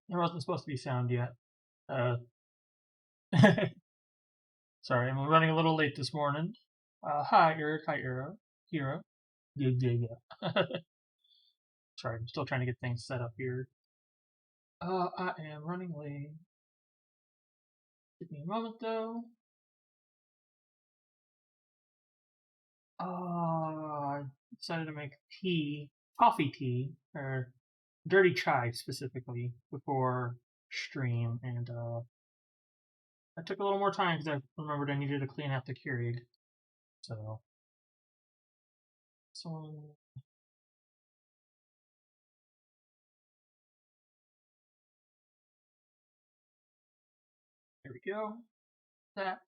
There wasn't supposed to be sound yet. Sorry, I'm running a little late this morning. Hi, Eric. Hi, Hero. Yeah. Sorry, I'm still trying to get things set up here. I am running late. Give me a moment, though. I decided to make coffee tea, or dirty chai specifically, before stream, and that took a little more time because I remembered I needed to clean out the Keurig. So there we go. That.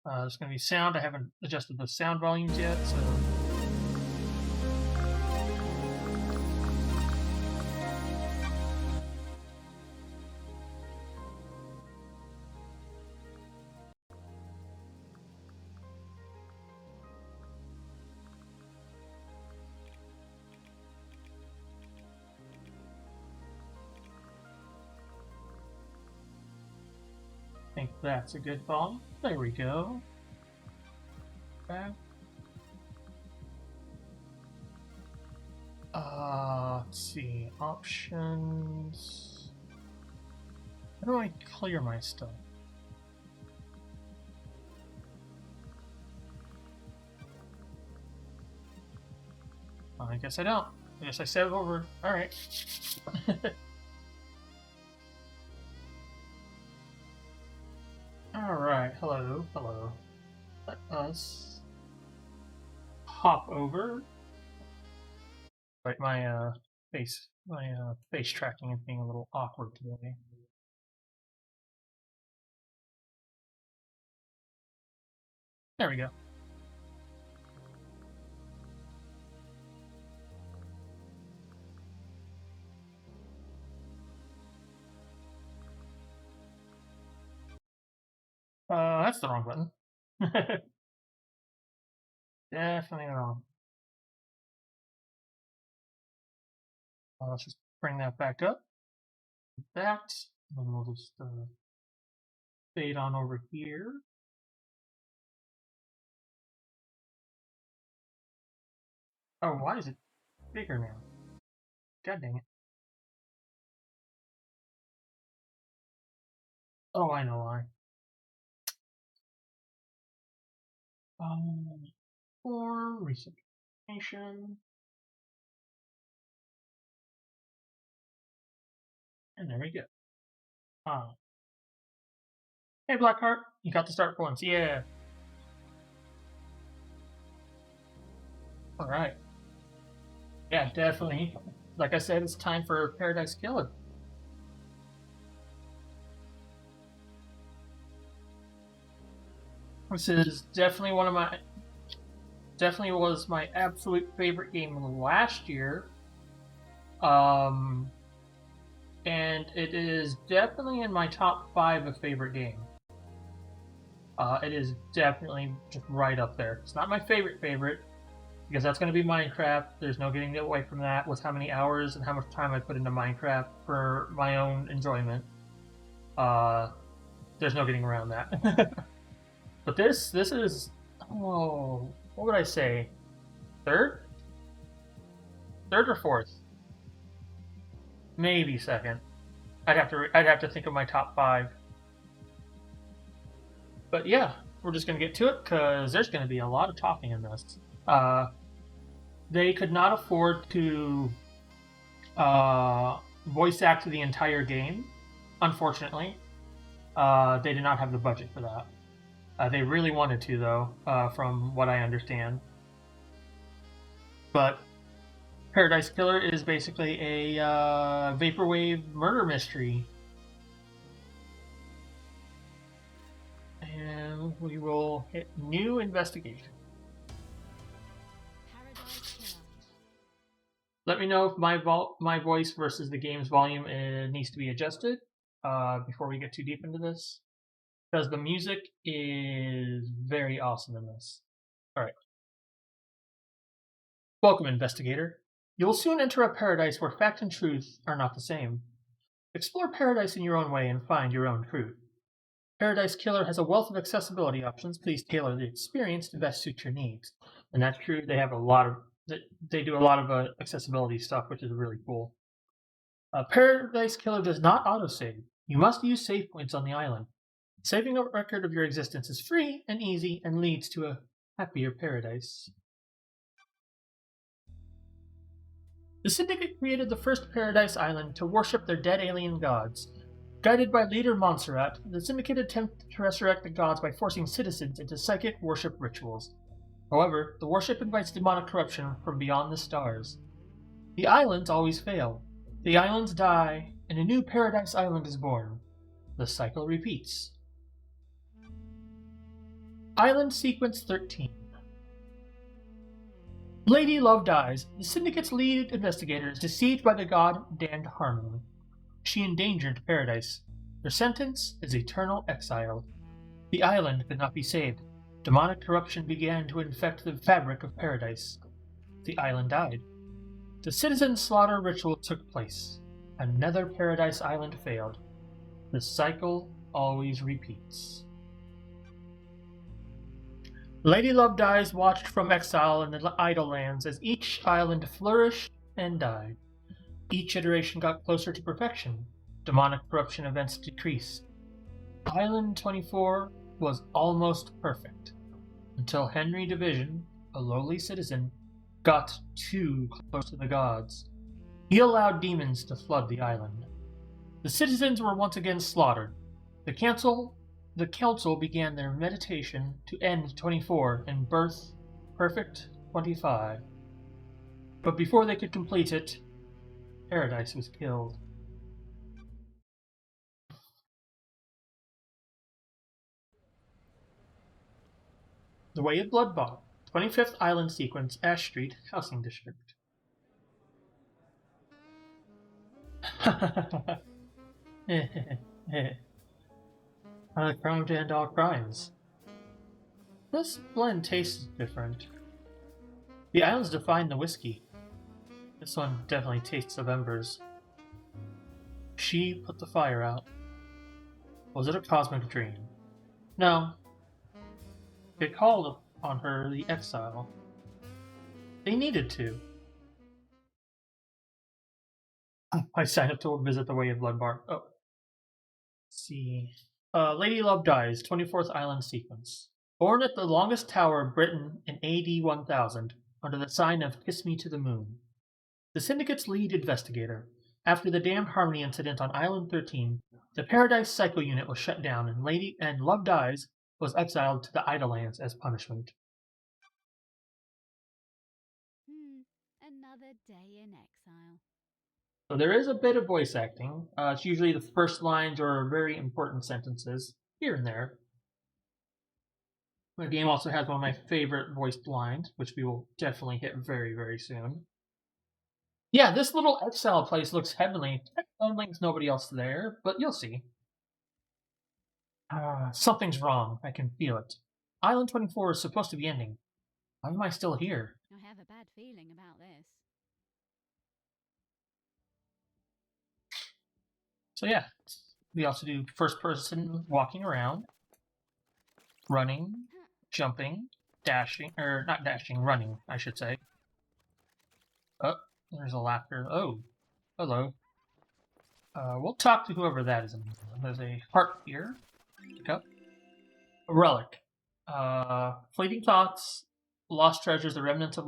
There's going to be sound. I haven't adjusted the sound volumes yet, so. I think that's a good volume. There we go. Okay. Let's see. Options. How do I clear my stuff? I guess I don't. I guess I set it over. Alright. Alright, hello. Let us hop over. Right, my face tracking is being a little awkward today. There we go. That's the wrong button. Definitely wrong. Let's just bring that back up. That, and we'll just fade on over here. Oh, why is it bigger now? God dang it. Oh, I know why. For recent information. And there we go. Hey, Blackheart, you got the start points. Yeah. All right. Yeah, definitely. Like I said, it's time for Paradise Killer. This is definitely was my absolute favorite game last year. And it is definitely in my top 5 of favorite game. It is definitely just right up there. It's not my favorite, because that's going to be Minecraft. There's no getting away from that with how many hours and how much time I put into Minecraft for my own enjoyment. There's no getting around that. But this is, what would I say? Third or fourth? Maybe second. I'd have to think of my top 5. But yeah, we're just gonna get to it because there's gonna be a lot of talking in this. They could not afford to voice act the entire game, unfortunately. They did not have the budget for that. They really wanted to, though, from what I understand. But Paradise Killer is basically a vaporwave murder mystery. And we will hit new investigation. Let me know if my voice versus the game's volume needs to be adjusted before we get too deep into this, because the music is very awesome in this. All right. Welcome, investigator. You will soon enter a paradise where fact and truth are not the same. Explore Paradise in your own way and find your own fruit. Paradise Killer has a wealth of accessibility options. Please tailor the experience to best suit your needs. And that's true. They have a lot of they do a lot of accessibility stuff, which is really cool. Paradise Killer does not autosave. You must use save points on the island. Saving a record of your existence is free and easy and leads to a happier paradise. The Syndicate created the first Paradise Island to worship their dead alien gods. Guided by leader Montserrat, the Syndicate attempted to resurrect the gods by forcing citizens into psychic worship rituals. However, the worship invites demonic corruption from beyond the stars. The islands always fail. The islands die, and a new Paradise Island is born. The cycle repeats. Island Sequence 13. Lady Love Dies. The Syndicate's lead investigator is deceived by the god damned Harmony. She endangered Paradise. Her sentence is eternal exile. The island could not be saved. Demonic corruption began to infect the fabric of Paradise. The island died. The citizen slaughter ritual took place. Another Paradise Island failed. The cycle always repeats. Lady Love Dies watched from exile in the Idle Lands as each island flourished and died. Each iteration got closer to perfection. Demonic corruption events decreased. Island 24 was almost perfect, until Henry Division, a lowly citizen, got too close to the gods. He allowed demons to flood the island. The citizens were once again slaughtered. The council began their meditation to end 24 and birth perfect 25. But before they could complete it, Paradise was killed. The Way of Bloodbath, 25th Island Sequence, Ash Street, Housing District. Crime to end all crimes. This blend tastes different. The islands define the whiskey. This one definitely tastes of embers. She put the fire out. Was it a cosmic dream? No. It called on her the exile. They needed to. I signed up to visit the Way of Bloodbath. Oh. Let's see. Lady Love Dies, 24th Island Sequence. Born at the longest tower of Britain in AD 1000, under the sign of Kiss Me to the Moon. The Syndicate's lead investigator. After the damned Harmony incident on Island 13, the Paradise Cycle Unit was shut down and Love Dies was exiled to the Idle Lands as punishment. Another day in exile. So there is a bit of voice acting. It's usually the first lines or very important sentences, here and there. The game also has one of my favorite voiced lines, which we will definitely hit very, very soon. Yeah, this little exile place looks heavenly. Only there's nobody else there, but you'll see. Something's wrong. I can feel it. Island 24 is supposed to be ending. Why am I still here? I have a bad feeling about this. So yeah, we also do first person walking around, running, jumping, dashing, or not dashing, running, I should say. Oh, there's a laughter. Oh, hello. We'll talk to whoever that is. There's a heart here. Pick up. A relic. Fleeting thoughts, lost treasures, the remnants of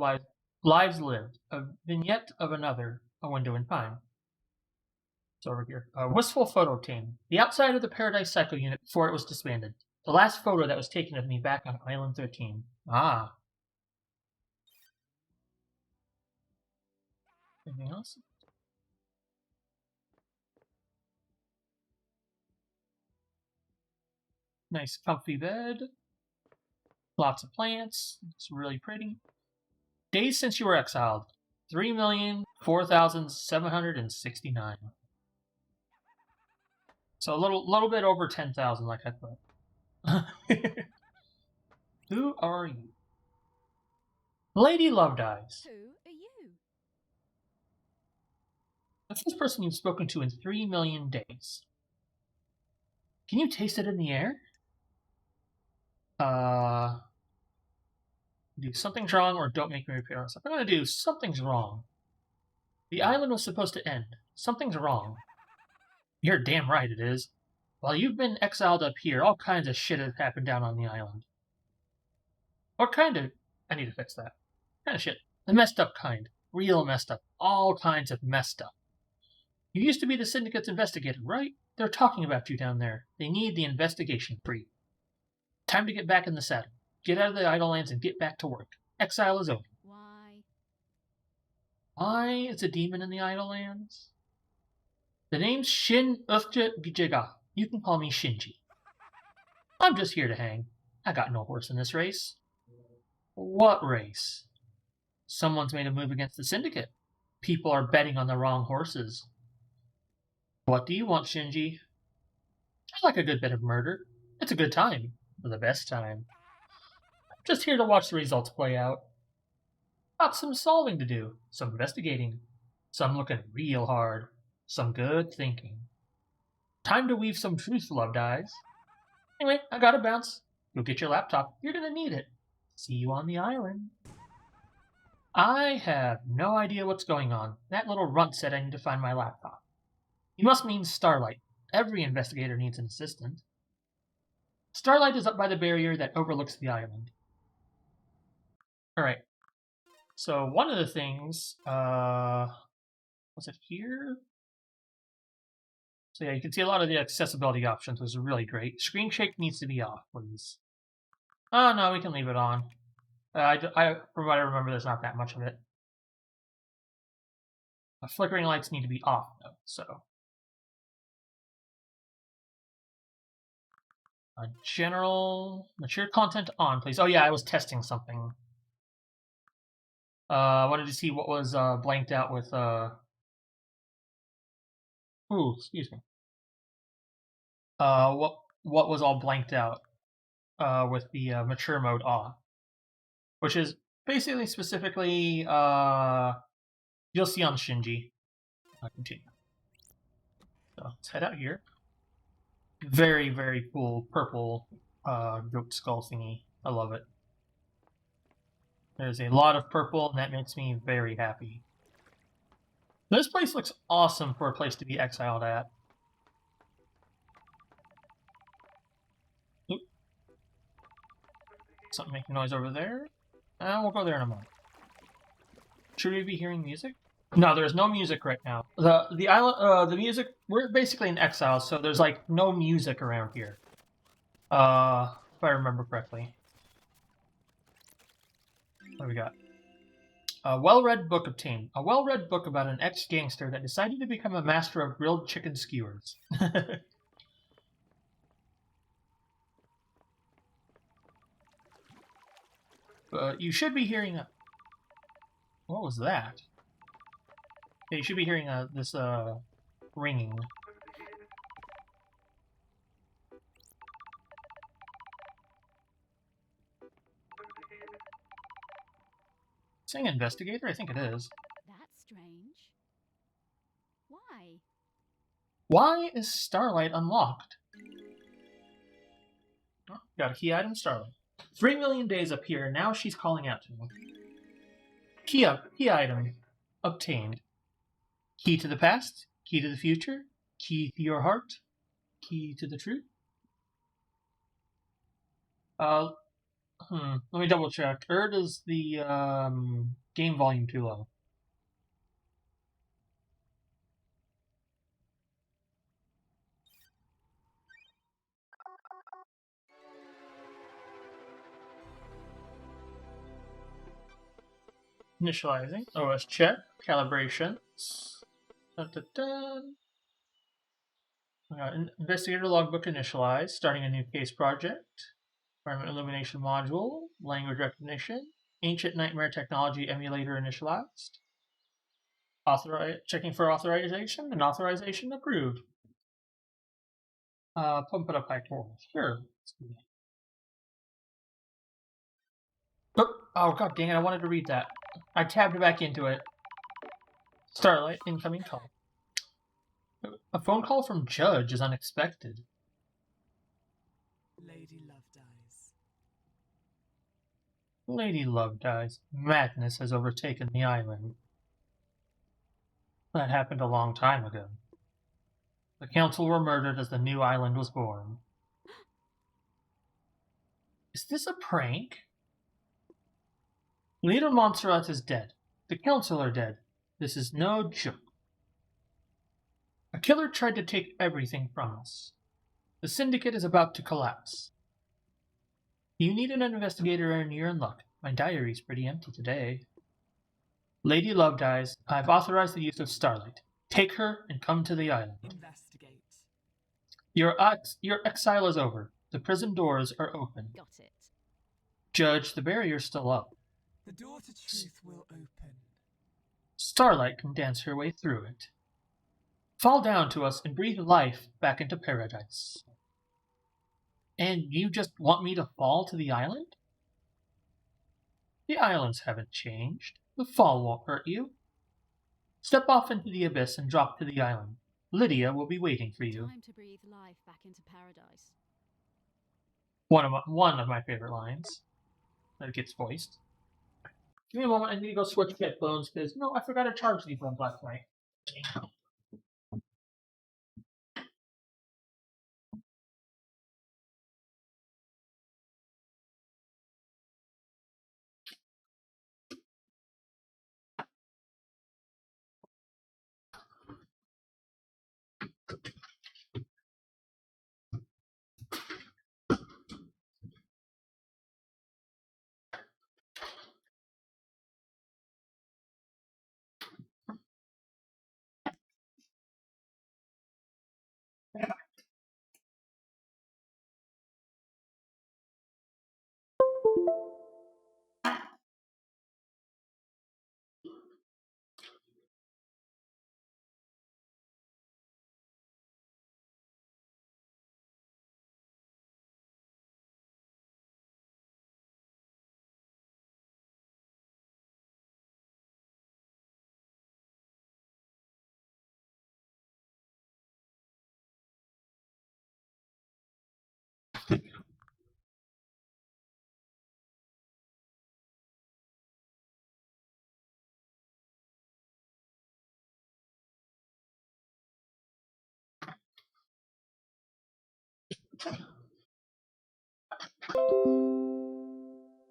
lives lived. A vignette of another, a window in time. It's over here. Wistful photo team. The outside of the Paradise Cycle Unit before it was disbanded. The last photo that was taken of me back on Island 13. Ah. Anything else? Nice comfy bed. Lots of plants. It's really pretty. Days since you were exiled. 3,004,769. So a little bit over 10,000, like I thought. Who are you? Lady Love Dies. Who are you? The first person you've spoken to in 3 million days. Can you taste it in the air? Do something's wrong or don't make me repeat myself. I'm gonna do something's wrong. The island was supposed to end. Something's wrong. You're damn right it is. While you've been exiled up here, all kinds of shit has happened down on the island. What kind of... I need to fix that. Kind of shit. The messed up kind. Real messed up. All kinds of messed up. You used to be the Syndicate's investigator, right? They're talking about you down there. They need the investigation free. Time to get back in the saddle. Get out of the Idlelands and get back to work. Exile is over. Why? Why is a demon in the Idlelands? The name's Shin Jiga. You can call me Shinji. I'm just here to hang. I got no horse in this race. What race? Someone's made a move against the Syndicate. People are betting on the wrong horses. What do you want, Shinji? I like a good bit of murder. It's a good time. The best time. I'm just here to watch the results play out. Got some solving to do, some investigating, some looking real hard, some good thinking. Time to weave some truth, Love Dies. Anyway, I gotta bounce. Go get your laptop. You're gonna need it. See you on the island. I have no idea what's going on. That little runt said I need to find my laptop. He must mean Starlight. Every investigator needs an assistant. Starlight is up by the barrier that overlooks the island. Alright. So one of the things, was it here? So yeah, you can see a lot of the accessibility options, which is really great. Screen shake needs to be off, please. Oh no, we can leave it on. From what I remember, there's not that much of it. Flickering lights need to be off, though, so. General, mature content on, please. Oh yeah, I was testing something. I wanted to see what was blanked out with, ooh, excuse me. What was all blanked out with the mature mode off. Which is basically specifically, you'll see on Shinji. I'll continue. So let's head out here. Very, very cool purple goat skull thingy. I love it. There's a lot of purple, and that makes me very happy. This place looks awesome for a place to be exiled at. Oop. Something making noise over there. We'll go there in a moment. Should we be hearing music? No, there's no music right now. The island, the music, we're basically in exile, so there's like no music around here. If I remember correctly. What do we got? A well-read book obtained. A well-read book about an ex-gangster that decided to become a master of grilled chicken skewers. You should be hearing a... What was that? Yeah, you should be hearing this ringing. Saying investigator? I think it is. That's strange. Why? Why is Starlight unlocked? Oh, got a key item, Starlight. 3 million days up here, and now she's calling out to me. Key item obtained. Key to the past, key to the future, key to your heart, key to the truth. Let me double check. Or does the game volume too low? Initializing. OS check. Calibrations. Dun, dun, dun. Investigator logbook initialized. Starting a new case project. Environment illumination module. Language recognition. Ancient nightmare technology emulator initialized. Checking for authorization, and authorization approved. Pump it up by 4. Sure. Oh, god dang it, I wanted to read that. I tabbed back into it. Starlight, incoming call. A phone call from Judge is unexpected. Lady Love Dies. Lady Love Dies. Madness has overtaken the island. That happened a long time ago. The council were murdered as the new island was born. Is this a prank? Leader Montserrat is dead. The council are dead. This is no joke. A killer tried to take everything from us. The Syndicate is about to collapse. You need an investigator and you're in luck. My diary's pretty empty today. Lady Love Dies. I've authorized the use of Starlight. Take her and come to the island. Investigate. Your exile is over. The prison doors are open. Got it. Judge, the barrier's still up. The door to truth will open. Starlight can dance her way through it. Fall down to us and breathe life back into paradise. And you just want me to fall to the island? The islands haven't changed. The fall won't hurt you. Step off into the abyss and drop to the island. Lydia will be waiting for you. Time to breathe life back into paradise. One of my favorite lines that gets voiced. Give me a moment, I need to go switch headphones because no, I forgot to charge these ones last night.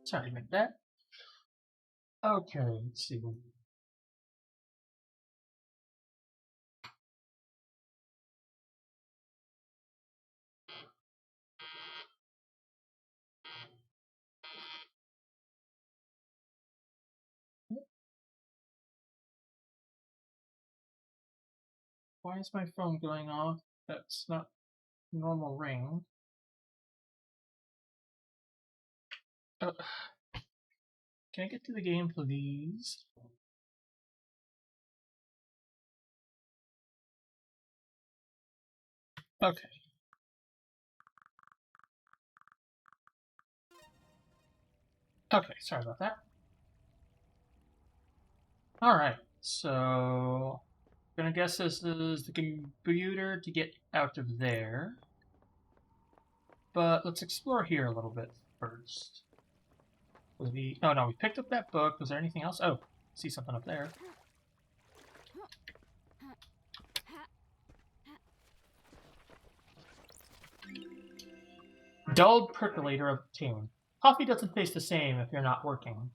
Sorry about that. Okay, let's see. Why is my phone going off? That's not normal ring. Oh, can I get to the game, please? Okay. Okay, sorry about that. Alright, so I'm gonna guess this is the computer to get out of there. But let's explore here a little bit first. Oh no, we picked up that book. Was there anything else? Oh, see something up there. Dulled percolator obtained. Coffee doesn't taste the same if you're not working.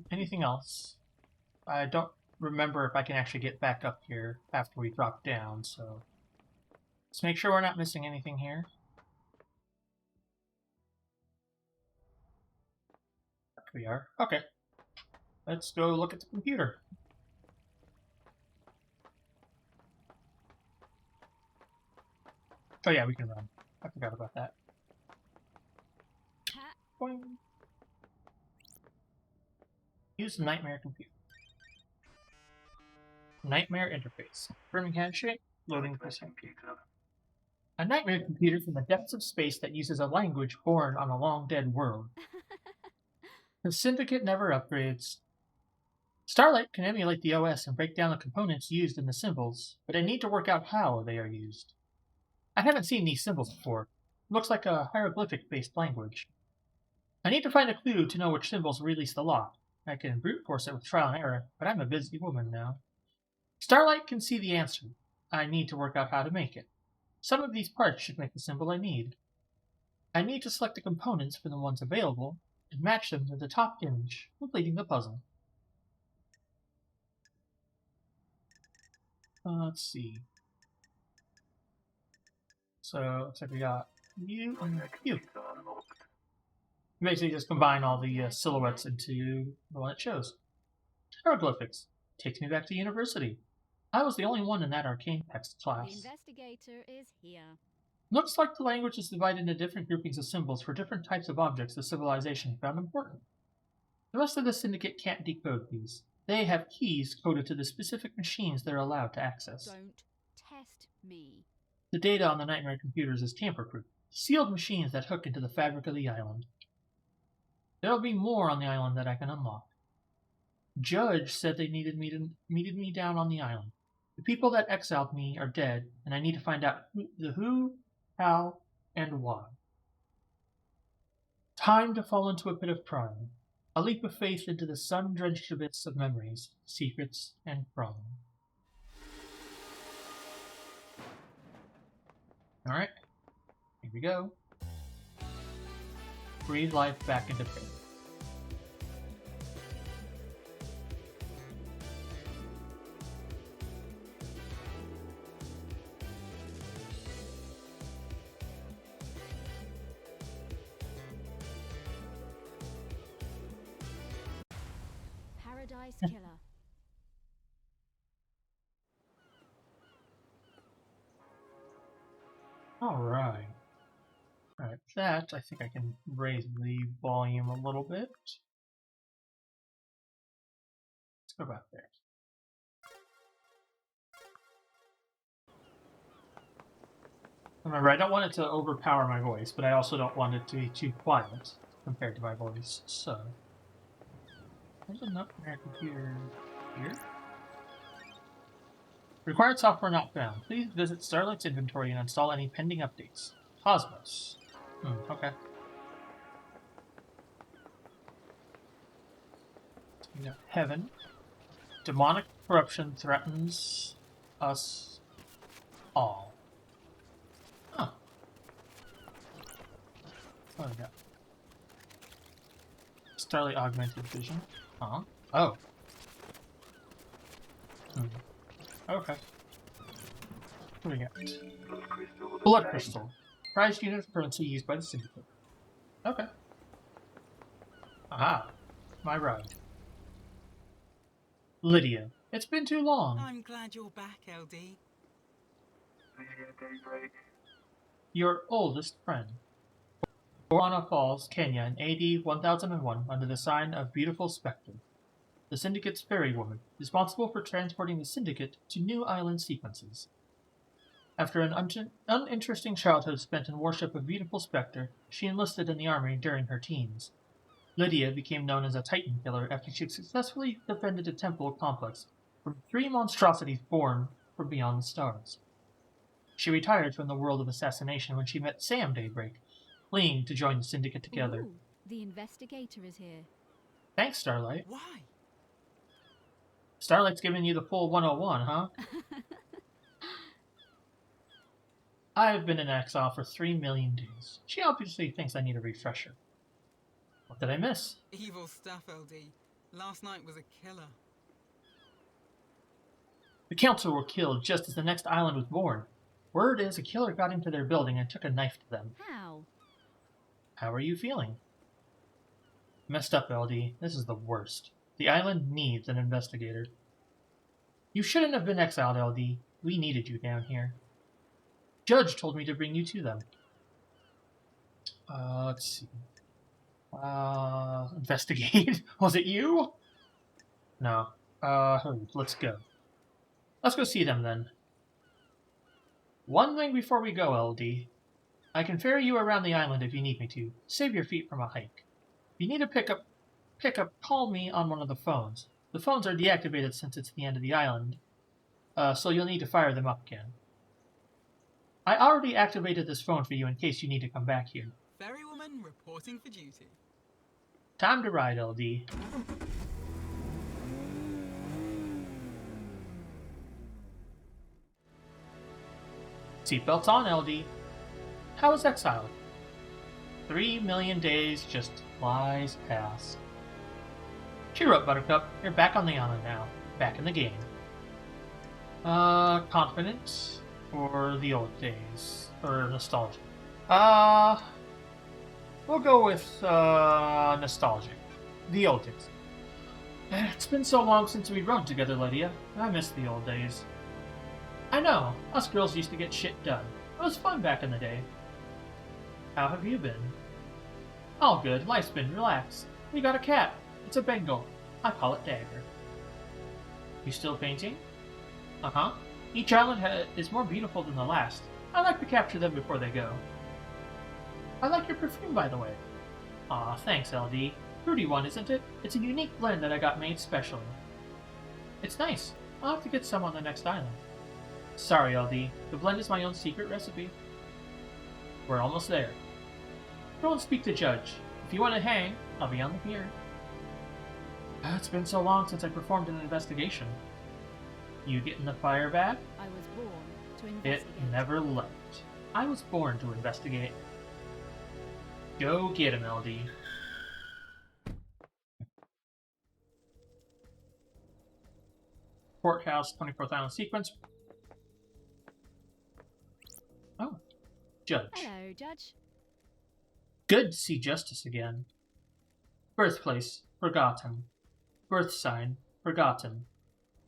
Anything else? I don't remember if I can actually get back up here after we drop down, so let's make sure we're not missing anything here. We are. Okay. Let's go look at the computer. Oh yeah, we can run. I forgot about that. Boing. Use Nightmare computer. Nightmare interface. Confirming handshake. Loading procedure. A nightmare computer from the depths of space that uses a language born on a long-dead world. The Syndicate never upgrades. Starlight can emulate the OS and break down the components used in the symbols, but I need to work out how they are used. I haven't seen these symbols before. Looks like a hieroglyphic-based language. I need to find a clue to know which symbols release the lock. I can brute force it with trial and error, but I'm a busy woman now. Starlight can see the answer. I need to work out how to make it. Some of these parts should make the symbol I need. I need to select the components for the ones available and match them to the top image, completing the puzzle. Let's see. So, looks like we got you and you. Basically just combine all the silhouettes into the one it shows. Hieroglyphics. Takes me back to university. I was the only one in that arcane text class. The investigator is here. Looks like the language is divided into different groupings of symbols for different types of objects the civilization found important. The rest of the Syndicate can't decode these. They have keys coded to the specific machines they're allowed to access. Don't test me. The data on the nightmare computers is tamper-proof, sealed machines that hook into the fabric of the island. There'll be more on the island that I can unlock. Judge said they needed me down on the island. The people that exiled me are dead, and I need to find out who, how, and why. Time to fall into a pit of crime. A leap of faith into the sun-drenched abyss of memories, secrets, and crime. Alright, here we go. Breathe life back into faith. Paradise Killer. Alright. Alright, that, I think I can raise the volume a little bit. Let's go back there. Remember, I don't want it to overpower my voice, but I also don't want it to be too quiet compared to my voice, so... There's a nightmare computer here. Required software not found. Please visit Starlight's inventory and install any pending updates. Cosmos. Okay. We got Heaven. Demonic corruption threatens us all. Huh. What do we got? Starlight augmented vision. Huh? Oh. Okay. What do we got? Blood crystal. Prized unit of currency used by the Syndicate. Okay. Aha. My ride. Lydia. It's been too long. I'm glad you're back, LD. Your oldest friend. Borana Falls, Kenya in AD 1001 under the sign of Beautiful Spectre. The Syndicate's fairy woman, responsible for transporting the Syndicate to new island sequences. After an uninteresting childhood spent in worship of Beautiful Spectre, she enlisted in the army during her teens. Lydia became known as a Titan killer after she successfully defended a temple complex from 3 monstrosities born from beyond the stars. She retired from the world of assassination when she met Sam Daybreak, fleeing to join the Syndicate together. Ooh, the investigator is here. Thanks, Starlight. Why? Starlight's giving you the full 101, huh? I've been in exile for 3 million days. She obviously thinks I need a refresher. What did I miss? Evil stuff, LD. Last night was a killer. The council were killed just as the next island was born. Word is a killer got into their building and took a knife to them. How? How are you feeling? Messed up, LD. This is the worst. The island needs an investigator. You shouldn't have been exiled, LD. We needed you down here. Judge told me to bring you to them. Let's see. Investigate? Was it you? No. Let's go. Let's go see them then. One thing before we go, LD. I can ferry you around the island if you need me to. Save your feet from a hike. If you need to pick up, call me on one of the phones. The phones are deactivated since it's the end of the island, so you'll need to fire them up again. I already activated this phone for you in case you need to come back here. Ferrywoman reporting for duty. Time to ride, LD. Seatbelts on, LD. How is exile? 3 million days just flies past. Cheer up, Buttercup. You're back on the island now. Back in the game. Confident or the old days? Or nostalgic? We'll go with, nostalgic. The old days. It's been so long since we rode together, Lydia. I miss the old days. I know. Us girls used to get shit done. It was fun back in the day. How have you been? All good. Life's been relaxed. We got a cat. It's a Bengal. I call it Dagger. You still painting? Uh-huh. Each island is more beautiful than the last. I like to capture them before they go. I like your perfume, by the way. Aw, thanks, LD. Fruity one, isn't it? It's a unique blend that I got made specially. It's nice. I'll have to get some on the next island. Sorry, LD. The blend is my own secret recipe. We're almost there. Go and speak to Judge. If you want to hang, I'll be on the pier. It's been so long since I performed an investigation. You getting the fire back? I was born to It investigate. never left. I was born to investigate. Go get him, LD. Courthouse, 24th Island sequence. Oh, Judge. Hello, Judge. Good to see justice again. Birthplace, forgotten. Birth sign, forgotten.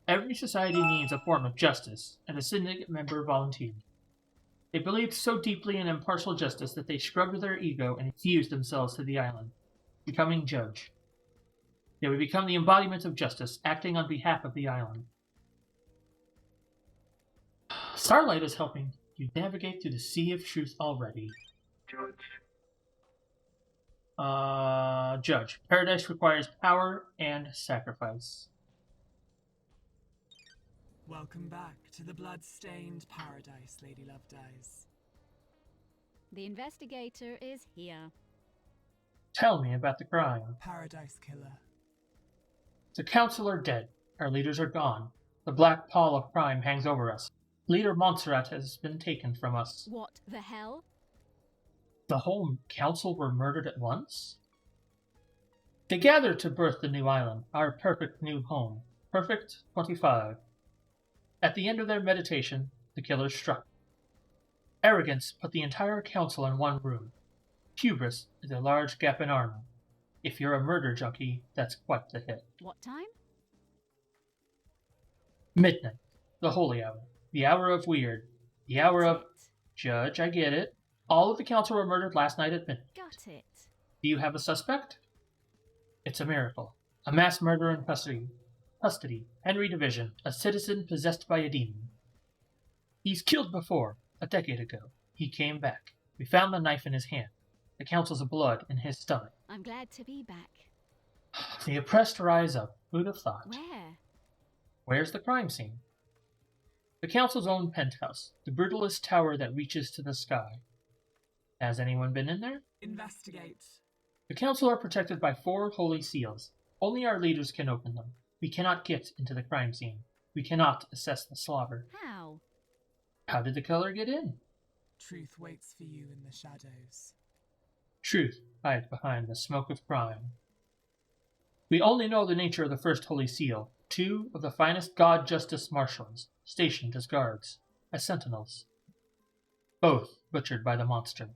Every society needs a form of justice, and a syndicate member volunteered. They believed so deeply in impartial justice that they scrubbed their ego and fused themselves to the island, becoming judge. They would become the embodiment of justice, acting on behalf of the island. Starlight is helping you navigate through the sea of truth already. Judge. Paradise requires power and sacrifice. Welcome back to the blood-stained paradise, Lady Love Dies. The investigator is here. Tell me about the crime. Paradise killer. The council are dead. Our leaders are gone. The black pall of crime hangs over us. Leader Montserrat has been taken from us. What the hell? The whole council were murdered at once? They gathered to birth the new island, our perfect new home. Perfect 25. At the end of their meditation, the killers struck. Arrogance put the entire council in one room. Hubris is a large gap in armor. If you're a murder junkie, that's quite the hit. What time? Midnight. The holy hour. The hour of weird. The hour of... Got it. Judge, I get it. All of the council were murdered last night at midnight. Got it. Do you have a suspect? It's a miracle. A mass murder in custody. Henry Division, a citizen possessed by a demon. He's killed before, a decade ago. He came back. We found the knife in his hand. The council's blood in his stomach. I'm glad to be back. The oppressed rise up. Who'd have thought? Where? Where's the crime scene? The council's own penthouse, the brutalist tower that reaches to the sky. Has anyone been in there? Investigate. The council are protected by 4 holy seals. Only our leaders can open them. We cannot get into the crime scene. We cannot assess the slaughter. How? How did the killer get in? Truth waits for you in the shadows. Truth hides behind the smoke of crime. We only know the nature of the first holy seal. 2 of the finest God Justice Marshals, stationed as guards, as sentinels. Both butchered by the monster.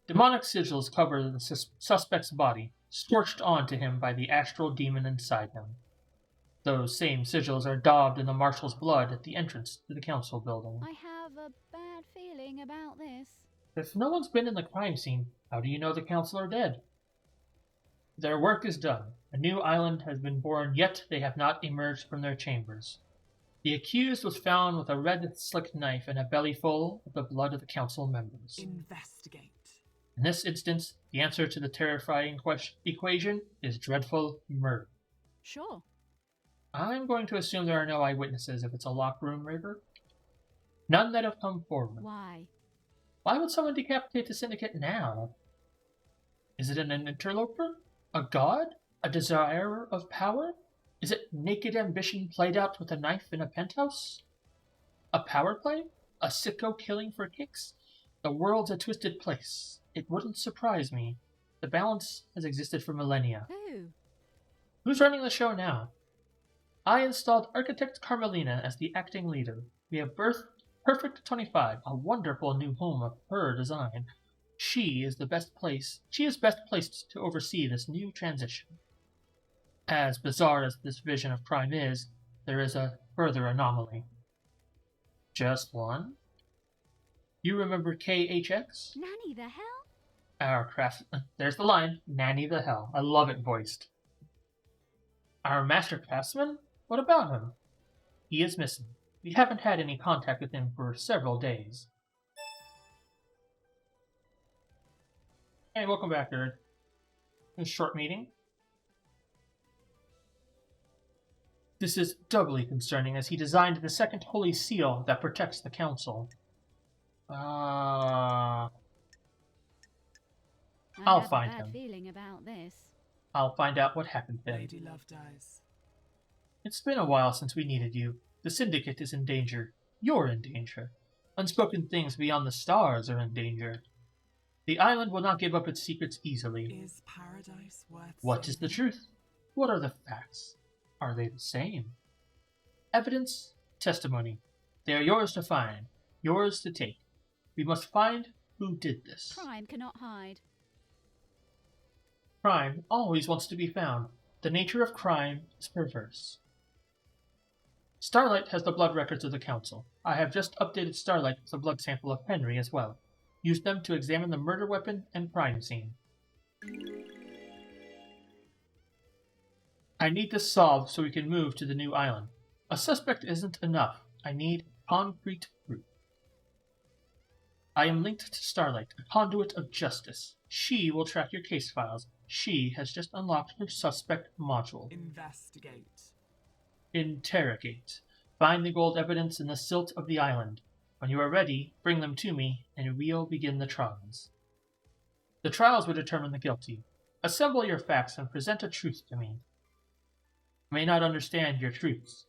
Demonic sigils cover the suspect's body, scorched onto him by the astral demon inside him. Those same sigils are daubed in the Marshal's blood at the entrance to the council building. I have a bad feeling about this. If no one's been in the crime scene, how do you know the council are dead? Their work is done. A new island has been born, yet they have not emerged from their chambers. The accused was found with a red slick knife and a belly full of the blood of the council members. Investigate. In this instance, the answer to the terrifying equation is dreadful murder. Sure. I'm going to assume there are no eyewitnesses if it's a locked room murder. None that have come forward. Why? Why would someone decapitate the Syndicate now? Is it an interloper? A god? A desire of power? Is it naked ambition played out with a knife in a penthouse? A power play? A sicko killing for kicks? The world's a twisted place. It wouldn't surprise me. The balance has existed for millennia. Who? Who's running the show now? I installed Architect Carmelina as the acting leader. We have birthed Perfect 25, a wonderful new home of her design. She is best placed to oversee this new transition. As bizarre as this vision of crime is, there is a further anomaly. Just one? You remember KHX? Nanny the hell? Our craftsman. There's the line. Nanny the hell. I love it voiced. Our master craftsman? What about him? He is missing. We haven't had any contact with him for several days. Hey, welcome back, Nerd. This short meeting. This is doubly concerning as he designed the second holy seal that protects the council. I'll find him. I have a bad feeling about this. I'll find out what happened then. Lady Love Dies. It's been a while since we needed you. The Syndicate is in danger. You're in danger. Unspoken things beyond the stars are in danger. The island will not give up its secrets easily. Is paradise worth What is the truth? What are the facts? Are they the same? Evidence, testimony. They are yours to find, yours to take. We must find who did this. Crime cannot hide. Crime always wants to be found. The nature of crime is perverse. Starlight has the blood records of the council. I have just updated Starlight with a blood sample of Henry as well. Use them to examine the murder weapon and crime scene. I need this solved so we can move to the new island. A suspect isn't enough. I need concrete proof. I am linked to Starlight, a conduit of justice. She will track your case files. She has just unlocked her suspect module. Investigate. Interrogate. Find the gold evidence in the silt of the island. When you are ready, bring them to me, and we'll begin the trials. The trials will determine the guilty. Assemble your facts and present a truth to me. I may not understand your truths.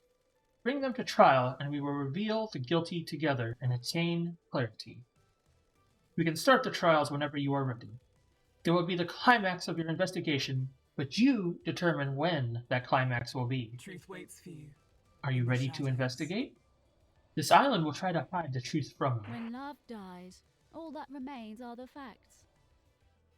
Bring them to trial, and we will reveal the guilty together and attain clarity. We can start the trials whenever you are ready. There will be the climax of your investigation, but you determine when that climax will be. Truth waits for you. Are you ready to investigate? This island will try to hide the truth from you. When love dies, all that remains are the facts.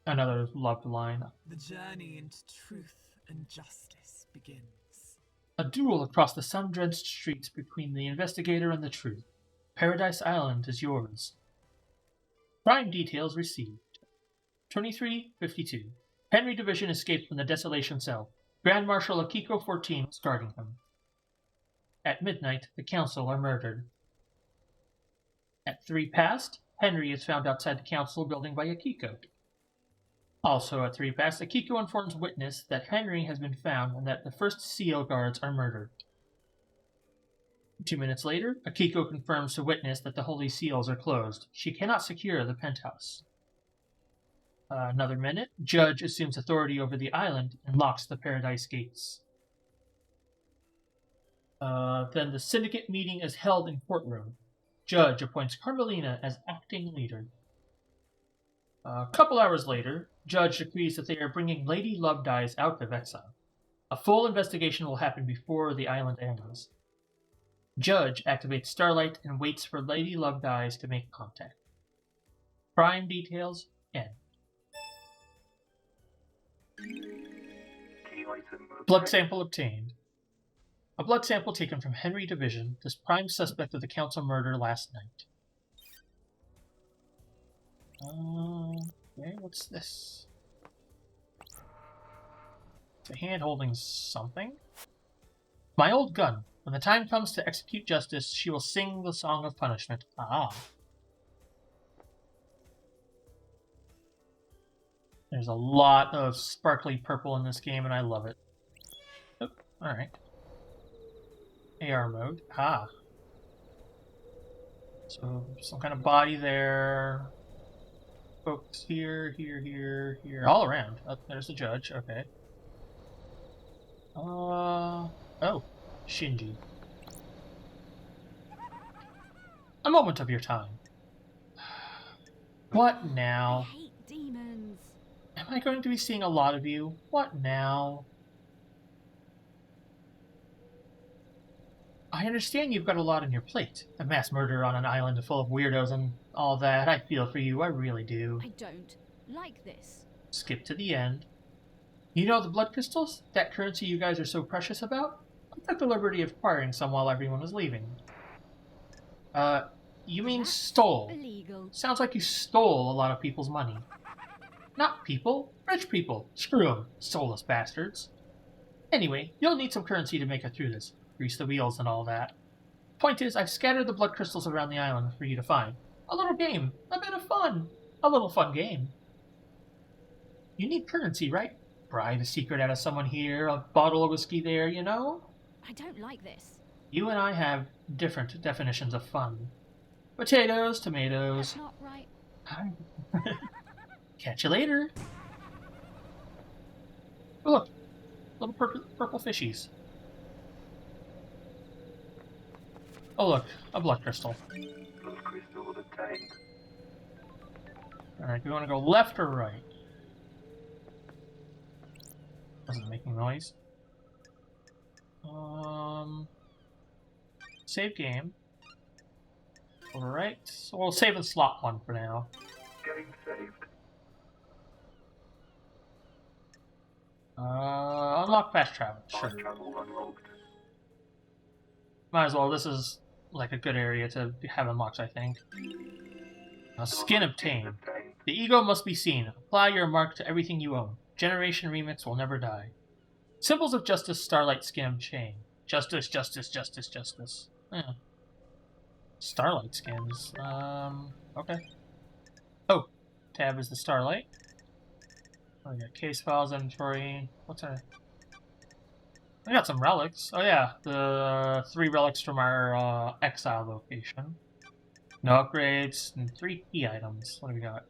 Another loved line. The journey into truth and justice begins. A duel across the sun-drenched streets between the investigator and the truth. Paradise Island is yours. Crime details received. 2352. Henry Division escaped from the desolation cell. Grand Marshal Akiko 14 was guarding him. At midnight, the council are murdered. At 3 past, Henry is found outside the council building by Akiko. Also at 3 past, Akiko informs witness that Henry has been found and that the first seal guards are murdered. 2 minutes later, Akiko confirms to witness that the holy seals are closed. She cannot secure the penthouse. Another minute, Judge assumes authority over the island and locks the paradise gates. Then the syndicate meeting is held in courtroom. Judge appoints Carmelina as acting leader. A couple hours later, Judge decrees that they are bringing Lady Love Dies out of exile. A full investigation will happen before the island ends. Judge activates Starlight and waits for Lady Love Dies to make contact. Crime details end. Blood sample obtained. A blood sample taken from Henry Division, the prime suspect of the council murder last night. Okay, what's this? It's a hand holding something. My old gun. When the time comes to execute justice, she will sing the song of punishment. Ah. There's a lot of sparkly purple in this game, and I love it. Oh, alright. AR mode. Ah. So, some kind of body there. Folks here, here. All around. Oh, there's the judge. Okay. Oh. Shinji. A moment of your time. What now? I hate demons. Am I going to be seeing a lot of you? What now? I understand you've got a lot on your plate. A mass murder on an island full of weirdos and all that. I feel for you, I really do. I don't like this. Skip to the end. You know the blood crystals? That currency you guys are so precious about? I took the liberty of acquiring some while everyone was leaving. You mean That's stole? illegal. Sounds like you stole a lot of people's money. Not people. Rich people. Screw them. Soulless bastards. Anyway, you'll need some currency to make it through this. Grease the wheels and all that. Point is, I've scattered the blood crystals around the island for you to find. A little game. A bit of fun. A little fun game. You need currency, right? Bribe a secret out of someone here, a bottle of whiskey there, you know? I don't like this. You and I have different definitions of fun. Potatoes, tomatoes. That's not right. Catch you later. Oh, look. Little purple fishies. Oh look, a blood crystal. Blood crystal obtained. Alright, do we want to go left or right? Wasn't making noise. Save game. Alright, so we'll save in slot 1 for now. Game saved. Unlock fast travel. Sure. Fast travel unlocked. Might as well. This is like a good area to have unlocked, I think. Skin obtained. The ego must be seen. Apply your mark to everything you own. Generation Remix will never die. Symbols of Justice, Starlight Skin obtained. Justice. Yeah. Starlight skins. Okay. Oh, tab is the Starlight. Oh, we got case files, inventory. What's that? We got some relics. Oh yeah, the 3 relics from our exile location. No upgrades, and 3 key items. What do we got?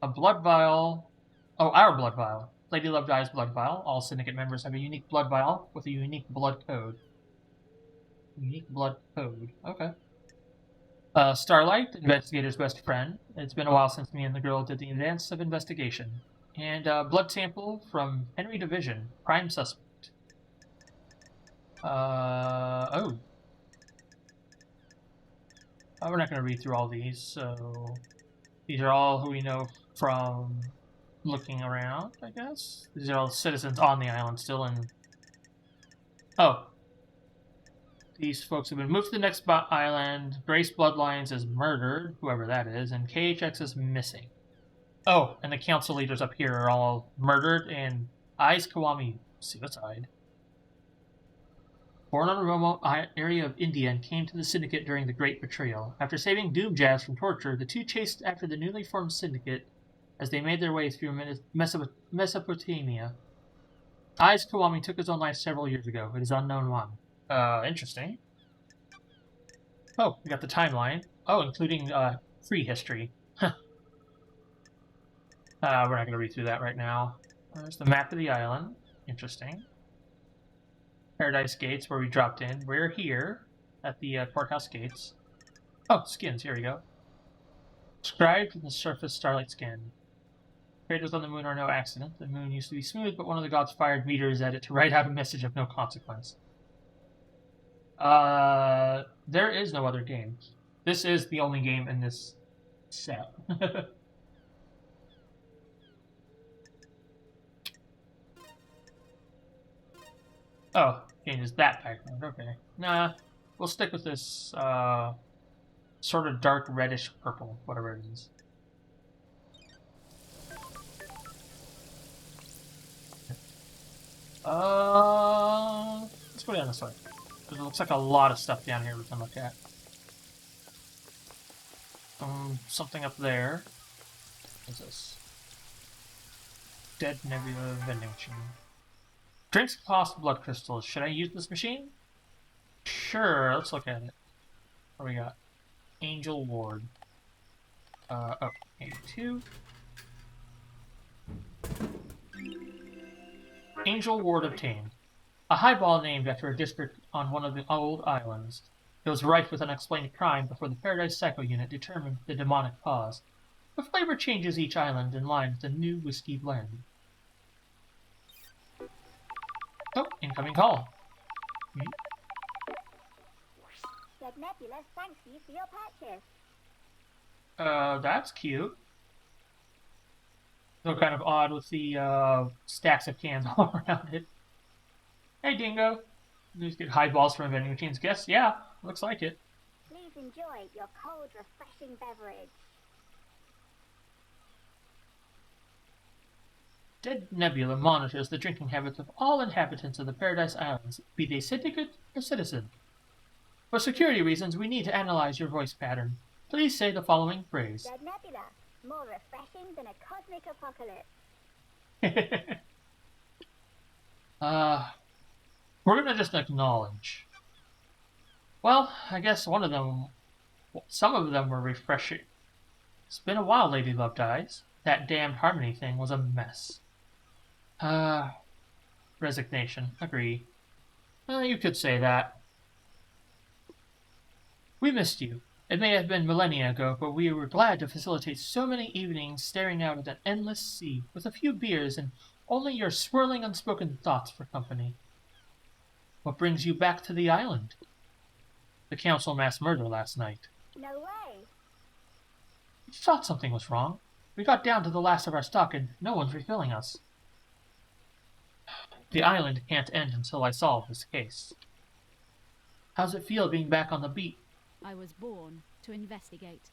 A blood vial. Oh, our blood vial. Lady Love Dies blood vial. All Syndicate members have a unique blood vial with a unique blood code. Unique blood code. Okay. Starlight, Investigator's best friend. It's been a while since me and the girl did the advance of investigation. And blood sample from Henry Division, prime suspect. Oh, we're not going to read through all these, so these are all who we know from looking around, I guess. These are all citizens on the island still, and oh, these folks have been moved to the next island. Grace Bloodlines is murdered, whoever that is, and KHX is missing. Oh, and the council leaders up here are all murdered, and Ai's Kawami suicide. Born on a remote area of India and came to the Syndicate during the Great Betrayal. After saving Doom Jazz from torture, the two chased after the newly formed Syndicate as they made their way through Mesopotamia. Ai's Kawami took his own life several years ago. It is unknown why. Interesting. Oh, we got the timeline. Oh, including free history. We're not going to read through that right now. There's the map of the island. Interesting. Paradise Gates, where we dropped in. We're here at the courthouse gates. Oh, skins. Here we go. Described in the surface Starlight skin. Craters on the moon are no accident. The moon used to be smooth, but one of the gods fired meteors at it to write out a message of no consequence. There is no other game. This is the only game in this set. Oh, changes that background. Okay. Nah, we'll stick with this sort of dark reddish purple, whatever it is. Let's go down this way. There looks like a lot of stuff down here we can look at. Something up there. What's this? Dead Nebula vending machine. Drinks cost blood crystals. Should I use this machine? Sure, let's look at it. What do we got? Angel Ward. Oh, 82. Angel Ward obtained. A highball named after a district on one of the old islands. It was rife with unexplained crime before the Paradise Psycho Unit determined the demonic cause. The flavor changes each island in line with the new whiskey blend. Oh, incoming call. Dead Nebula thanks you for your purchase. That's cute. So kind of odd with the stacks of cans all around it. Hey, Dingo. You just get highballs from vending machines. Guess, yeah, looks like it. Please enjoy your cold, refreshing beverage. Dead Nebula monitors the drinking habits of all inhabitants of the Paradise Islands, be they syndicate or citizen. For security reasons, we need to analyze your voice pattern. Please say the following phrase. Dead Nebula, more refreshing than a cosmic apocalypse. We're gonna just acknowledge. Well, I guess some of them were refreshing. It's been a while, Lady Love Dies. That damned harmony thing was a mess. Resignation. Agree. You could say that. We missed you. It may have been millennia ago, but we were glad to facilitate so many evenings staring out at an endless sea with a few beers and only your swirling unspoken thoughts for company. What brings you back to the island? The council mass murder last night. No way. We thought something was wrong. We got down to the last of our stock and no one's refilling us. The island can't end until I solve this case. How's it feel being back on the beat? I was born to investigate.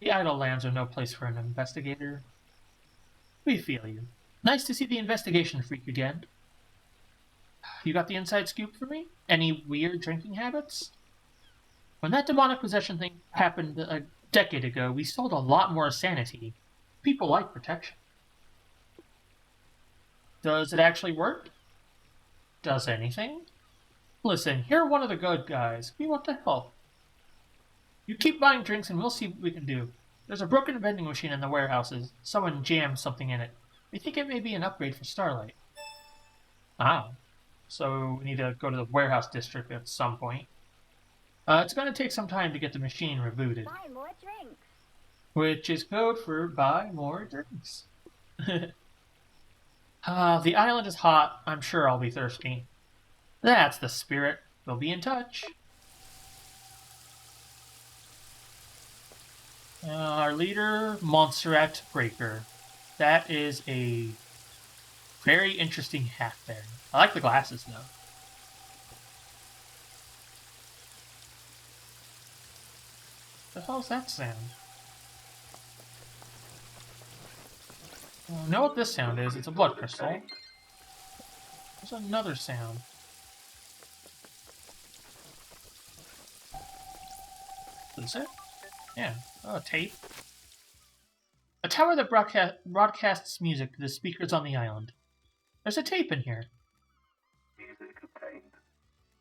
The idle lands are no place for an investigator. We feel you. Nice to see the investigation freak again. You got the inside scoop for me? Any weird drinking habits? When that demonic possession thing happened a decade ago, we sold a lot more sanity. People like protection. Does it actually work? Does anything? Listen, you're one of the good guys. We want to help. You keep buying drinks and we'll see what we can do. There's a broken vending machine in the warehouses. Someone jammed something in it. We think it may be an upgrade for Starlight. Ah. So we need to go to the warehouse district at some point. It's going to take some time to get the machine rebooted. Buy more drinks. Which is code for buy more drinks. The island is hot. I'm sure I'll be thirsty. That's the spirit. We'll be in touch. Our leader, Montserrat Breaker. That is a very interesting hat there. I like the glasses, though. What the hell's that sound? I know what this sound is. It's a blood crystal. There's another sound. Is it? Yeah. Oh, a tape. A tower that broadcasts music to the speakers on the island. There's a tape in here. Music obtained.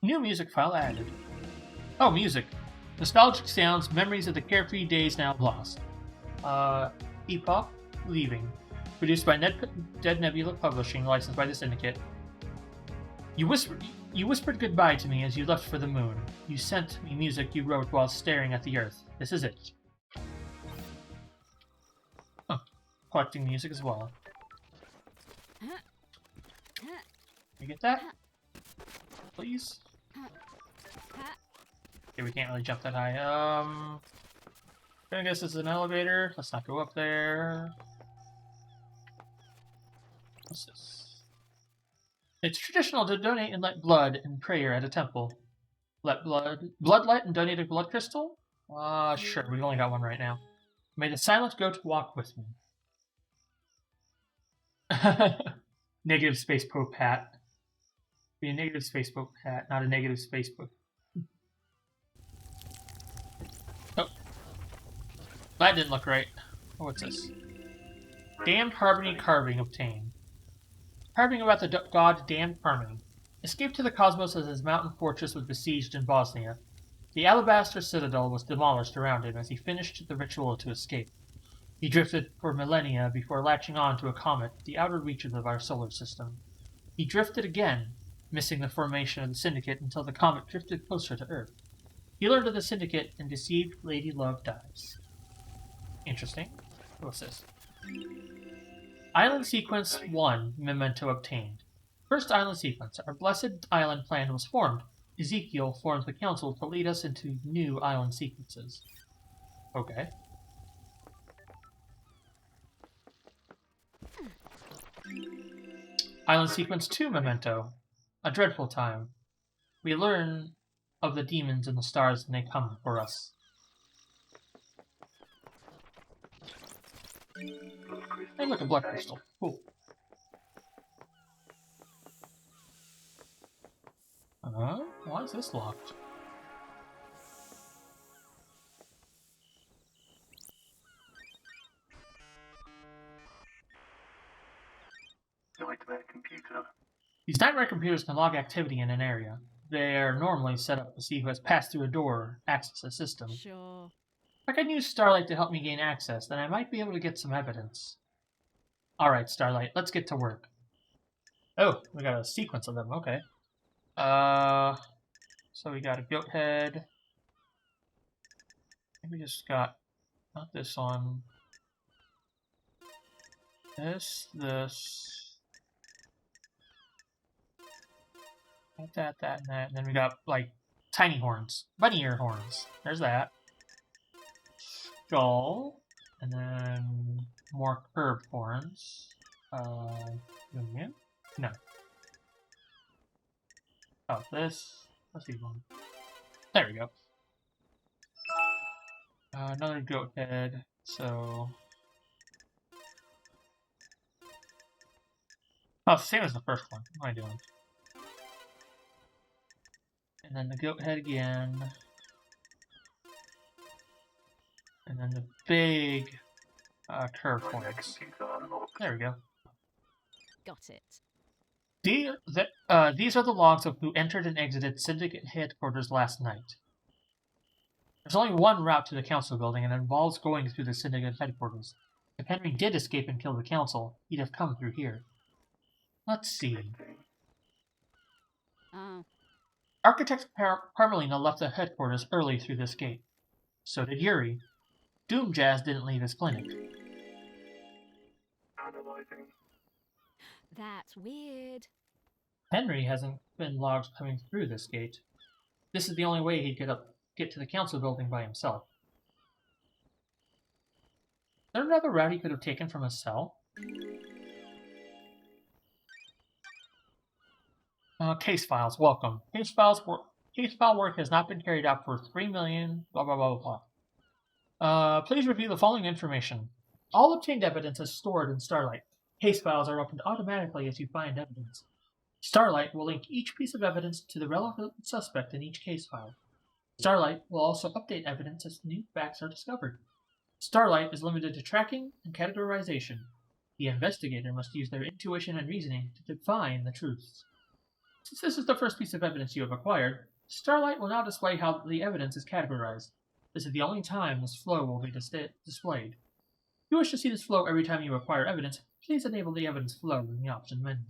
New music file added. Oh, music. Nostalgic sounds, memories of the carefree days now lost. Epoch, Leaving. Produced by Dead Nebula Publishing, licensed by the Syndicate. You whispered goodbye to me as you left for the moon. You sent me music you wrote while staring at the earth. This is it. Oh, collecting music as well. You get that? Please? Okay, we can't really jump that high. I guess it's an elevator. Let's not go up there. What's this? It's traditional to donate and let blood in prayer at a temple. Bloodlet and donate a blood crystal? Sure, we've only got one right now. May the silent goat walk with me. Negative space Pope hat. Be a negative spacebook hat, not a negative spacebook. Oh. That didn't look right. Oh, what's this? Damned Harmony carving obtained. Carving about the god Damned Harmony. Escaped to the cosmos as his mountain fortress was besieged in Bosnia. The alabaster citadel was demolished around him as he finished the ritual to escape. He drifted for millennia before latching on to a comet at the outer reaches of our solar system. He drifted again, missing the formation of the Syndicate until the comet drifted closer to Earth. He learned of the Syndicate and deceived Lady Love Dies. Interesting. What's this? Island Sequence 1 Memento obtained. First island sequence. Our blessed island plan was formed. Ezekiel formed the council to lead us into new island sequences. Okay. Island Sequence 2 Memento. A dreadful time. We learn of the demons and the stars when they come for us. Hey, look, a blood crystal. Cool. Why is this locked? Nightmare computer. These nightmare computers can log activity in an area. They are normally set up to see who has passed through a door or access a system. Sure. If I can use Starlight to help me gain access, then I might be able to get some evidence. Alright, Starlight, let's get to work. Oh, we got a sequence of them, okay. So we got a goat head. I think we just got, not this one. This. That, and that. And then we got, like, tiny horns. Bunny ear horns. There's that. Skull. And then more curved horns. Yeah? No. Oh, this. Let's see one. There we go. Another goat head. So. Oh, same as the first one. What am I doing? And then the goat head again. And then the big curved horns. There we go. Got it. These are the logs of who entered and exited Syndicate headquarters last night. There's only one route to the council building, and it involves going through the Syndicate headquarters. If Henry did escape and kill the council, he'd have come through here. Let's see. Oh. Architect Parmelina left the headquarters early through this gate. So did Yuri. Doom Jazz didn't leave his clinic. Analyzing. That's weird. Henry hasn't been logged coming through this gate. This is the only way he'd get to the council building by himself. Is there another route he could have taken from his cell? Case files, welcome. Case file work has not been carried out for 3 million, blah blah blah blah. Please review the following information. All obtained evidence is stored in Starlight. Case files are opened automatically as you find evidence. Starlight will link each piece of evidence to the relevant suspect in each case file. Starlight will also update evidence as new facts are discovered. Starlight is limited to tracking and categorization. The investigator must use their intuition and reasoning to define the truths. Since this is the first piece of evidence you have acquired, Starlight will now display how the evidence is categorized. This is the only time this flow will be displayed. If you wish to see this flow every time you acquire evidence, please enable the evidence flow in the option menu.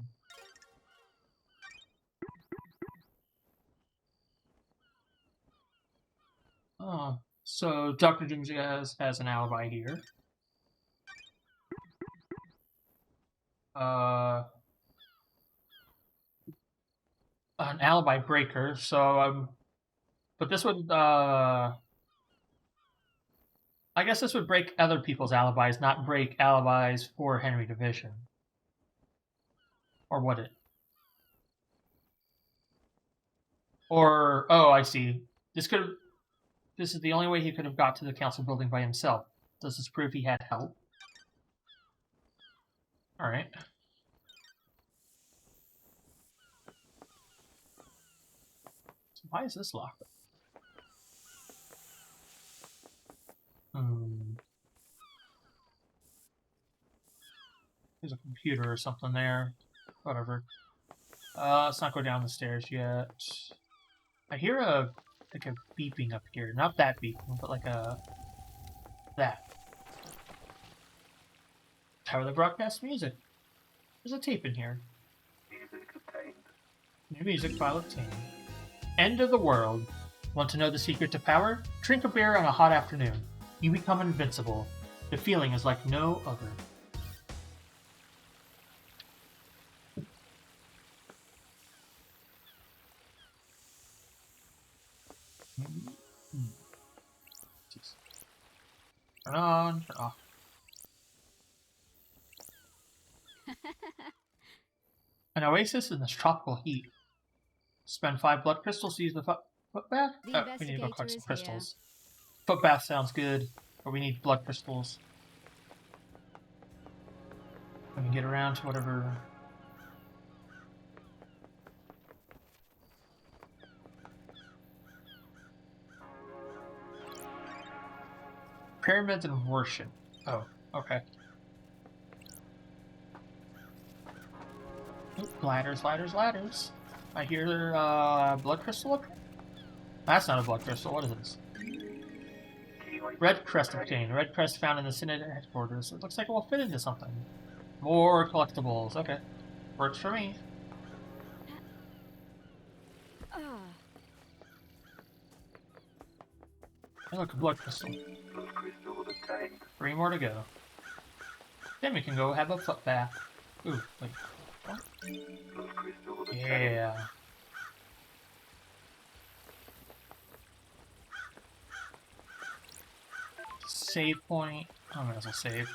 So Dr. Doomsday has an alibi here. An alibi breaker, so but this would I guess this would break other people's alibis, not break alibis for Henry Division. Or would it? Or oh, I see. This is the only way he could have got to the council building by himself. Does this prove he had help? Alright. Why is this locked? There's a computer or something there. Whatever. Let's not go down the stairs yet. I hear a beeping up here. Not that beeping, but like a that. Tower that broadcasts music. There's a tape in here. Music obtained. New music file obtained. End of the world. Want to know the secret to power? Drink a beer on a hot afternoon. You become invincible. The feeling is like no other. Turn on, turn off. An oasis in this tropical heat. Spend 5 blood crystals to use the foot bath? The Oh, we need to go collect some investigator is crystals. Foot bath sounds good, but we need blood crystals. We can get around to whatever. Pyramids and worship. Oh, okay. Oop, ladders, ladders, ladders. I hear blood crystal up here? That's not a blood crystal. What is this? Red crest obtained. Red crest found in the Syndicate headquarters. It looks like it will fit into something. More collectibles. Okay. Works for me. Hey, look, a blood crystal. Blood crystal obtained. 3 more to go. Then we can go have a foot bath. Ooh, wait. What? Blood crystal obtained. Yeah. Save point. I might as well save.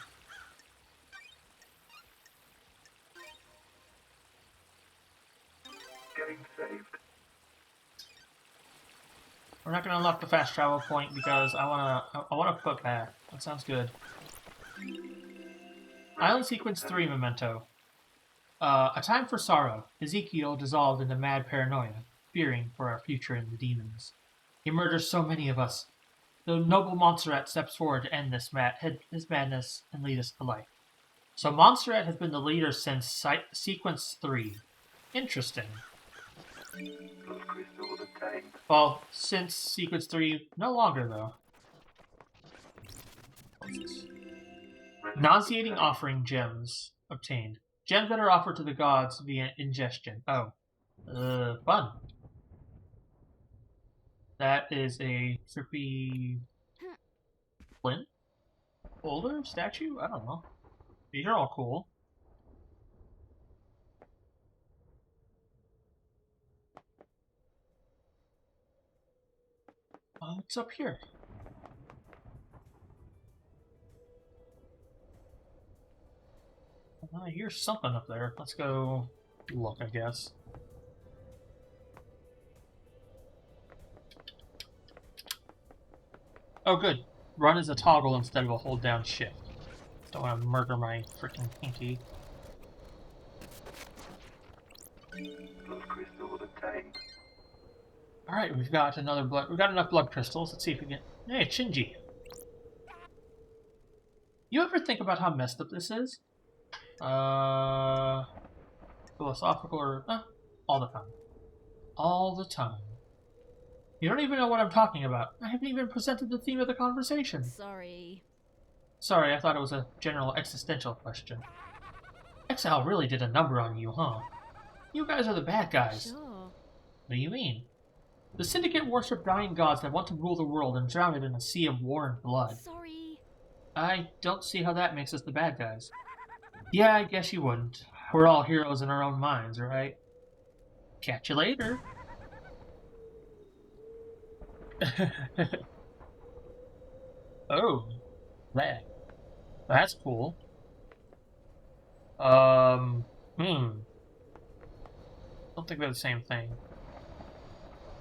Getting saved. We're not gonna unlock the fast travel point because I wanna foot bath. That sounds good. Island Sequence 3 Memento. A time for sorrow. Ezekiel dissolved into mad paranoia, fearing for our future in the demons. He murders so many of us. The noble Montserrat steps forward to end his madness and lead us to life. So Montserrat has been the leader since Sequence 3. Interesting. Blood crystal obtained. Well, since Sequence 3, no longer though. What's this? Nauseating offering gems obtained. Gems that are offered to the gods via ingestion. Oh. Fun. That is a trippy flint? Boulder? Statue? I don't know. These are all cool. What's up here? I hear something up there. Let's go look, I guess. Oh, good. Run is a toggle instead of a hold down shift. Don't want to murder my freaking pinky. Blood crystal obtained. Alright, we've got another blood. We've got enough blood crystals. Let's see if we can. Hey, Shinji. You ever think about how messed up this is? Philosophical or. All the time. All the time. You don't even know what I'm talking about. I haven't even presented the theme of the conversation. Sorry. Sorry, I thought it was a general existential question. Exile really did a number on you, huh? You guys are the bad guys. Sure. What do you mean? The Syndicate worship dying gods that want to rule the world and drown it in a sea of war and blood. Sorry. I don't see how that makes us the bad guys. Yeah, I guess you wouldn't. We're all heroes in our own minds, right? Catch you later. Oh, that's cool. Don't think they're the same thing.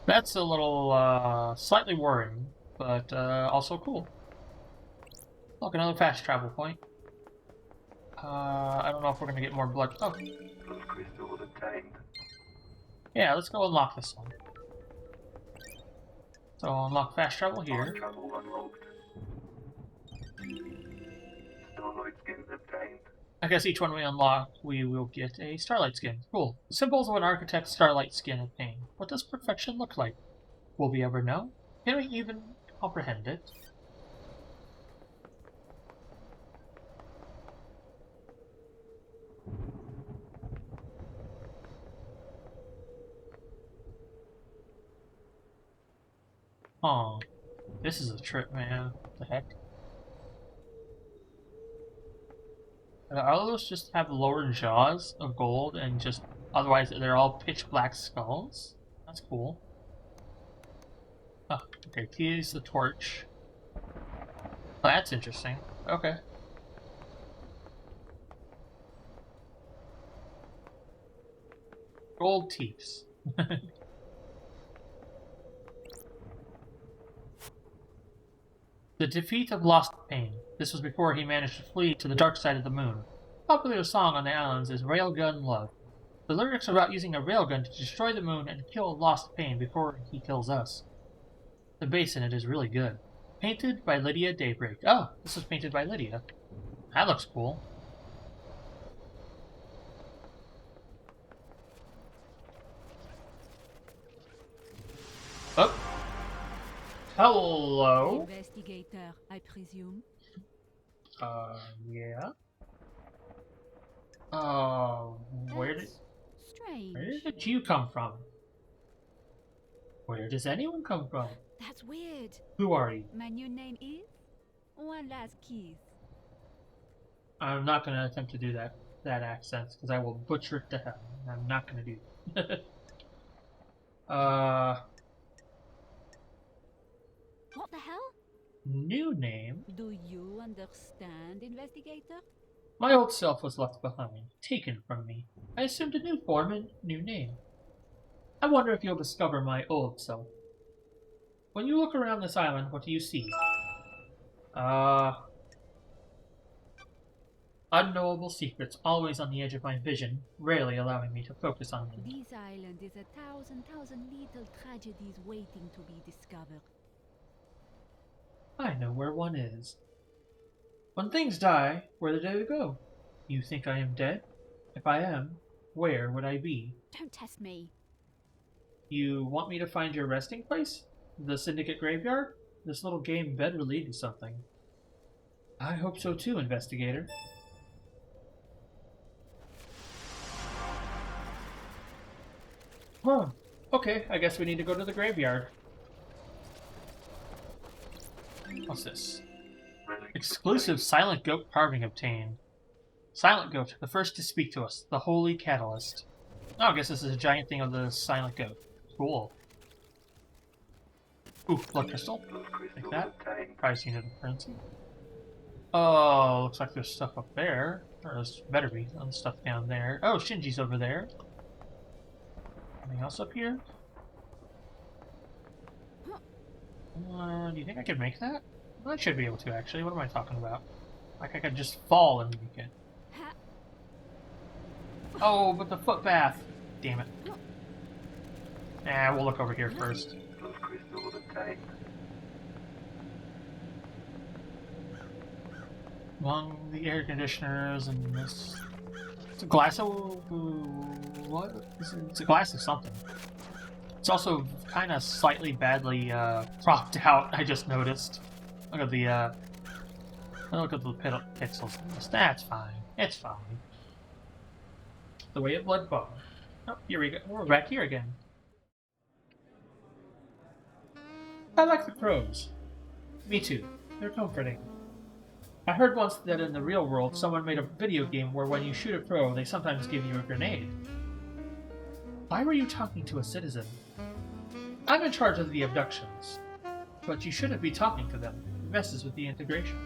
That's a little, slightly worrying, but, also cool. Look, another fast travel point. I don't know if we're gonna get more blood. Oh. Blood crystal obtained. Yeah, let's go unlock this one. So I'll unlock fast travel Fast here. travel unlocked. Starlight skins obtained. I guess each one we unlock, we will get a Starlight skin. Cool. Symbols of an Architect's Starlight skin obtained. What does perfection look like? Will we ever know? Can we even comprehend it? Oh, this is a trip, man. What the heck? All those just have lower jaws of gold and just otherwise they're all pitch black skulls? That's cool. Oh, okay, keys the torch. Oh, that's interesting. Okay. Gold teeps. The defeat of Lost Pain. This was before he managed to flee to the dark side of the moon. Popular song on the islands is Railgun Love. The lyrics are about using a railgun to destroy the moon and kill Lost Pain before he kills us. The bass in it is really good. Painted by Lydia Daybreak. Oh, this was painted by Lydia. That looks cool. Oh. Hello. Investigator, I presume. Yeah. Where Strange. did you come from? Where does anyone come from? That's weird. Who are you? My new name is One Last Keys. I'm not gonna attempt to do that accent because I will butcher it to hell. I'm not gonna do that. What the hell? New name? Do you understand, Investigator? My old self was left behind, taken from me. I assumed a new form and new name. I wonder if you'll discover my old self. When you look around this island, what do you see? Unknowable secrets always on the edge of my vision, rarely allowing me to focus on them. This island is a thousand little tragedies waiting to be discovered. I know where one is. When things die, where do they go? You think I am dead? If I am, where would I be? Don't test me. You want me to find your resting place? The Syndicate graveyard? This little game better lead to something. I hope so too, Investigator. Huh. Okay, I guess we need to go to the graveyard. What's this? Exclusive Silent Goat carving obtained. Silent Goat, the first to speak to us, the Holy Catalyst. Oh, I guess this is a giant thing of the Silent Goat. Cool. Ooh, blood crystal. Like that. Price unit of currency. Oh, looks like there's stuff up there. Or there's better be some stuff down there. Oh, Shinji's over there. Anything else up here? Do you think I could make that? I should be able to, actually. What am I talking about? Like I could just fall and make it. Oh, but the footbath. Damn it. Nah, we'll look over here first. Among the air conditioners and this... It's a glass of... What? It's a glass of something. It's also kind of slightly badly propped out, I just noticed. Look at the, look at the pixels. That's fine. It's fine. The way of blood bone. Oh, here we go. We're back here again. I like the crows. Me too. They're comforting. I heard once that in the real world, someone made a video game where when you shoot a crow, they sometimes give you a grenade. Why were you talking to a citizen? I'm in charge of the abductions. But you shouldn't be talking to them. It messes with the integration.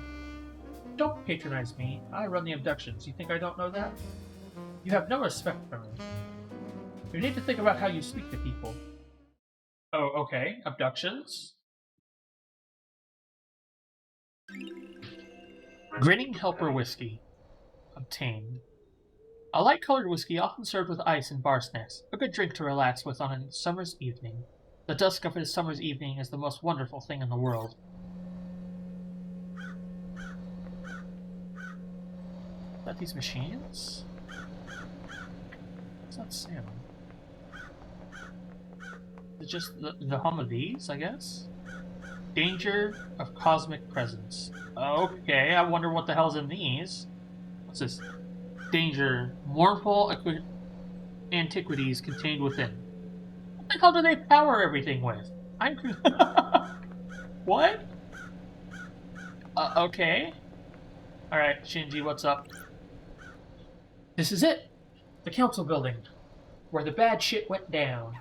Don't patronize me. I run the abductions. You think I don't know that? You have no respect for me. You need to think about how you speak to people. Oh, okay. Abductions? Grinning Helper Whiskey. Obtained. A light-colored whiskey often served with ice and bar snacks. A good drink to relax with on a summer's evening. The dusk of a summer's evening is the most wonderful thing in the world. Is that these machines? What's that sound? Is it just the hum of these, I guess? Danger of cosmic presence. Okay, I wonder what the hell's in these. What's this? Danger. Mournful antiquities contained within. What the hell do they power everything with? I'm... What? Okay. Alright, Shinji, what's up? This is it! The council building, where the bad shit went down.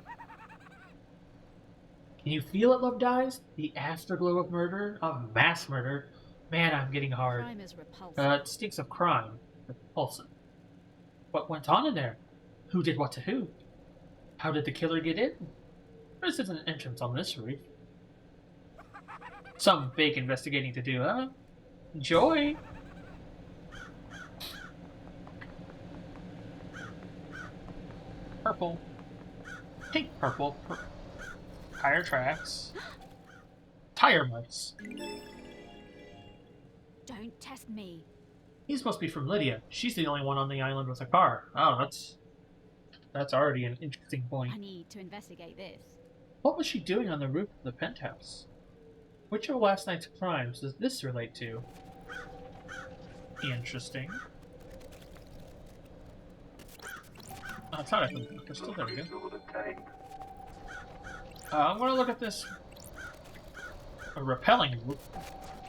Can you feel it, Love Dies? The afterglow of murder? Of mass murder? Man, I'm getting hard. Crime is repulsive. It stinks of crime. Repulsive. What went on in there? Who did what to who? How did the killer get in? There isn't an entrance on this roof. Some fake investigating to do, huh? Enjoy! Purple. Pink purple. Tire tracks. Tire marks. Don't test me. He's supposed to be from Lydia. She's the only one on the island with a car. Oh, that's already an interesting point. I need to investigate this. What was she doing on the roof of the penthouse? Which of last night's crimes does this relate to? Interesting. Oh, I thought I found the crystal. There we go. I'm going to look at this. A repelling loop.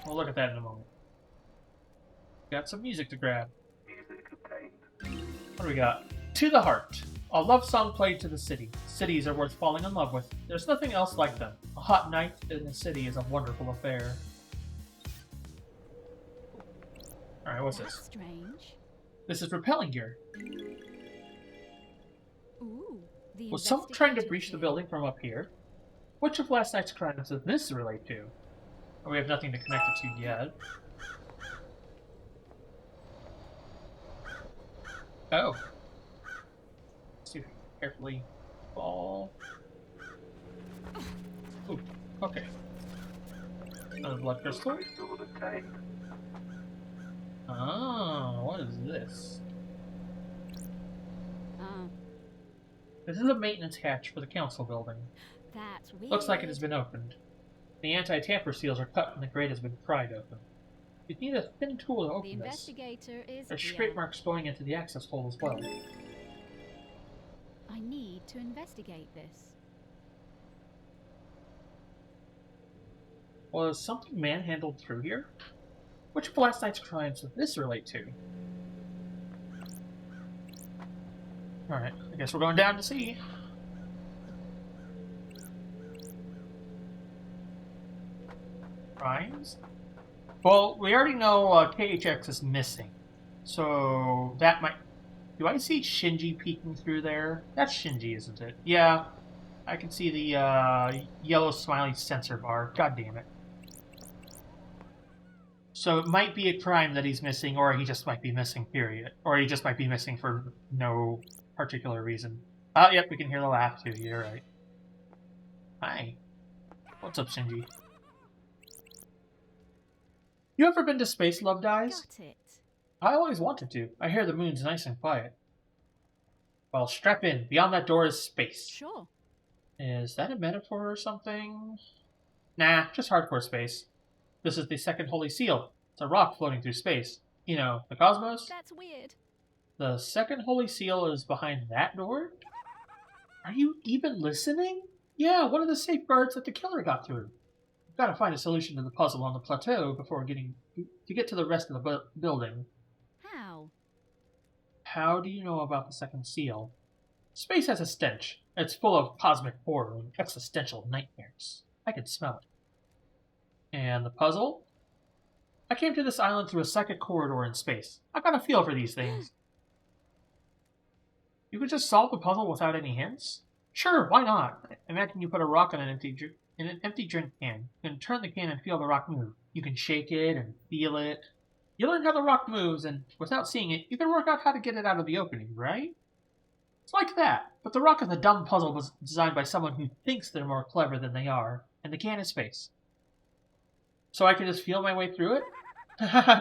We'll look at that in a moment. Got some music to grab. What do we got? To the Heart. A love song played to the city. Cities are worth falling in love with. There's nothing else like them. A hot night in the city is a wonderful affair. Alright, what's That's this? strange. This is repelling gear. Ooh, the Was someone trying to investigator breach the here. building from up here? Which of last night's crimes does this relate to? Oh, we have nothing to connect it to yet. Oh. Let's see if we can carefully fall. Ooh, okay. Another blood crystal. Oh, what is this? Oh, This is a maintenance hatch for the council building. that's weird. Looks like it has been opened. The anti-tamper seals are cut and the grate has been pried open. You need a thin tool to The open this. investigator is There's here. scrape marks going into the access hole as well. I need to investigate this. Was something manhandled through here? Which of last night's crimes does this relate to? Alright, I guess we're going down to see. Crimes? Well, we already know KHX is missing. So that might... Do I see Shinji peeking through there? That's Shinji, isn't it? Yeah. I can see the yellow smiley sensor bar. God damn it. So it might be a crime that he's missing, or he just might be missing, period. Or he just might be missing for no particular reason. Oh, yep, we can hear the laugh too. You're right. Hi. What's up, Shinji? You ever been to space, Love Dies? Got it. I always wanted to. I hear the moon's nice and quiet. Well, strap in. Beyond that door is space. Sure. Is that a metaphor or something? Nah, just hardcore space. This is the second holy seal. It's a rock floating through space. You know, the cosmos? That's weird. The second holy seal is behind that door? Are you even listening? Yeah, one of the safeguards that the killer got through. We've got to find a solution to the puzzle on the plateau before getting to get to the rest of the building. How? How do you know about the second seal? Space has a stench. It's full of cosmic horror and existential nightmares. I can smell it. And the puzzle? I came to this island through a second corridor in space. I've got a feel for these things. You could just solve the puzzle without any hints? Sure, why not? Imagine you put a rock in an empty drink can. You can turn the can and feel the rock move. You can shake it and feel it. You learn how the rock moves, and without seeing it, you can work out how to get it out of the opening, right? It's like that, but the rock of the dumb puzzle was designed by someone who thinks they're more clever than they are, and the can is space. So I can just feel my way through it?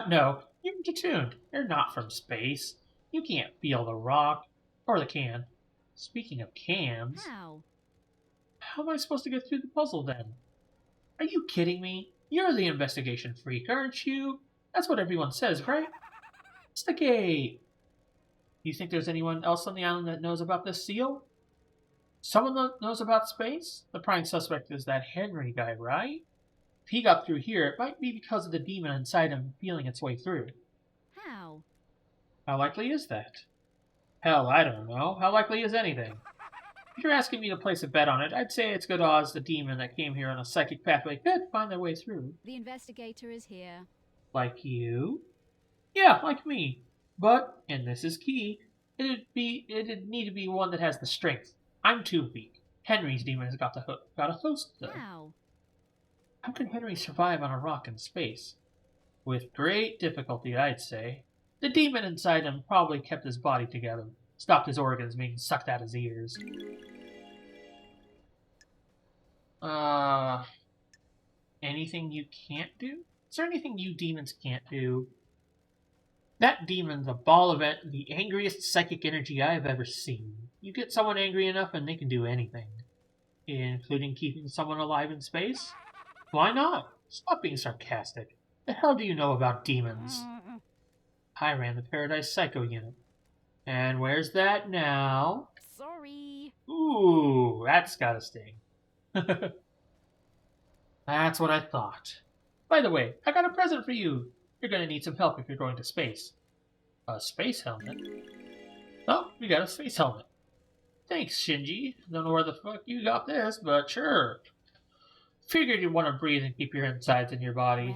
No, you're detuned. You're not from space. You can't feel the rock, or the can. Speaking of cans, How? how am I supposed to get through the puzzle then? Are you kidding me? You're the investigation freak, aren't you? That's what everyone says, right? Investigate! You think there's anyone else on the island that knows about this seal? Someone that knows about space? The prime suspect is that Henry guy, right? If he got through here, it might be because of the demon inside him feeling its way through. How? How likely is that? Hell, I don't know. How likely is anything? If you're asking me to place a bet on it, I'd say it's good odds the demon that came here on a psychic pathway could find their way through. The investigator is here. Like you? Yeah, like me. But, and this is key, it'd need to be one that has the strength. I'm too weak. Henry's demon has got a host, though. How? How can Henry survive on a rock in space? With great difficulty, I'd say. The demon inside him probably kept his body together, stopped his organs being sucked out his ears. Anything you can't do? Is there anything you demons can't do? That demon's a ball of it, the angriest psychic energy I have ever seen. You get someone angry enough and they can do anything. Including keeping someone alive in space? Why not? Stop being sarcastic. The hell do you know about demons? I ran the Paradise Psycho unit. And where's that now? Sorry. Ooh, that's gotta sting. That's what I thought. By the way, I got a present for you. You're gonna need some help if you're going to space. A space helmet? Oh, we got a space helmet. Thanks, Shinji. Don't know where the fuck you got this, but sure. Figured you'd want to breathe and keep your insides in your body.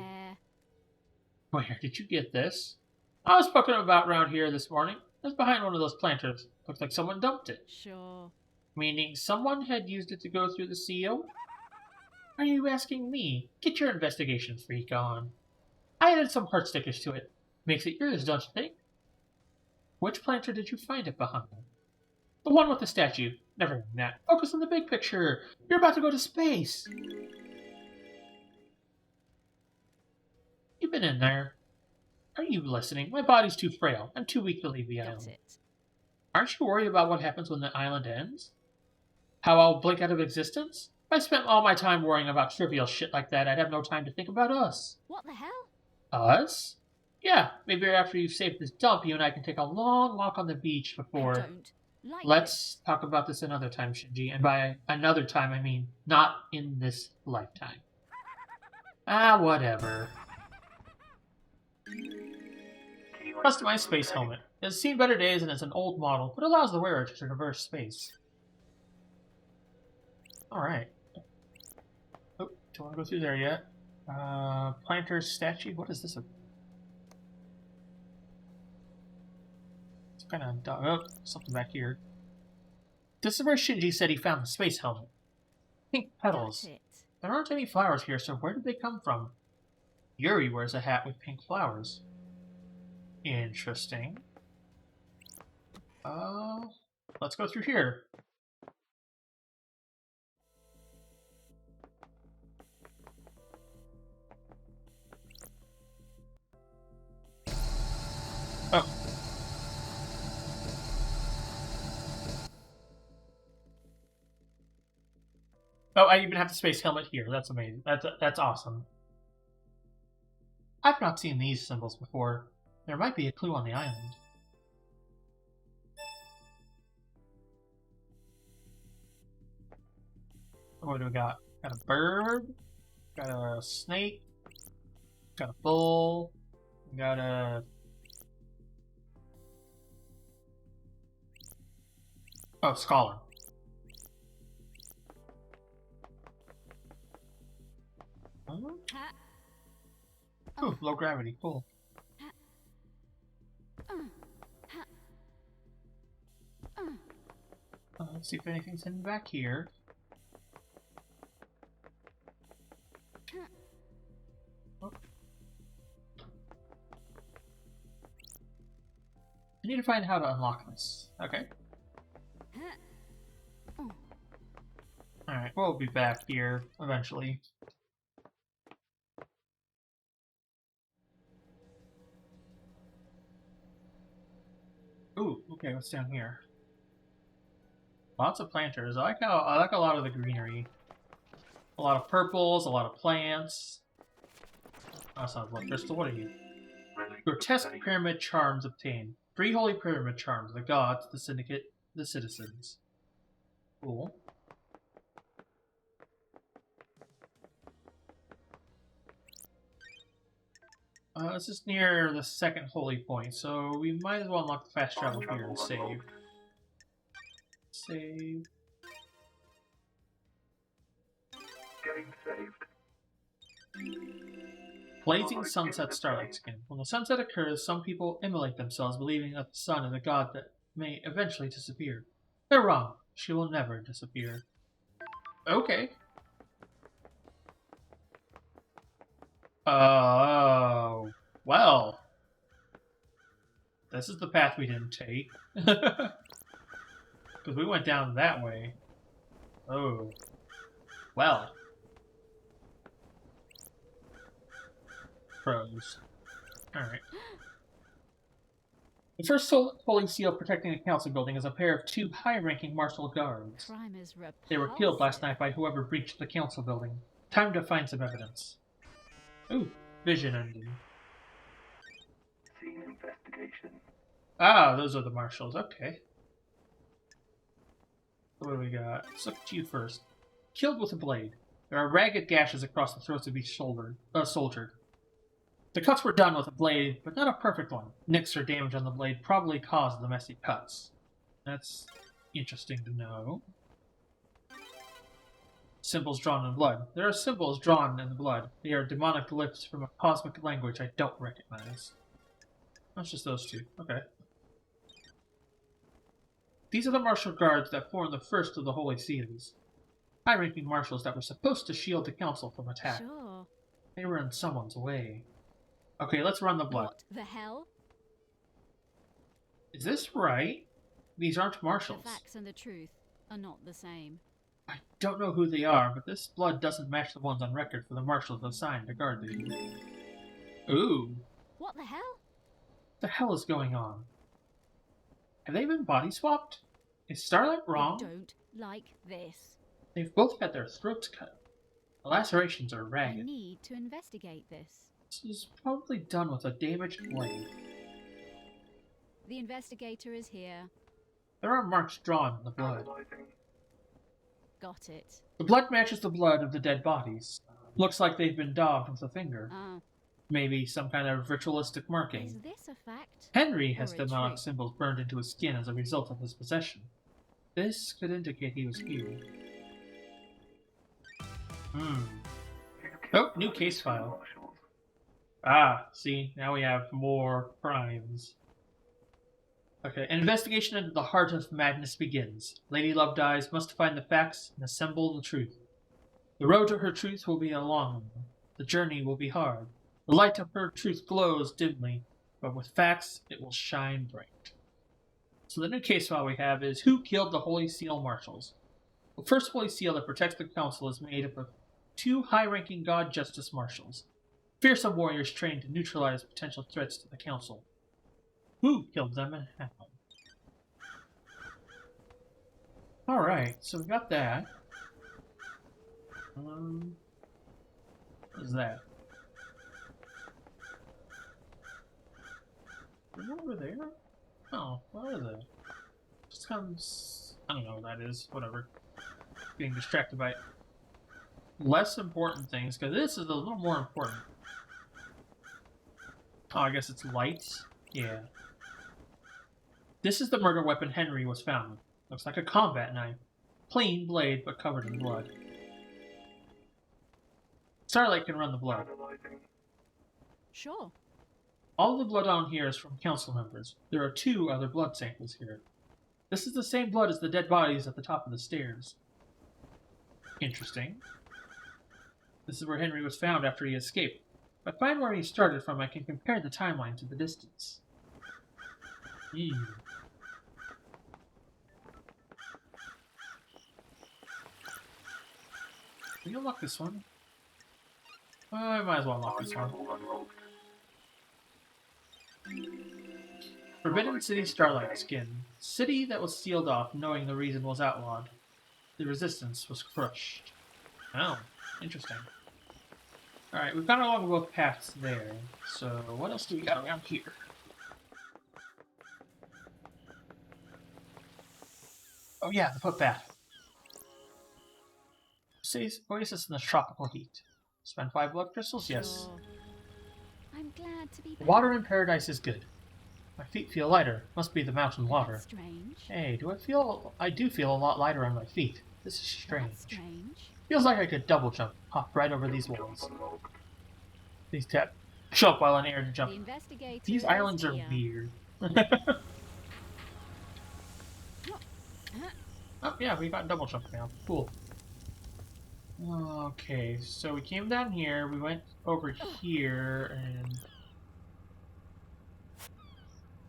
Where did you get this? I was poking about around here this morning. It was behind one of those planters. Looks like someone dumped it. Sure. Meaning someone had used it to go through the seal? Are you asking me? Get your investigation freak on. I added some heart stickers to it. Makes it yours, don't you think? Which planter did you find it behind? The one with the statue. Never mind that. Focus on the big picture. You're about to go to space. You've been in there. Are you listening? My body's too frail. I'm too weak to leave the Got island. it. Aren't you worried about what happens when the island ends? How I'll blink out of existence? If I spent all my time worrying about trivial shit like that, I'd have no time to think about us. What the hell? Us? Yeah, maybe after you've saved this dump, you and I can take a long walk on the beach I before... don't like Let's talk about this another time, Shinji. And by another time, I mean not in this lifetime. Whatever. Customized space helmet. It's seen better days and it's an old model, but allows the wearer to traverse space. Alright. Oh, don't want to go through there yet. Planter's statue? What is this? It's kind of... Oh, something back here. This is where Shinji said he found the space helmet. Pink petals. Got it. There aren't any flowers here, so where did they come from? Yuri wears a hat with pink flowers. Interesting. Let's go through here. Oh. Oh, I even have the space helmet here. That's amazing. That's awesome. I've not seen these symbols before. There might be a clue on the island. What do we got? Got a bird. Got a snake. Got a bull. We got a... Oh, scholar. Ha. Ooh, low gravity. Cool. Let's see if anything's hidden back here. Oh. I need to find how to unlock this. Okay. we'll be back here eventually. Ooh, okay, what's down here? Lots of planters. I like a lot of the greenery. A lot of purples, a lot of plants. Oh, sounds like crystal. What are you? Grotesque pyramid charms obtained. 3 holy pyramid charms. The gods, the syndicate, the citizens. Cool. This is near the second holy point, so we might as well unlock the fast travel here and save. Save. Game saved. Blazing sunset starlight skin. When the sunset occurs, some people immolate themselves, believing that the sun is a god that may eventually disappear. They're wrong. She will never disappear. Okay. Oh, well. This is the path we didn't take. Because we went down that way. Oh. Well. Pros. Alright. The first holy seal protecting the council building is a pair of 2 high-ranking martial guards. Crime is repulsive. They were killed last night by whoever breached the council building. Time to find some evidence. Ooh, vision ending. Scene investigation. Ah, those are the marshals. Okay. What do we got? Let's look at you first. Killed with a blade. There are ragged gashes across the throats of each soldier. The cuts were done with a blade, but not a perfect one. Nicks or damage on the blade probably caused the messy cuts. That's interesting to know. Symbols drawn in blood. There are symbols drawn in the blood. They are demonic glyphs from a cosmic language I don't recognize. That's just those 2. Okay. These are the martial guards that form the first of the Holy Seals. High-ranking marshals that were supposed to shield the council from attack. Sure. They were in someone's way. Okay, let's run the blood. What the hell? Is this right? These aren't marshals. The facts and the truth are not the same. I don't know who they are, but this blood doesn't match the ones on record for the marshals assigned to guard these. Ooh. What the hell? What the hell is going on? Have they been body swapped? Is Starlight wrong? I don't like this. They've both had their throats cut. The lacerations are I ragged. need to investigate this. This is probably done with a damaged blade. The investigator is here. There are marks drawn in the blood. Analyzing. Got it. The blood matches the blood of the dead bodies. Looks like they've been daubed with a finger. Ah, Maybe some kind of ritualistic is marking. this a fact? Henry has Or a demonic trick? symbols burned into his skin as a result of his possession. This could indicate he was here. Oh, new case file. Marshals. Ah, see, now we have more crimes. Okay, an investigation into the heart of madness begins. Lady Love Dies must find the facts and assemble the truth. The road to her truth will be a long one. The journey will be hard. The light of her truth glows dimly, but with facts it will shine bright. So the new case file we have is who killed the Holy Seal Marshals? The first Holy Seal that protects the Council is made up of 2 high-ranking God Justice Marshals. Fearsome warriors trained to neutralize potential threats to the Council. Who killed them and how? Alright, so we got that. What is that? Is that over there? Oh, what is it? Just comes. I don't know what that is. Whatever. Getting distracted by less important things, because this is a little more important. Oh, I guess it's lights? Yeah. This is the murder weapon Henry was found with. Looks like a combat knife. Clean blade, but covered in blood. Starlight can run the blood. Analyzing. Sure. All the blood on here is from council members. There are 2 other blood samples here. This is the same blood as the dead bodies at the top of the stairs. Interesting. This is where Henry was found after he escaped. If I find where he started from, I can compare the timeline to the distance. Can you unlock this one? I might as well unlock this one. Unlocked. Forbidden City Starlight Skin. City that was sealed off, knowing the reason was outlawed. The resistance was crushed. Oh, interesting. Alright, we've gone along both paths there. So, what else do we got around here? Oh yeah, the footpath. City's oasis in the tropical heat. Spend 5 blood crystals? Yes. Sure. I'm glad to be The back. water in paradise is good. My feet feel lighter. Must be the mountain water. That's strange. Hey, I do feel a lot lighter on my feet. This is strange. That's strange. Feels like I could double jump, hop right over these walls. Unlocked. These tap jump while in air and The jump. investigator These is islands are here. weird. Oh yeah, we got double jump now. Cool. Okay, so we came down here, we went over here, and...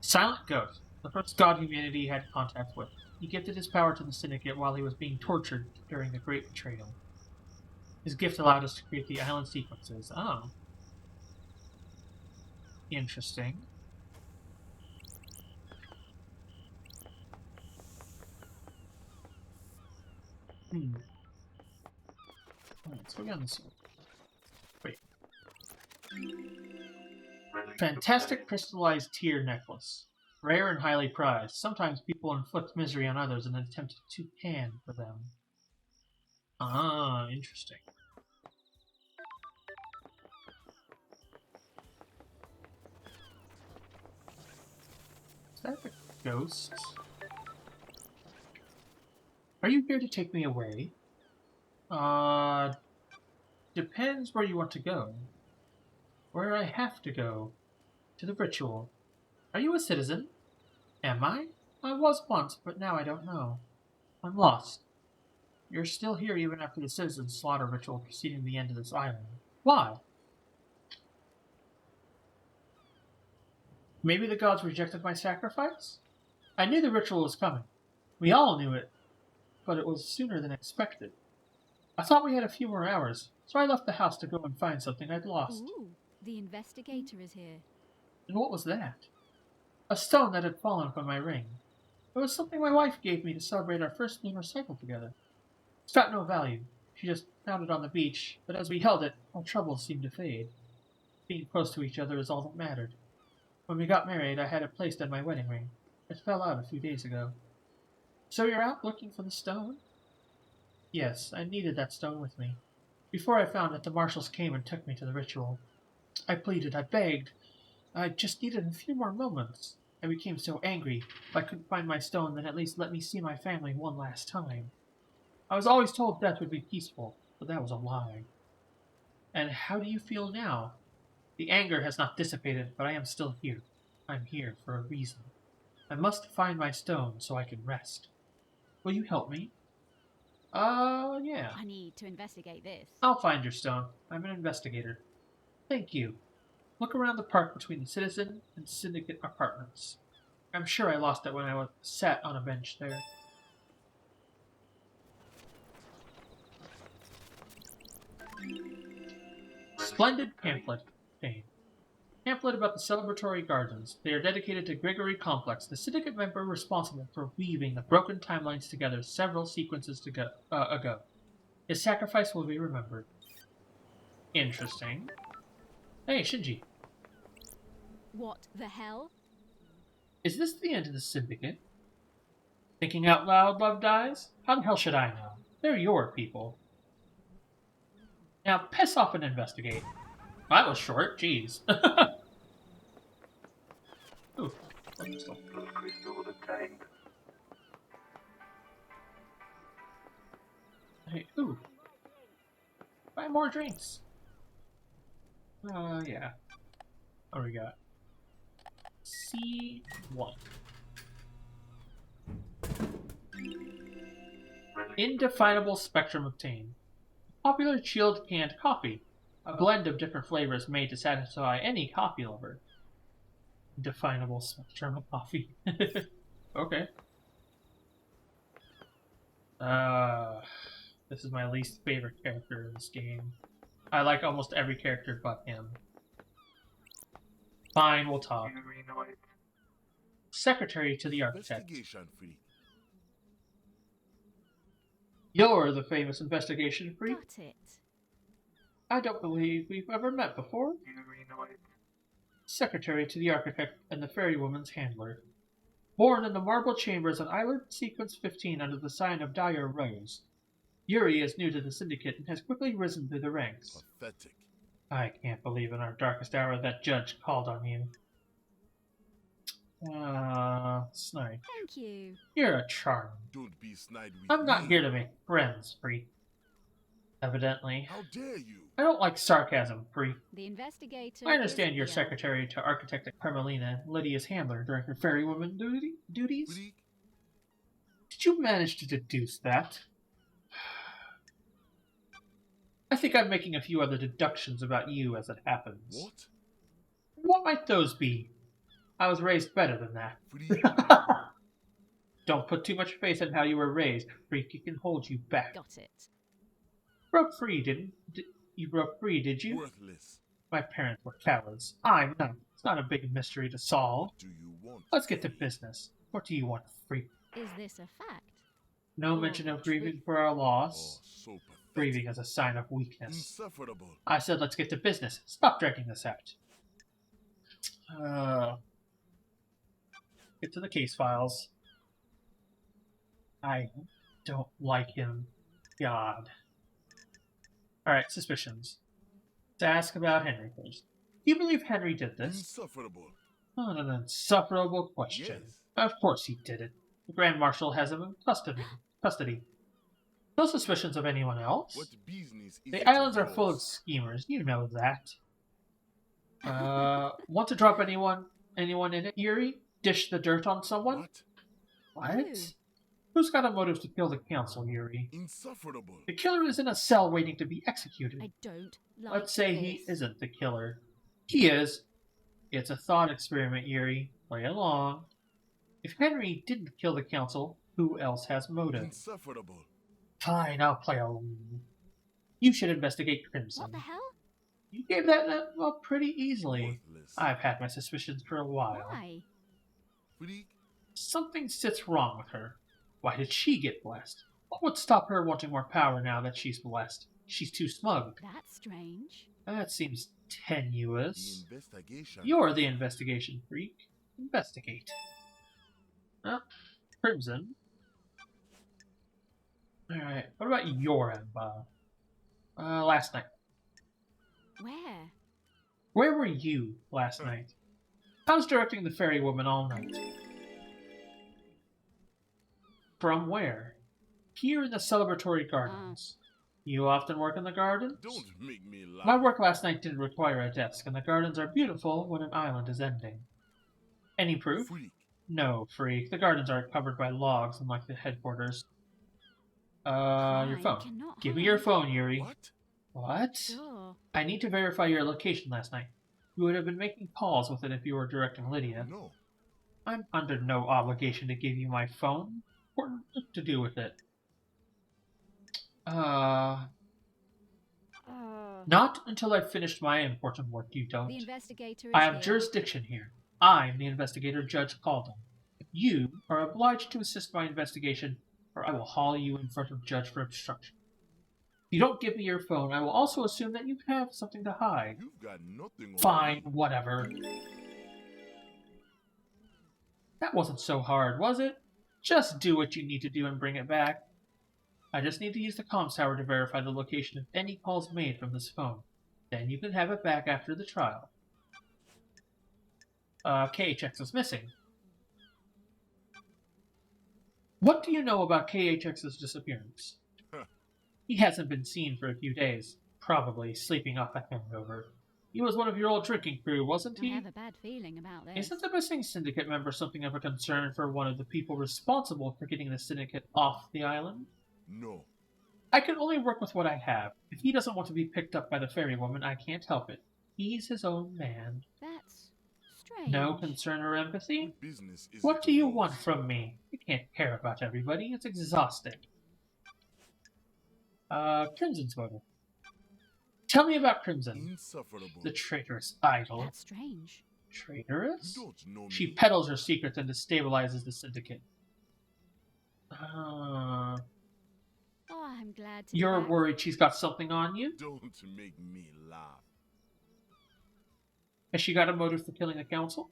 Silent Ghost, the first god humanity had contact with. He gifted his power to the Syndicate while he was being tortured during the Great Betrayal. His gift allowed us to create the island sequences. Oh. Interesting. Alright, let's go down this way. Wait. Fantastic crystallized tear necklace. Rare and highly prized. Sometimes people inflict misery on others in an attempt to pan for them. Ah, interesting. Is that a ghost? Are you here to take me away? Depends where you want to go. Where I have to go. To the ritual. Are you a citizen? Am I? I was once, but now I don't know. I'm lost. You're still here even after the citizen slaughter ritual preceding the end of this island. Why? Maybe the gods rejected my sacrifice? I knew the ritual was coming. We all knew it, but it was sooner than expected. I thought we had a few more hours, so I left the house to go and find something I'd lost. Ooh, the investigator is here. And what was that? A stone that had fallen from my ring. It was something my wife gave me to celebrate our first lunar cycle together. It's got no value. She just found it on the beach, but as we held it, our troubles seemed to fade. Being close to each other is all that mattered. When we got married, I had it placed on my wedding ring. It fell out a few days ago. So you're out looking for the stone? Yes, I needed that stone with me. Before I found it, the Marshals came and took me to the ritual. I pleaded, I begged. I just needed a few more moments. I became so angry. If I couldn't find my stone, then at least let me see my family one last time. I was always told death would be peaceful, but that was a lie. And how do you feel now? The anger has not dissipated, but I am still here. I'm here for a reason. I must find my stone so I can rest. Will you help me? Yeah. I need to investigate this. I'll find your stone. I'm an investigator. Thank you. Look around the park between the Citizen and Syndicate apartments. I'm sure I lost it when I sat on a bench there. Splendid pamphlet. Pamphlet about the celebratory gardens. They are dedicated to Gregory Complex, the Syndicate member responsible for weaving the broken timelines together several sequences ago. His sacrifice will be remembered. Interesting. Hey, Shinji. What the hell? Is this the end of the Syndicate? Thinking out loud, Love Dies? How the hell should I know? They're your people. Now, piss off and investigate. That was short, jeez. Ooh, crystal. Blood crystal obtained. Hey, ooh. Buy more drinks. Yeah. What do we got? C1. Indefinable spectrum obtained. Popular chilled canned coffee. A blend of different flavors made to satisfy any coffee lover. Indefinable spectrum of coffee. Okay. This is my least favorite character in this game. I like almost every character but him. Fine, we'll talk. Humanoid. Secretary to the architect. Investigation freak. You're the famous investigation freak. Got it. I don't believe we've ever met before. Humanoid. Secretary to the architect and the fairy woman's handler. Born in the marble chambers on Island Sequence 15 under the sign of Dire Rose, Yuri is new to the Syndicate and has quickly risen through the ranks. Pathetic. I can't believe in our darkest hour that judge called on you. Snide. Thank you. You're a charm. Don't be snide with I'm not me. here to make friends, freak. Evidently. How dare you? I don't like sarcasm, freak. The investigator. I understand is you're here. secretary to architect Carmelina, Lydia's handler during her fairy woman duties. Freak. Did you manage to deduce that? I think I'm making a few other deductions about you as it happens. What? What might those be? I was raised better than that. Freak. Don't put too much faith in how you were raised, freak. It can hold you back. Got it. Broke free, you broke free, did you? Worthless. My parents were cowards. I'm not. It's not a big mystery to solve. What do you want? Let's get to business. What do you want, freak? Is this a fact? No mention of grieving for our loss. Oh, so pathetic. Grieving as a sign of weakness. Insufferable. I said let's get to business. Stop dragging this out. Get to the case files. I don't like him. God. Alright, suspicions. To ask about Henry first. Do you believe Henry did this? Insufferable. What an insufferable question. Yes. Of course he did it. The Grand Marshal has him in custody. No suspicions of anyone else? What business is The it islands of are full of yours? schemers. You know that. Want to drop anyone in it, Yuri? Dish the dirt on someone? What? Who? Who's got a motive to kill the council, Yuri? Insufferable. The killer is in a cell waiting to be executed. I don't like Let's say this. he isn't the killer. He is. It's a thought experiment, Yuri. Play along. If Henry didn't kill the council, who else has motive? Insufferable. Fine, I'll play along. You should investigate Crimson. What the hell? You gave that up pretty easily. Worthless. I've had my suspicions for a while. Why? Freak. Something sits wrong with her. Why did she get blessed? What would stop her wanting more power now that she's blessed? She's too smug. That's strange. That seems tenuous. The investigation. You're the investigation freak. Investigate. Crimson. Alright, what about your Bob? Last night. Where? Where were you last night? I was directing the fairy woman all night. From where? Here in the celebratory gardens. You often work in the gardens? Don't make me laugh. My work last night didn't require a desk, and the gardens are beautiful when an island is ending. Any proof? Freak. No, freak. The gardens aren't covered by logs, unlike the headquarters. Your I phone. cannot Give me hide. your phone, Yuri. What? What? Sure. I need to verify your location last night. You would have been making calls with it if you were directing Lydia. No. I'm under no obligation to give you my phone. What to do with it? Not until I've finished my important work, you don't. The investigator is I have here. jurisdiction here. I'm the investigator Judge Caldon. You are obliged to assist my investigation, or I will haul you in front of Judge for obstruction. If you don't give me your phone, I will also assume that you have something to hide. You've got nothing on Fine, me. whatever. That wasn't so hard, was it? Just do what you need to do and bring it back. I just need to use the comms tower to verify the location of any calls made from this phone. Then you can have it back after the trial. KHX is missing. What do you know about KHX's disappearance? Huh. He hasn't been seen for a few days. Probably sleeping off a hangover. He was one of your old drinking crew, wasn't I he? have a bad feeling about this. Isn't the missing syndicate member something of a concern for one of the people responsible for getting the syndicate off the island? No. I can only work with what I have. If he doesn't want to be picked up by the fairy woman, I can't help it. He's his own man. That's strange. No concern or empathy? What business is What it do of you yours? want from me? I can't care about everybody. It's exhausting. Crimson's motive. Tell me about Crimson, Insufferable. the traitorous idol. That's strange. Traitorous? You don't know me. She peddles her secrets and destabilizes the Syndicate. Oh, I'm glad to be You're back. worried she's got something on you? Don't make me laugh. Has she got a motive for killing the council?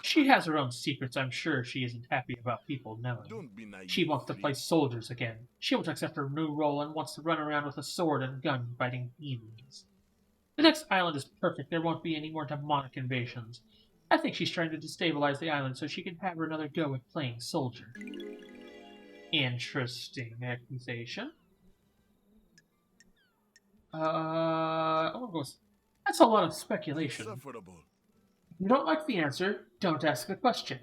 She has her own secrets. I'm sure she isn't happy about people knowing. Don't be naive. She wants to play soldiers again. She won't accept her new role and wants to run around with a sword and gun fighting demons. The next island is perfect. There won't be any more demonic invasions. I think she's trying to destabilize the island so she can have another go at playing soldier. Interesting accusation. I'm gonna go. That's a lot of speculation. Insufferable. If you don't like the answer, don't ask the question.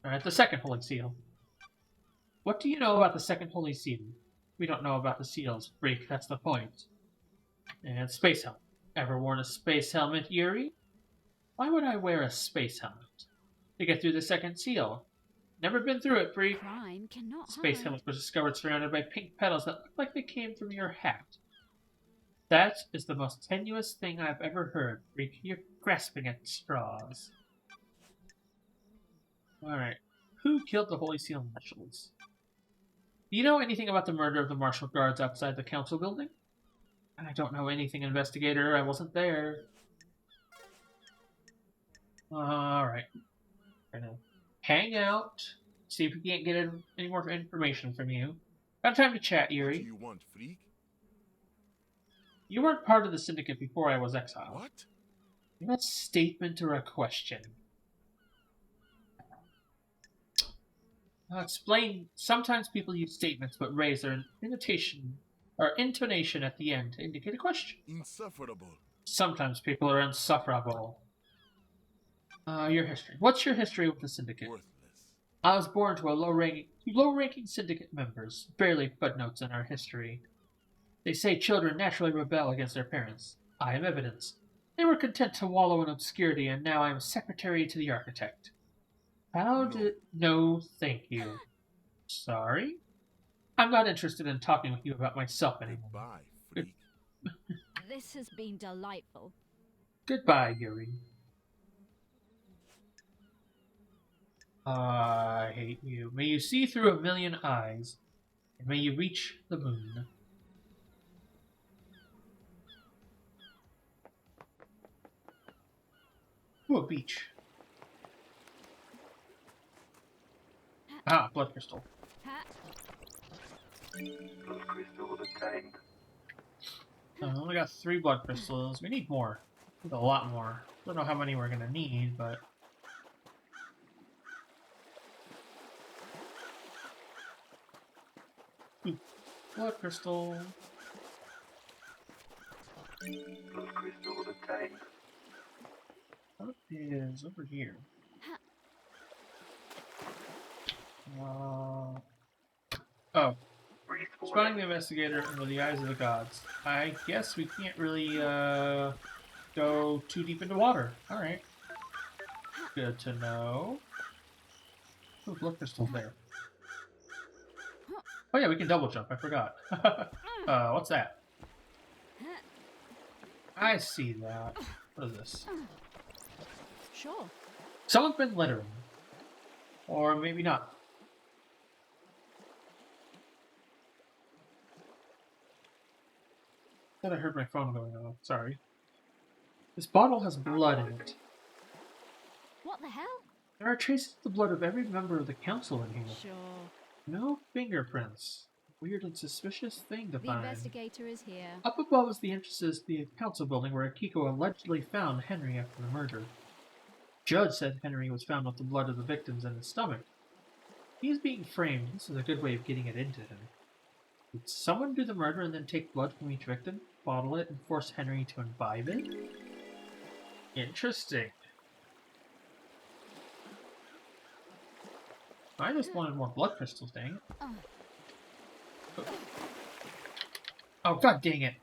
Alright, the second Holy Seal. What do you know about the second Holy Seal? We don't know about the seals, Freak, that's the point. And space helmet. Ever worn a space helmet, Yuri? Why would I wear a space helmet? To get through the second seal. Never been through it, Freak. Crime cannot Space hide. helmet was discovered surrounded by pink petals that look like they came from your hat. That is the most tenuous thing I've ever heard, Freak. You're grasping at straws. Alright. Who killed the Holy Seal Marshals? Do you know anything about the murder of the Marshal guards outside the council building? I don't know anything, Investigator. I wasn't there. Alright. Gonna hang out. See if we can't get any more information from you. Got time to chat, What do Yuri. you want, freak? You weren't part of the Syndicate before I was exiled. What? Is that a statement or a question? I'll explain. Sometimes people use statements but raise their intonation at the end to indicate a question. Insufferable. Sometimes people are insufferable. Your history. What's your history with the Syndicate? Worthless. I was born to low-ranking Syndicate members. Barely footnotes in our history. They say children naturally rebel against their parents. I am evidence. They were content to wallow in obscurity, and now I am secretary to the architect. How did... No, thank you. Sorry? I'm not interested in talking with you about myself anymore. Goodbye, freak. This has been delightful. Goodbye, Yuri. I hate you. May you see through a million eyes, and may you reach the moon. Ooh, a beach. Ah, blood crystal. Ha! Blood crystal obtained. I only got 3 blood crystals. We need more. We need a lot more. Don't know how many we're gonna need, but... Ooh, blood crystal. Blood crystal obtained. What is over here? Oh. Spotting the investigator under the eyes of the gods. I guess we can't really, go too deep into water. Alright. Good to know. Ooh, blood crystal there. Oh yeah, we can double jump. I forgot. What's that? I see that. What is this? Sure. Someone's been littering. Or maybe not. I thought I heard my phone going off. Sorry. This bottle has blood in it. What the hell? There are traces of the blood of every member of the council in here. Sure. No fingerprints. Weird and suspicious thing to The find. investigator is here. Up above is the entrances to the council building where Akiko allegedly found Henry after the murder. Judge said Henry was found with the blood of the victims in his stomach. He is being framed. This is a good way of getting it into him. Did someone do the murder and then take blood from each victim, bottle it, and force Henry to imbibe it? Interesting. I just wanted more blood crystals, dang it. Oh, god dang it.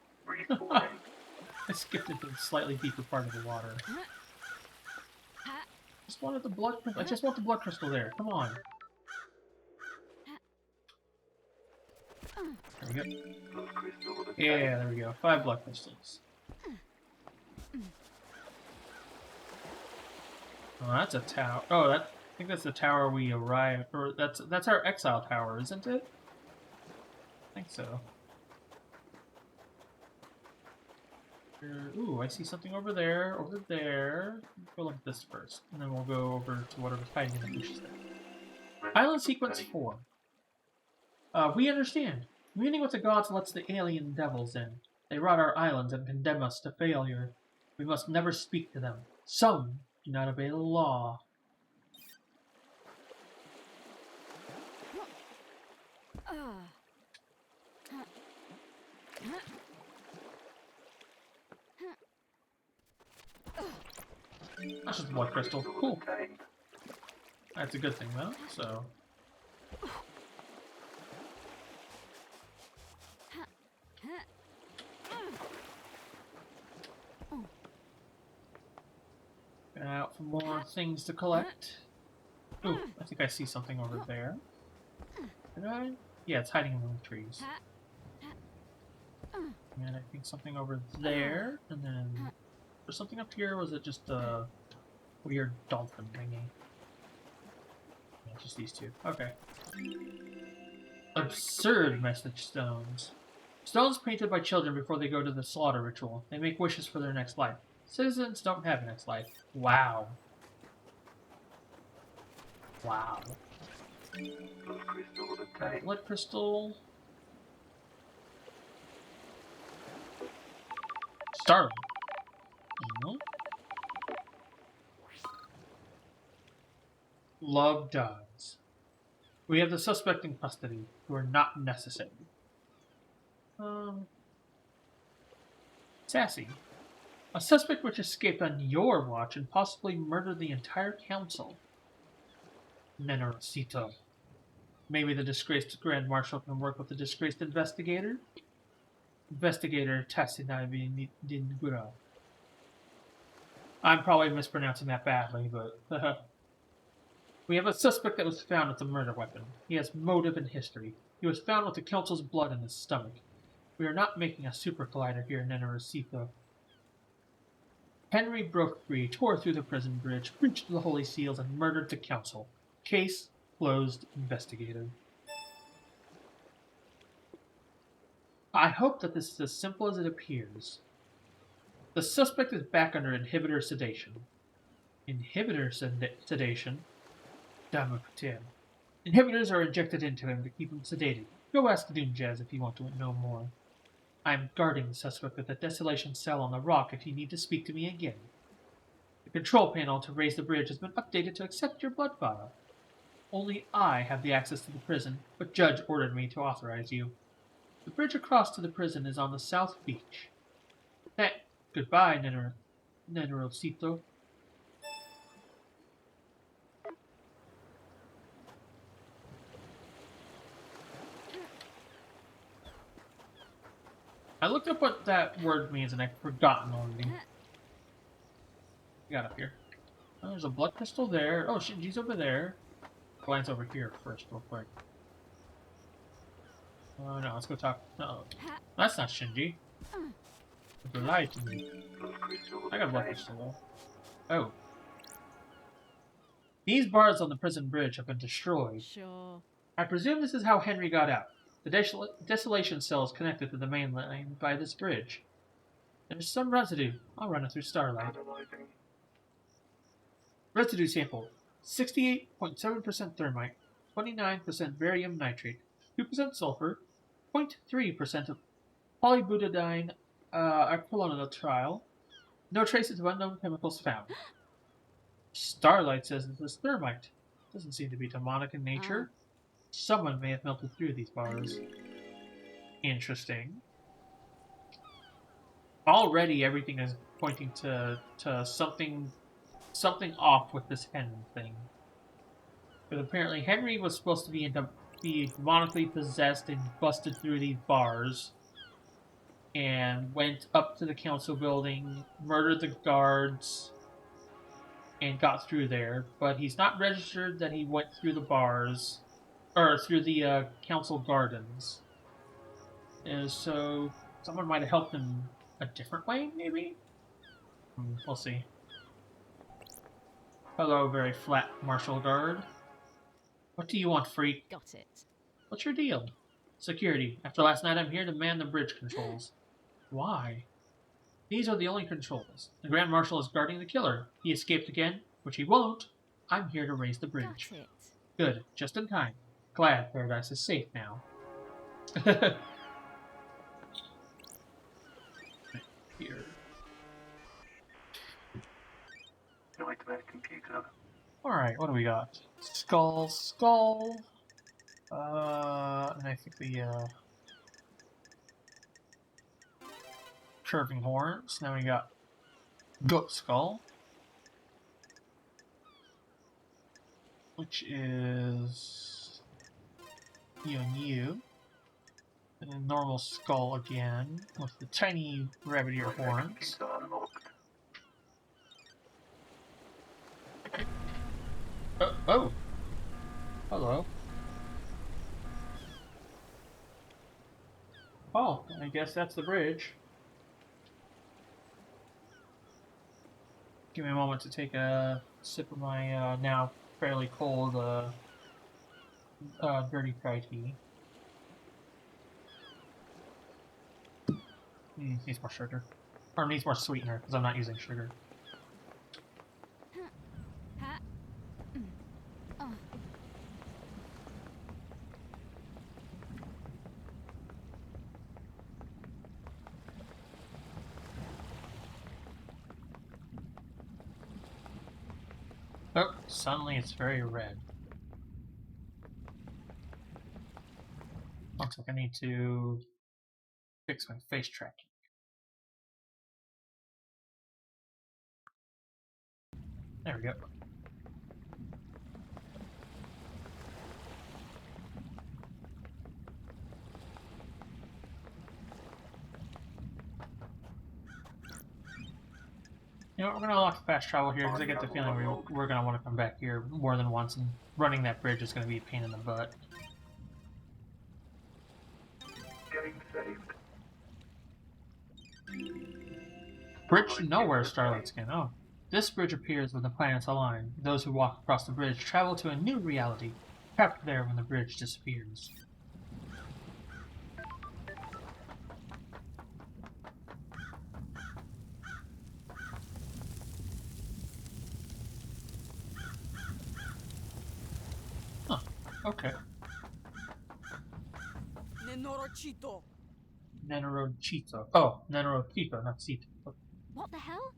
I skipped into a slightly deeper part of the water. Just wanted the blood crystal. I just want the blood crystal there. Come on. There we go. Blood crystal obtained. Yeah, there we go. 5 blood crystals. Oh, that's a tower. Oh, I think that's the tower we arrived, or that's our exile tower, isn't it? I think so. Ooh, I see something over there. Over there. Go look at this first, and then we'll go over to whatever's hiding in the bushes there. Island sequence 4. We understand. Communing with the gods lets the alien devils in. They rot our islands and condemn us to failure. We must never speak to them. Some do not obey the law. That's just a blood crystal. Cool. Obtained. That's a good thing, though, so... Out for more things to collect. Ooh, I think I see something over there. Did I? Yeah, it's hiding in the trees. And I think something over there, and then... Was something up here, or was it just a weird dolphin thingy? Yeah, just these two. Okay. Absurd message stones. Stones painted by children before they go to the slaughter ritual. They make wishes for their next life. Citizens don't have a next life. Wow. Wow. Blood crystal obtained. Blood crystal. Starling. Mhm. Love Dies. We have the suspect in custody, who are not necessary. Sassy. A suspect which escaped on your watch and possibly murdered the entire council. Nenorosito. Maybe the disgraced Grand Marshal can work with the disgraced investigator? Investigator Tasinabi Dingura. I'm probably mispronouncing that badly, but... We have a suspect that was found with a murder weapon. He has motive and history. He was found with the council's blood in his stomach. We are not making a super collider here, Nenorosito. Henry broke free, tore through the prison bridge, breached the holy seals, and murdered the council. Case closed. Investigator. I hope that this is as simple as it appears. The suspect is back under inhibitor sedation. Inhibitor sedation? Damn it. Inhibitors are injected into him to keep him sedated. Go ask Doomjazz if you want to know more. I am guarding the suspect with a desolation cell on the rock if you need to speak to me again. The control panel to raise the bridge has been updated to accept your blood vial. Only I have the access to the prison, but Judge ordered me to authorize you. The bridge across to the prison is on the south beach. Goodbye, Nenorosito. I looked up what that word means and I've forgotten already. Got up here. Oh, there's a blood crystal there. Oh, Shinji's over there. Glance over here first, real quick. Oh no, let's go talk. No, that's not Shinji. You lied to me. Blood crystal I got a blood obtained. crystal though. Oh. These bars on the prison bridge have been destroyed. Sure. I presume this is how Henry got out. The desolation cell is connected to the main line by this bridge. There's some residue. I'll run it through Starlight. Analyzing. Residue sample. 68.7% thermite, 29% barium nitrate, 2% sulfur, 0.3% of polybutadiene acrylonitrile. No traces of unknown chemicals found. Starlight says this is thermite. Doesn't seem to be demonic in nature. Someone may have melted through these bars. Interesting. Already everything is pointing to something off with this Henry thing. But apparently Henry was supposed to be demonically possessed and busted through these bars and went up to the council building, murdered the guards, and got through there. But he's not registered that he went through the bars, or through the council gardens. is so someone might have helped in a different way, maybe? We'll see. Hello, very flat martial guard. What do you want, freak? Got it. What's your deal? Security. After last night, I'm here to man the bridge controls. Why? These are the only controls. The Grand Marshal is guarding the killer. He escaped again, which he won't. I'm here to raise the bridge. Got it. Good, just in time. Glad Paradise is safe now. Here. Nightmare computer. Alright, what do we got? Skull, skull. And I think the, curving horns. Now we got goat skull, which is you and you. And then normal skull again with the tiny rabbit ear horns. Computer unlocked. Oh! Hello. Oh, I guess that's the bridge. Give me a moment to take a sip of my now fairly cold dirty chai tea. Needs more sugar. Or needs more sweetener, because I'm not using sugar. Ha. Oh. Oh, suddenly it's very red. Looks like I need to fix my face tracking. There we go. You know what, we're gonna lock fast travel here because I get the feeling we're gonna want to come back here more than once, and running that bridge is gonna be a pain in the butt. Getting saved. Bridge to nowhere, Starlight Skin. Oh. This bridge appears when the planets align. Those who walk across the bridge travel to a new reality, trapped there when the bridge disappears. Huh. Okay. Nenorochito. Nenorochito. Oh, Nenorochito, not Cito. What the hell?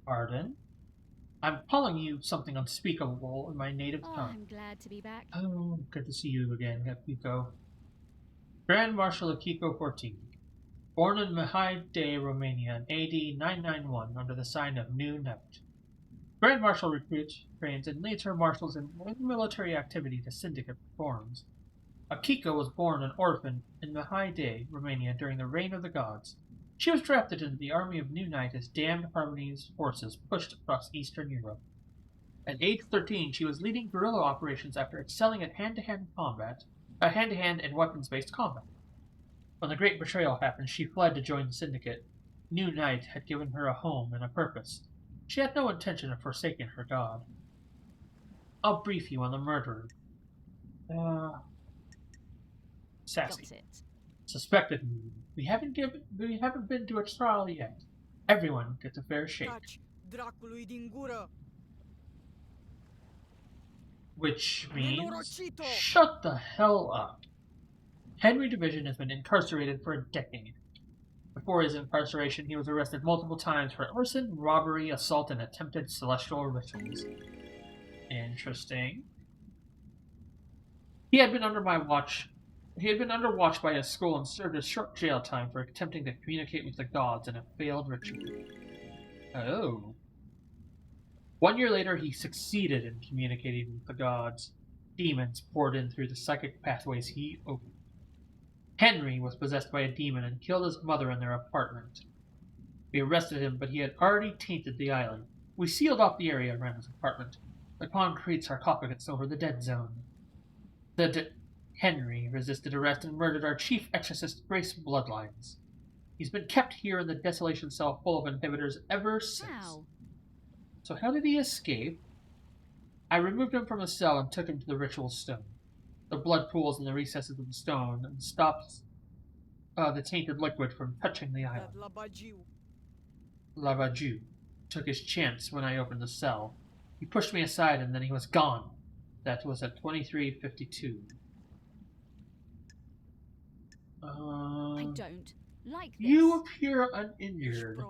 Pardon? I'm calling you something unspeakable in my native Oh, tongue. I'm glad to be back. Oh, good to see you again, Kiko. Grand Marshal Akiko 14. Born in Mihai de Romania in AD 991 under the sign of New Night. Grand Marshal recruits, trains, and leads her marshals in military activity the Syndicate performs. Akiko was born an orphan in Mihai de Romania during the reign of the gods. She was drafted into the army of New Night as Damned Harmony's forces pushed across Eastern Europe. At age 13, she was leading guerrilla operations after excelling at hand-to-hand and weapons-based combat. When the Great Betrayal happened, she fled to join the Syndicate. New Night had given her a home and a purpose. She had no intention of forsaking her god. I'll brief you on the murderer. Sassy. Got it. Suspected murderer. We haven't been to a trial yet. Everyone gets a fair shake. Taci, dracului din gură. Which means, Nenorocito. shut the hell up. Henry Division has been incarcerated for a decade. Before his incarceration, he was arrested multiple times for arson, robbery, assault, and attempted celestial rituals. Interesting. He had been under watch by his school and served a short jail time for attempting to communicate with the gods in a failed ritual. Oh. 1 year later, he succeeded in communicating with the gods. Demons poured in through the psychic pathways he opened. Henry was possessed by a demon and killed his mother in their apartment. We arrested him, but he had already tainted the island. We sealed off the area around his apartment, the concrete sarcophagus over the dead zone. Henry resisted arrest and murdered our chief exorcist, Grace Bloodlines. He's been kept here in the desolation cell full of inhibitors ever since. How? So how did he escape? I removed him from the cell and took him to the ritual stone. The blood pools in the recesses of the stone and stops the tainted liquid from touching the island. Lavaju took his chance when I opened the cell. He pushed me aside and then he was gone. That was at 23:52. I don't like this. You appear uninjured.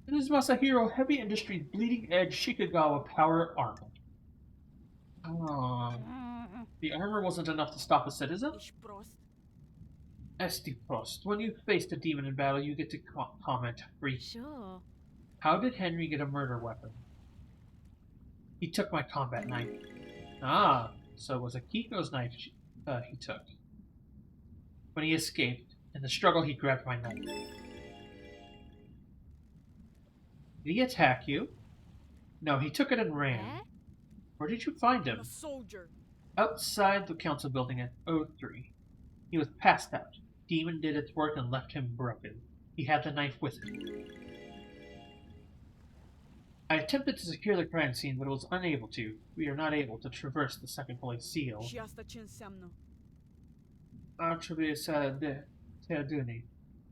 It is Masahiro Heavy Industries Bleeding Edge Shikagawa Power Armor. The armor wasn't enough to stop a citizen? Estiprost. When you faced a demon in battle, you get to comment free. Sure. How did Henry get a murder weapon? He took my combat knife. Ah, so it was Akiko's knife he took. When he escaped, in the struggle he grabbed my knife. Did he attack you? No, he took it and ran. Eh? Where did you find him? A soldier. Outside the council building at 03. He was passed out. Demon did its work and left him broken. He had the knife with him. I attempted to secure the crime scene, but was unable to. We are not able to traverse the second holy seal. Archibald Sedated.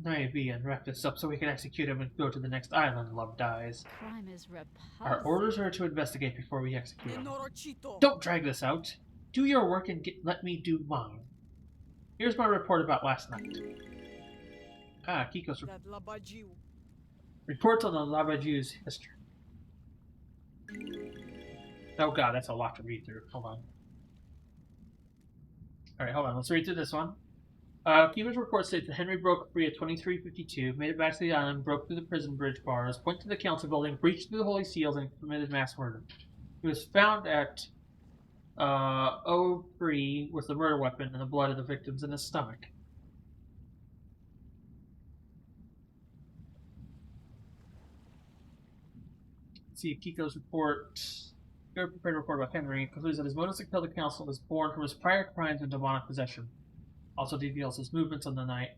Naive and wrap this up so we can execute him and go to the next island, Love Dies. Crime is repulsive. Our orders are to investigate before we execute him. Don't drag this out. Do your work and let me do mine. Here's my report about last night. Kiko's report on the Lavaju's history. Oh god, that's a lot to read through. Hold on. Alright, hold on. Let's read through this one. Kiko's report states that Henry broke free at 23:52, made it back to the island, broke through the prison bridge bars, went to the council building, breached through the holy seals, and committed mass murder. He was found at 03 with the murder weapon and the blood of the victims in his stomach. Let's see Kiko's report. Your prepared report about Henry concludes that his motives to kill the council was born from his prior crimes and demonic possession. Also details his movements on the night.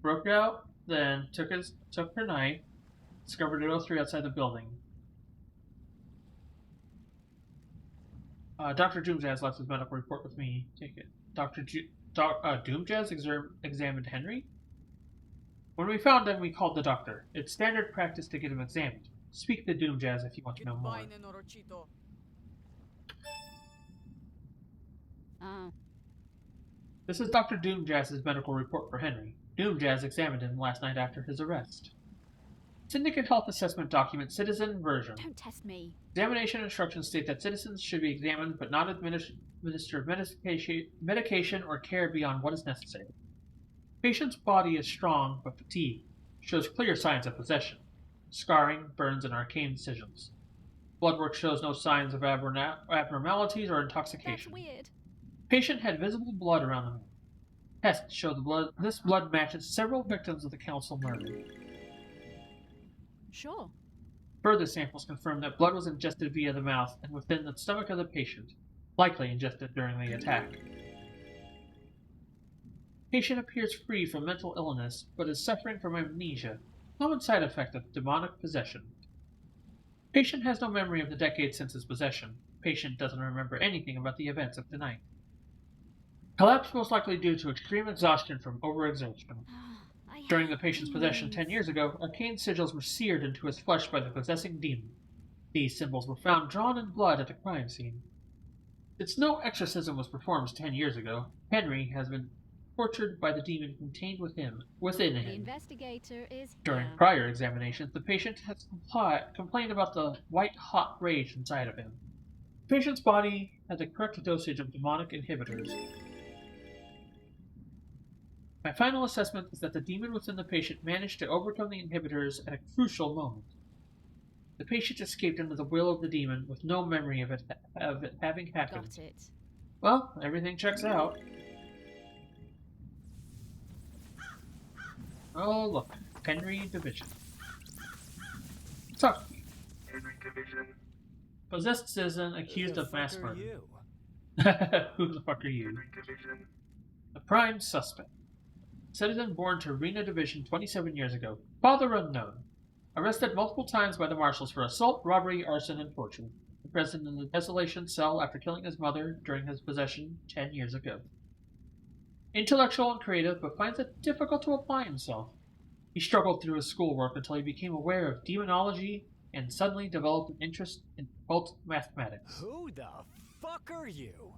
Broke out, then took her knife, discovered it 03 outside the building. Dr. Doomjazz left his medical report with me. Take it. Doomjazz examined Henry? When we found him, we called the doctor. It's standard practice to get him examined. Speak to Doomjazz if you want to know more. This is Dr. Doomjazz's medical report for Henry. Doomjazz examined him last night after his arrest. Syndicate Health Assessment Document Citizen Version. Don't test me. Examination instructions state that citizens should be examined but not administer medication or care beyond what is necessary. Patient's body is strong but fatigued. Shows clear signs of possession. Scarring, burns, and arcane incisions. Blood work shows no signs of abnormalities or intoxication. That's weird. Patient had visible blood around the mouth. Tests show this blood matches several victims of the council murder. Sure. Further samples confirm that blood was ingested via the mouth and within the stomach of the patient, likely ingested during the attack. Patient appears free from mental illness, but is suffering from amnesia, common side effect of demonic possession. Patient has no memory of the decades since his possession. Patient doesn't remember anything about the events of tonight. Collapse most likely due to extreme exhaustion from overexertion. During the patient's possession 10 years ago, arcane sigils were seared into his flesh by the possessing demon. These symbols were found drawn in blood at the crime scene. Since no exorcism was performed 10 years ago, Henry has been tortured by the demon contained within him. The investigator is During here. prior examinations, the patient has complained about the white-hot rage inside of him. The patient's body had the correct dosage of demonic inhibitors. My final assessment is that the demon within the patient managed to overcome the inhibitors at a crucial moment. The patient escaped under the will of the demon with no memory of it having happened. Got it. Well, everything checks out. Oh, look. Henry Division. Talk to me. Henry Division. Possessed citizen accused of mass murder. Who the fuck are you? Henry Division. The prime suspect. Citizen born to Rena Division 27 years ago. Father unknown. Arrested multiple times by the Marshals for assault, robbery, arson, and torture. Imprisoned in the desolation cell after killing his mother during his possession 10 years ago. Intellectual and creative, but finds it difficult to apply himself. He struggled through his schoolwork until he became aware of demonology and suddenly developed an interest in occult mathematics. Who the fuck are you?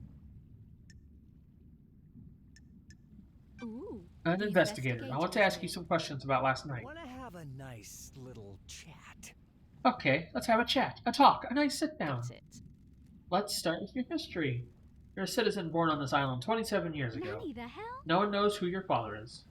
Ooh. An the investigator. I want to ask you is some questions about last night. Wanna have a nice little chat? Okay, let's have a chat, a talk, a nice sit here. down. Got it. Let's start with your history. You're a citizen born on this island 27 years ago. Nanny the hell? No one knows who your father is.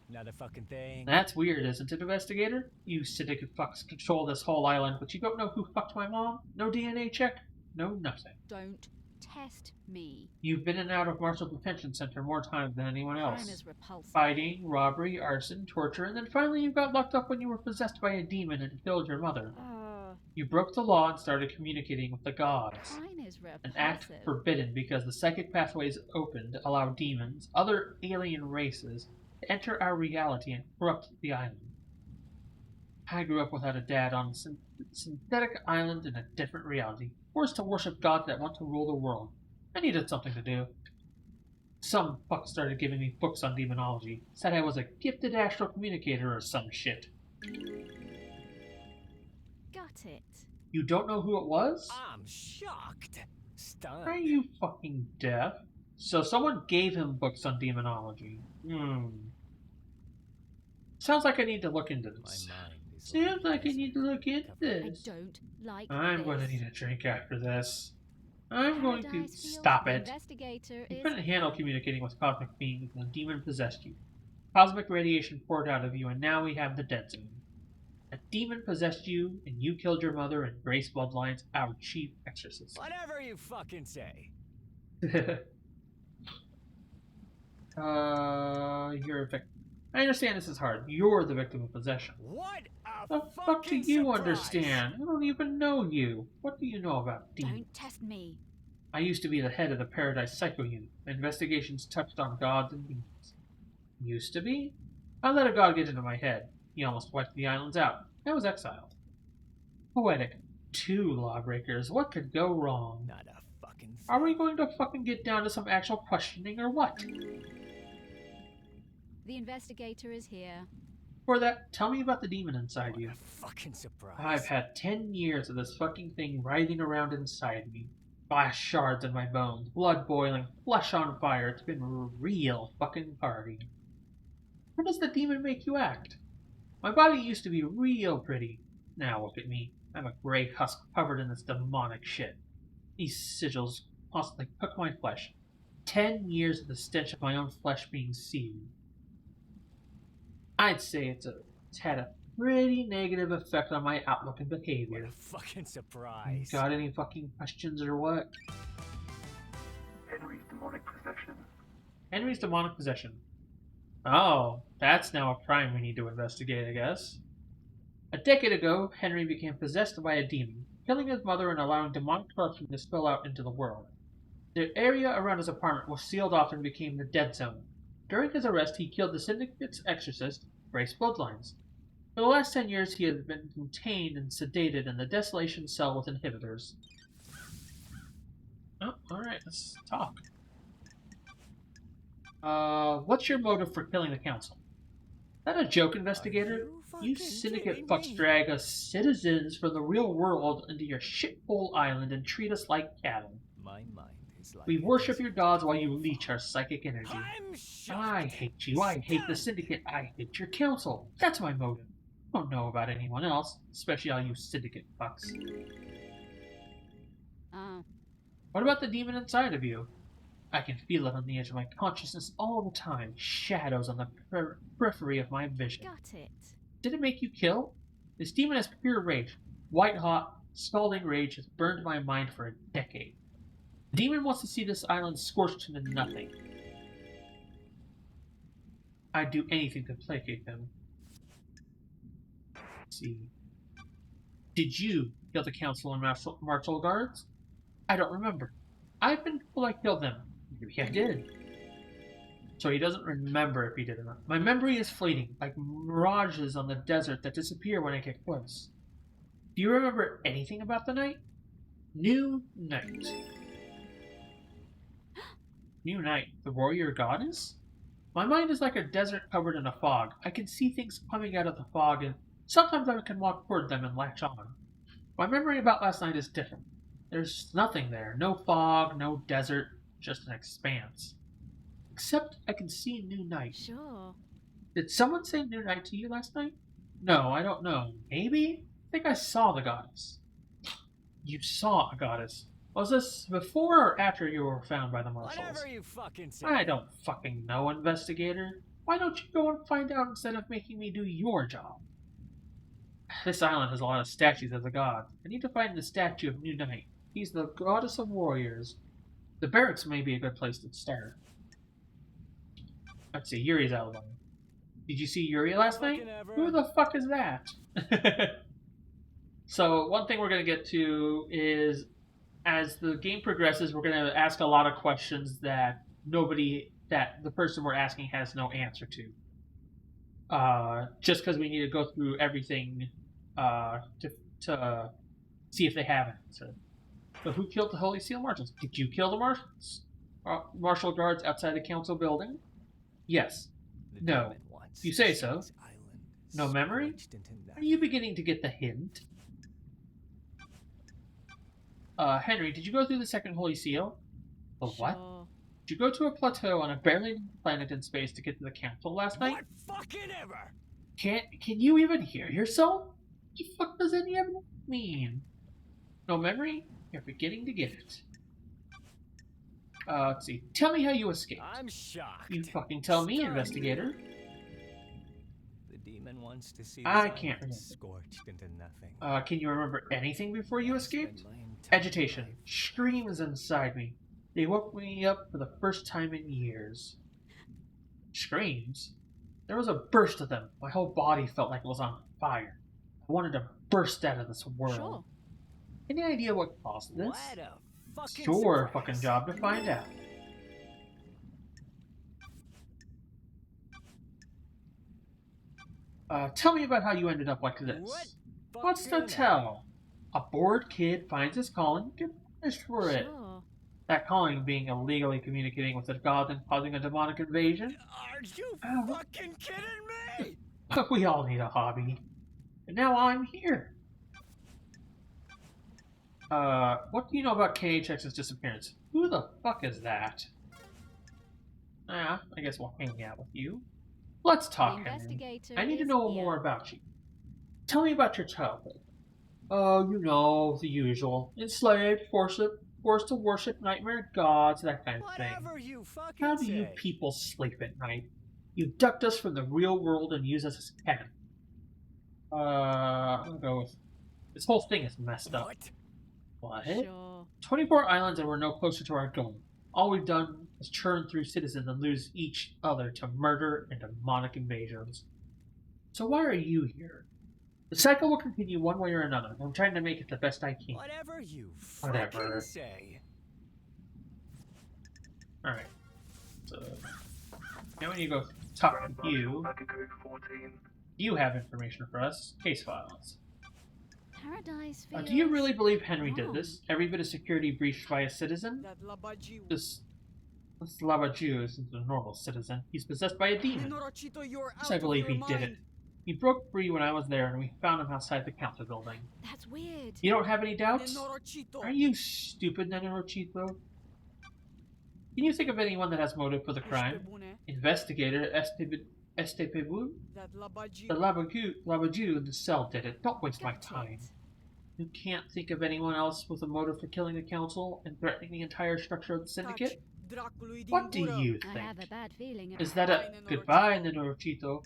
Not a fucking thing. That's weird, isn't it, investigator? You syndicate fucks control this whole island, but you don't know who fucked my mom? No DNA check? No nothing. Don't test me. You've been in and out of Marshall Detention Center more times than anyone Crime else. is repulsive. Fighting, robbery, arson, torture, and then finally you got locked up when you were possessed by a demon and killed your mother. You broke the law and started communicating with the gods. Crime is repulsive. An act forbidden because the psychic pathways opened to allow demons, other alien races, to enter our reality and corrupt the island. I grew up without a dad on a synthetic island in a different reality, forced to worship gods that want to rule the world. I needed something to do. Some fuck started giving me books on demonology, said I was a gifted astral communicator or some shit. Got it. You don't know who it was? I'm shocked. Stunned. Are you fucking deaf? So someone gave him books on demonology. Sounds like I need to look into this. My mind is Seems like I need to look into I this. don't like I'm this. going to need a drink after this. I'm going to Paradise Field, stop the it. Investigator You is couldn't handle communicating with cosmic beings and the demon possessed you. Cosmic radiation poured out of you and now we have the dead zone. A demon possessed you and you killed your mother and Grace Bloodline's our chief exorcist. Whatever you fucking say. You're a victim. I understand this is hard. You're the victim of possession. What a The fuck do you surprise. understand? I don't even know you. What do you know about demons? Don't test me. I used to be the head of the Paradise Psycho Unit. My investigations touched on gods and demons. Used to be? I let a god get into my head. He almost wiped the islands out. I was exiled. Poetic. 2 lawbreakers. What could go wrong? Not a fucking thing. Are we going to fucking get down to some actual questioning or what? The Investigator is here. For that, tell me about the demon inside What you. a fucking surprise. I've had 10 years of this fucking thing writhing around inside me. Glass shards in my bones, blood boiling, flesh on fire. It's been a real fucking party. How does the demon make you act? My body used to be real pretty. Now look at me. I'm a gray husk covered in this demonic shit. These sigils constantly cook my flesh. 10 years of the stench of my own flesh being seared. I'd say it's had a pretty negative effect on my outlook and What behavior. a fucking surprise. Got any fucking questions or what? Henry's demonic possession. Henry's demonic possession. Oh, that's now a crime we need to investigate, I guess. A decade ago, Henry became possessed by a demon, killing his mother and allowing demonic corruption to spill out into the world. The area around his apartment was sealed off and became the dead zone. During his arrest, he killed the Syndicate's exorcist, Grace Bloodlines. For the last 10 years, he has been contained and sedated in the desolation cell with inhibitors. Oh, alright, let's talk. What's your motive for killing the council? Is that a joke, investigator? You syndicate fucks drag us citizens from the real world into your shithole island and treat us like cattle. My mind is like We worship your gods while you leech our psychic energy. I'm shocked. I hate you, I hate the syndicate, I hate your council. That's my motive. I don't know about anyone else, especially all you syndicate fucks. What about the demon inside of you? I can feel it on the edge of my consciousness all the time, shadows on the periphery of my vision. Got it. Did it make you kill? This demon has pure rage. White hot, scalding rage has burned my mind for a decade. The demon wants to see this island scorched into nothing. I'd do anything to placate him. Let's see. Did you kill the council and martial guards? I don't remember. I've been told I killed him. Maybe I did. So he doesn't remember if he did or not. My memory is fleeting, like mirages on the desert that disappear when I get close. Do you remember anything about the night? New night. New night. The warrior goddess? My mind is like a desert covered in a fog. I can see things coming out of the fog, and sometimes I can walk toward them and latch on. My memory about last night is different. There's nothing there. No fog, no desert, just an expanse. Except I can see new night. Sure. Did someone say new night to you last night? No, I don't know. Maybe? I think I saw the goddess. You saw a goddess. Was this before or after you were found by the Marshals? Whatever you fucking say. I don't fucking know, investigator. Why don't you go and find out instead of making me do your job? This island has a lot of statues of the gods. I need to find the statue of New Night. He's the goddess of warriors. The barracks may be a good place to start. Let's see, Yuri's alibi. Did you see Yuri last night? Fucking ever. Who the fuck is that? So, one thing we're going to get to is, as the game progresses, we're going to ask a lot of questions that the person we're asking has no answer to. Just because we need to go through everything to see if they have an answer. But who killed the Holy Seal Marshals? Did you kill the Marshals? Marshal guards outside the council building? Yes. The No. demon wants You say to so. see this island No memory? scorched into Are nothing. you beginning to get the hint? Henry, did you go through the second Holy Seal? The what? Sure. Did you go to a plateau on a barely planet in space to get to the council last night? What fucking ever? Can you even hear yourself? What the fuck does any of that mean? No memory? You're beginning to get it. Let's see. Tell me how you escaped. I'm shocked. You fucking tell me, Stunned. investigator. The demon wants to see I this can't island remember. scorched into nothing. Can you remember anything before you I escaped? spent my entire Agitation. life Screams inside me. They woke me up for the first time in years. Screams? There was a burst of them. My whole body felt like it was on fire. I wanted to burst out of this world. Sure. Any idea what caused this? What a fucking Your surprise. fucking job to find out. Tell me about how you ended up like this. What What's to fucking- tell? A bored kid finds his calling, get punished for it. Sure. That calling being illegally communicating with the gods and causing a demonic invasion. Are you Oh. fucking kidding me? We all need a hobby. And now I'm here. What do you know about KHX's disappearance? Who the fuck is that? I guess we'll hang out with you. Let's talk, The Henry. investigator I need to is know here. more about you. Tell me about your childhood. Oh, you know, the usual. Enslaved, forced to worship nightmare gods, that kind of thing. Whatever you fucking How do you say. people sleep at night? You abduct us from the real world and use us as cannon. I'm gonna go with... This whole thing is messed up. What? What? Sure. 24 islands and we're no closer to our goal. All we've done is churn through citizens and lose each other to murder and demonic invasions. So why are you here? The cycle will continue one way or another. I'm trying to make it the best I can. Whatever you Whatever. fucking say. Alright. So, now we need to go talk to you. Bakugo 14. You have information for us. Case files. Paradise Do you feels really believe Henry did wrong. this? Every bit of security breached by a citizen? That Labaji. This Labaju isn't a normal citizen. He's possessed by a demon. Minorachito, you're Yes, out I of believe your he did it. mind. He broke free when I was there, and we found him outside the council building. That's weird. You don't have any doubts? Minorachito. Are you stupid, Nenorochito? Can you think of anyone that has motive for the crime? Investigator Estepebu? That Labaji. The Labaju in the cell did it. Don't waste my Got time. it. You can't think of anyone else with a motive for killing the council and threatening the entire structure of the syndicate? What do you I have a think? bad feeling about Is that a Nenorochito. goodbye, Nenorochito?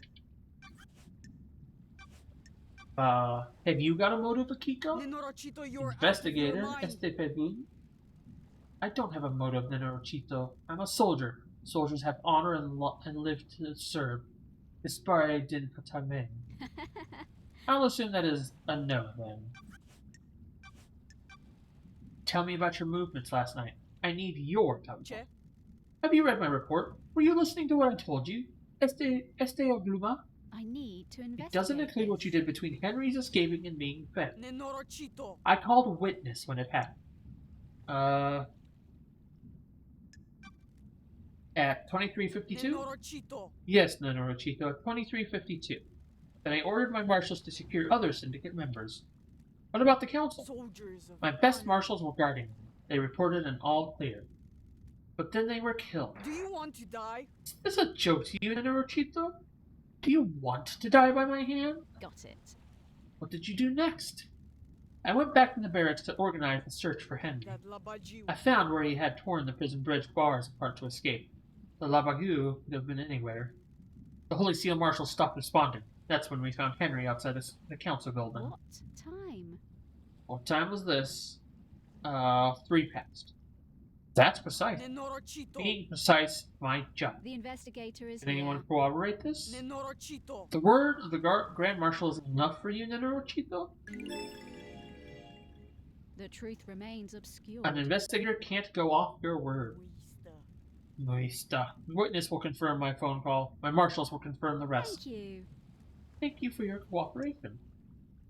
Have you got a motive, Akiko? Minorachito, you're Investigator out of your mind. Estepebu? I don't have a motive, Nenorochito. I'm a soldier. Soldiers have honor and live to serve. Dispare din patame. I'll assume that is a no then. Tell me about your movements last night. I need your telephone. Che? Have you read my report? Were you listening to what I told you? Este ogluma? I need to investigate. It doesn't include what you did between Henry's escaping and being fed. Nenorochito. I called a witness when it happened. At 23:52? Nenorochito. Yes, Nenorochito, at 23:52. Then I ordered my marshals to secure other syndicate members. What about the council? Soldiers of My best honor. marshals were guarding them. They reported an all clear. But then they were killed. Do you want to die? Is this a joke to you, Nenorochito? Do you want to die by my hand? Got it. What did you do next? I went back to the barracks to organize the search for Henry. That Labajiu. I found where he had torn the prison bridge bars apart to escape. The Labagu could have been anywhere. The Holy Seal Marshal stopped responding. That's when we found Henry outside the council building. What time? What time was this? 3 past. That's precise. Nenorochito. Being precise, my job. The investigator is Can anyone here. corroborate this? Nenorochito. The word of the Grand Marshal is enough for you, Nenorochito? The truth remains obscure. An investigator can't go off your word. Moista. The witness will confirm my phone call. My marshals will confirm the rest. Thank you. Thank you for your cooperation.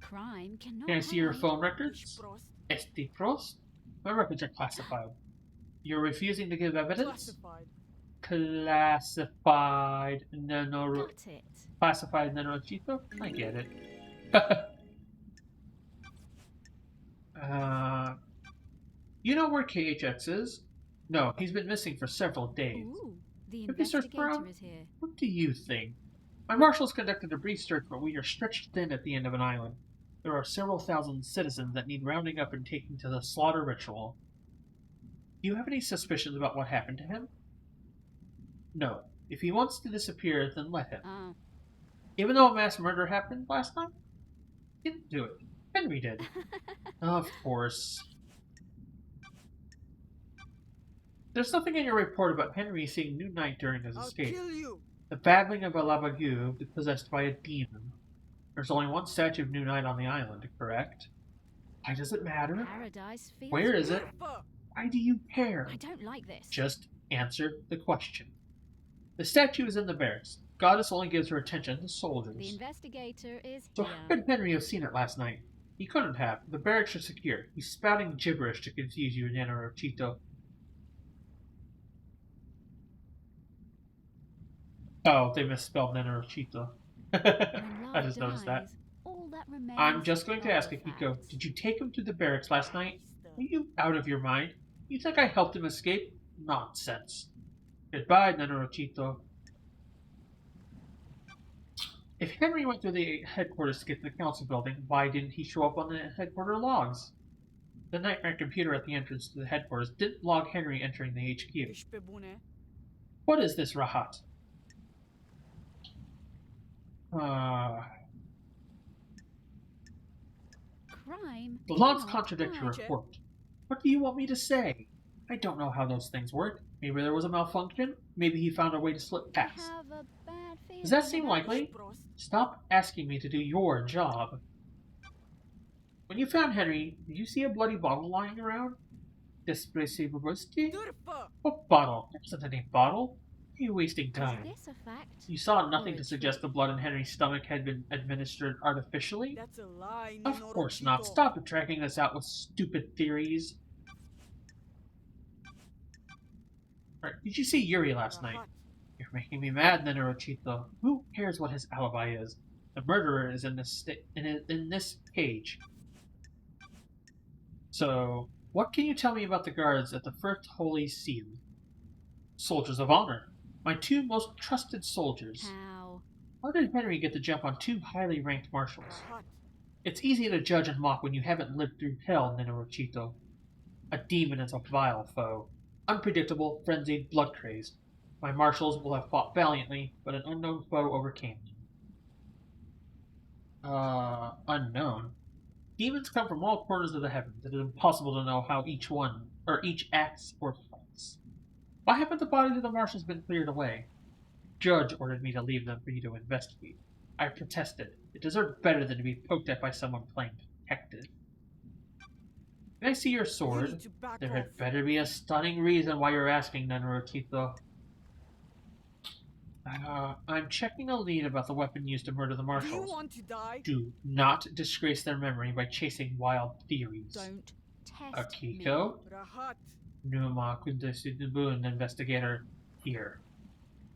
Crime cannot Can I see your hide. phone records? Este Prost? My records are classified. You're refusing to give evidence? Classified. Classified. No. Got it. Classified Nenorochito? I get it. You know where KHX is? No, he's been missing for several days. Ooh, the Have you searched investigator around? is here. What do you think? My marshals conducted a brief search, but we are stretched thin at the end of an island. There are several thousand citizens that need rounding up and taking to the slaughter ritual. Do you have any suspicions about what happened to him? No. If he wants to disappear, then let him. Oh. Even though a mass murder happened last night? He didn't do it. Henry did. Of course. There's nothing in your report about Henry seeing New Night during his I'll escape. kill you. The babbling of a Labagu possessed by a demon. There's only one statue of New Night on the island, correct? Why does it matter? Paradise feels Where is it? Fuck. Why do you care? I don't like this. Just answer the question. The statue is in the barracks. Goddess only gives her attention to The soldiers. investigator is So here. how could Henry have seen it last night? He couldn't have. The barracks are secure. He's spouting gibberish to confuse you, Nenorochito. Oh, they misspelled Nenorochito. When I love just noticed that. dies, all that remains I'm just going to are ask Akiko, facts. did you take him to the barracks last night? Are you out of your mind? You think I helped him escape? Nonsense. Goodbye, Nenorochito. If Henry went to the headquarters to get to the council building, why didn't he show up on the headquarter logs? The nightmare computer at the entrance to the headquarters didn't log Henry entering the HQ. Ishpebune. What is this, Rahat? Crime. The logs cannot contradict your hide. report. What do you want me to say? I don't know how those things work. Maybe there was a malfunction. Maybe he found a way to slip I past. have a bad feeling. Does that seem about likely? Ishpros. Stop asking me to do your job. When you found Henry, did you see a bloody bottle lying around? Despreciable-busty? Durfa. What bottle? There isn't any bottle. Are you wasting Is time? this a fact? You saw nothing Or to a suggest the trick? blood in Henry's stomach had been administered artificially? That's a lie. Of course not. Nenorochito. Stop dragging us out with stupid theories. Right, did you see Yuri last night? Rahat. You're making me mad, Nenorochito. Who cares what his alibi is? The murderer is in this in this cage. So, what can you tell me about the guards at the First Holy Seal? Soldiers of honor. My two most trusted soldiers. How? How did Henry get the jump on two highly ranked marshals? Rahat. It's easy to judge and mock when you haven't lived through hell, Nenorochito. A demon is a vile foe. Unpredictable, frenzied, blood-crazed. My marshals will have fought valiantly, but an unknown foe overcame them. Unknown? Demons come from all corners of the heavens. It is impossible to know how each acts or fights. Why haven't the bodies of the marshals been cleared away? Judge ordered me to leave them for you to investigate. I protested. It deserved better than to be poked at by someone playing detective. I see your You sword. need to back There off. had better be a stunning reason why you're asking, Nenorochito. I'm checking a lead about the weapon used to murder the Do you Marshals. want to die? Do not disgrace their memory by chasing wild theories. Don't test Akiko? Rahat. Numa Kundesudubun investigator here.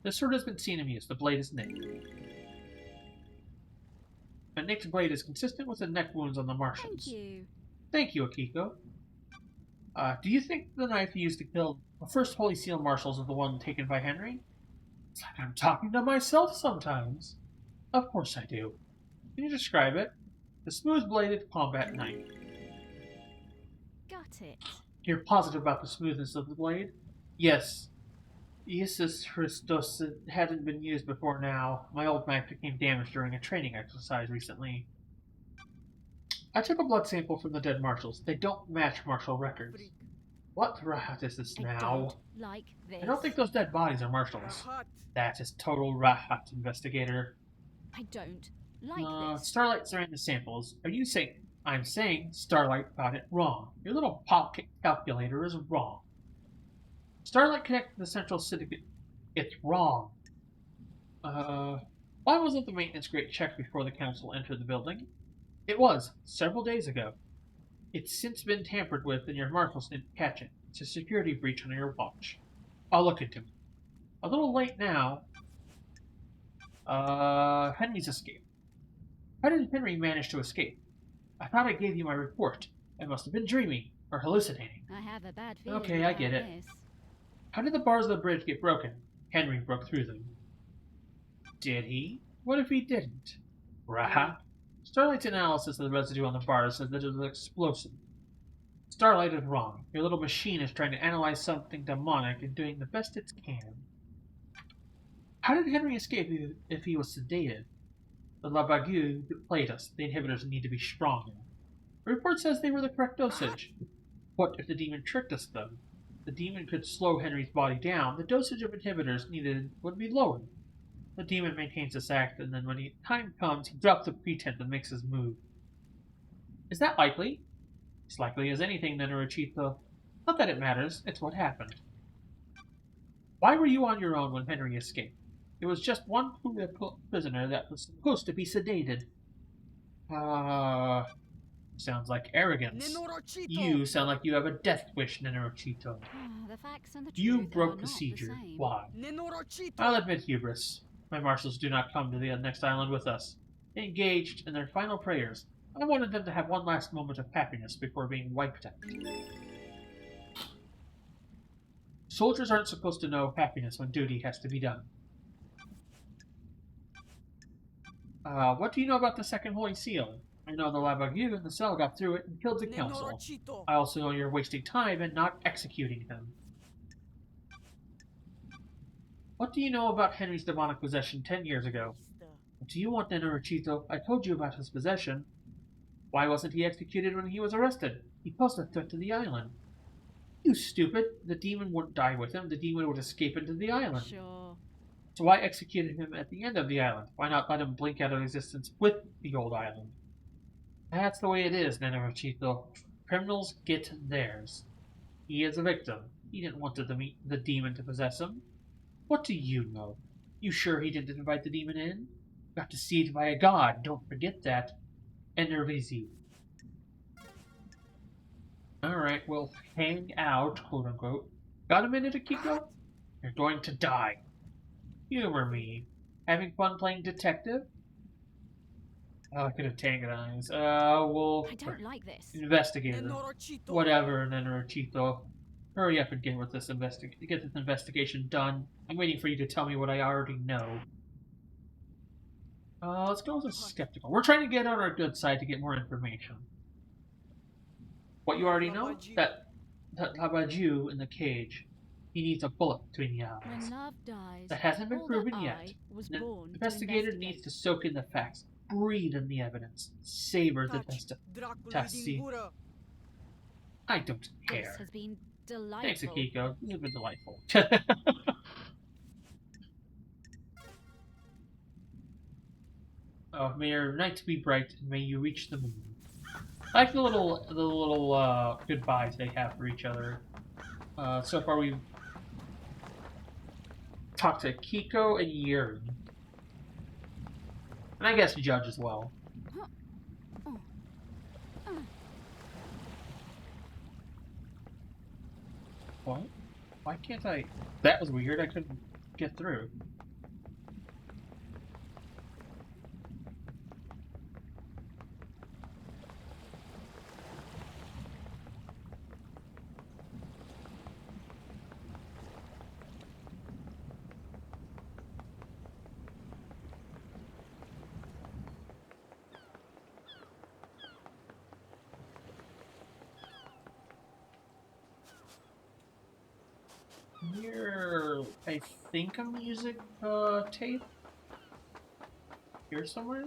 This sword has been seen in use. The blade is nicked. A nicked blade is consistent with the neck wounds on the me. Martians. Thank you. Thank you, Akiko. Do you think the knife used to kill the first Holy Seal Marshals is the one taken by Henry? It's like I'm talking to myself sometimes. Of course I do. Can you describe it? The smooth-bladed combat knife. Got it. You're positive about the smoothness of the blade? Yes. Jesus Christos, it hadn't been used before now. My old knife became damaged during a training exercise recently. I took a blood sample from the dead Marshals. They don't match Marshal records. Freak. What rat is this I now? don't like this. I don't think those dead bodies are Marshals. Rahat. That is total rahat, investigator. I don't like this. Starlight ran the samples. Are you saying... I'm saying Starlight got it wrong. Your little pocket calculator is wrong. Starlight connected to the central syndicate. It's wrong. Why wasn't the maintenance grate checked before the council entered the building? It was, several days ago. It's since been tampered with and your marshals didn't catch it. It's a security breach on your watch. I'll look into it. A little late now. Henry's escape. How did Henry manage to escape? I thought I gave you my report. I must have been dreaming or hallucinating. I have a bad feeling. Okay, I get about it. this. How did the bars of the bridge get broken? Henry broke through them. Did he? What if he didn't? Rahat. Starlight's analysis of the residue on the bars says that it was explosive. Starlight is wrong. Your little machine is trying to analyze something demonic and doing the best it can. How did Henry escape if he was sedated? The Labagu played us. The inhibitors need to be stronger. The report says they were the correct dosage. What if the demon tricked us, though? The demon could slow Henry's body down. The dosage of inhibitors needed would be lowered. The demon maintains this act, and then when time comes, he drops the pretense and makes his move. Is that likely? As likely as anything, Nenorochito. Not that it matters, it's what happened. Why were you on your own when Henry escaped? It was just one prisoner that was supposed to be sedated. Sounds like arrogance. Nenorochito. You sound like you have a death wish, Nenorochito. The facts and the You truth broke are not procedure. the same. Why? Nenorochito. I'll admit hubris. My marshals do not come to the next island with us. They engaged in their final prayers. I wanted them to have one last moment of happiness before being wiped out. Soldiers aren't supposed to know happiness when duty has to be done. What do you know about the second Holy Seal? I know the Labagu in the cell got through it and killed the council. Nenorochito. I also know you're wasting time and not executing them. What do you know about Henry's demonic possession 10 years ago? What do you want, Nenorochito? I told you about his possession. Why wasn't he executed when he was arrested? He posed a threat to the island. You stupid! The demon wouldn't die with him. The demon would escape into the island. Sure. So why execute him at the end of the island? Why not let him blink out of existence with the old island? That's the way it is, Nenorochito. Criminals get theirs. He is a victim. He didn't want the demon to possess him. What do you know? You sure he didn't invite the demon in? Got deceived by a god, don't forget that. Enervizi. Alright, we'll hang out, quote unquote. Got a minute, Akiko? You're going to die. Humor me. Having fun playing detective? I could antagonize. We'll... I don't like this. Investigator. Nenorochito. Whatever, Nenorochito. Hurry up and get with this get this investigation done. I'm waiting for you to tell me what I already know. Let's go with skeptical. We're trying to get on our good side to get more information. What you already know? That Labaju in the cage. He needs a bullet between the eyes. When love dies, That hasn't been all proven that yet. I was The born to investigator needs to soak in the facts, breathe in the evidence, savor the best of. Tassi. I don't This care. has been delightful. Thanks, Akiko. You've been delightful. May your night be bright, and may you reach the moon. I like the little goodbyes they have for each other. So far we've talked to Kiko and Yuri. And I guess Judge as well. What? Why can't I? That was weird. I couldn't get through. Here, I think a music tape here somewhere.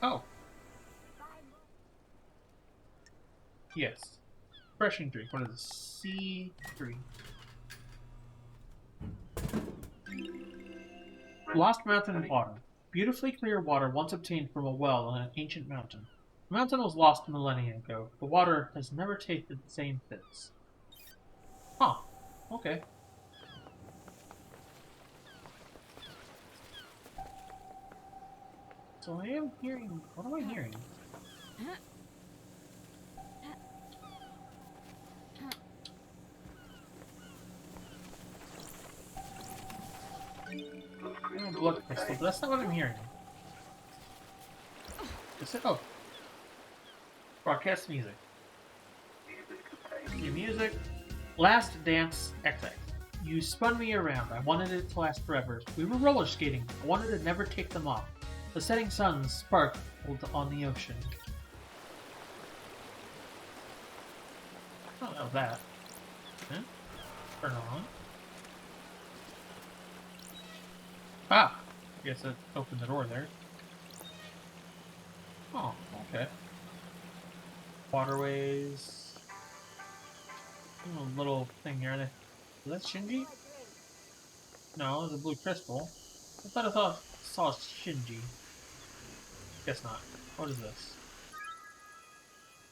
Oh, yes, refreshing drink. What is this? C3. Lost mountain water. Beautifully clear water once obtained from a well on an ancient mountain. The mountain was lost millennia ago. The water has never tasted the same since. Huh. Okay. So I am hearing... What am I hearing? Oh, blood crystal, but that's not what I'm hearing. Is it? Oh. Broadcast music. New music. Last Dance XX. You spun me around. I wanted it to last forever. We were roller skating. I wanted to never take them off. The setting sun sparkled on the ocean. I don't know that. Huh? Turn on. Ah! I guess it opened the door there. Oh, okay. Waterways. A little thing here. Is that Shinji? No, it's a blue crystal. I saw Shinji. Guess not. What is this?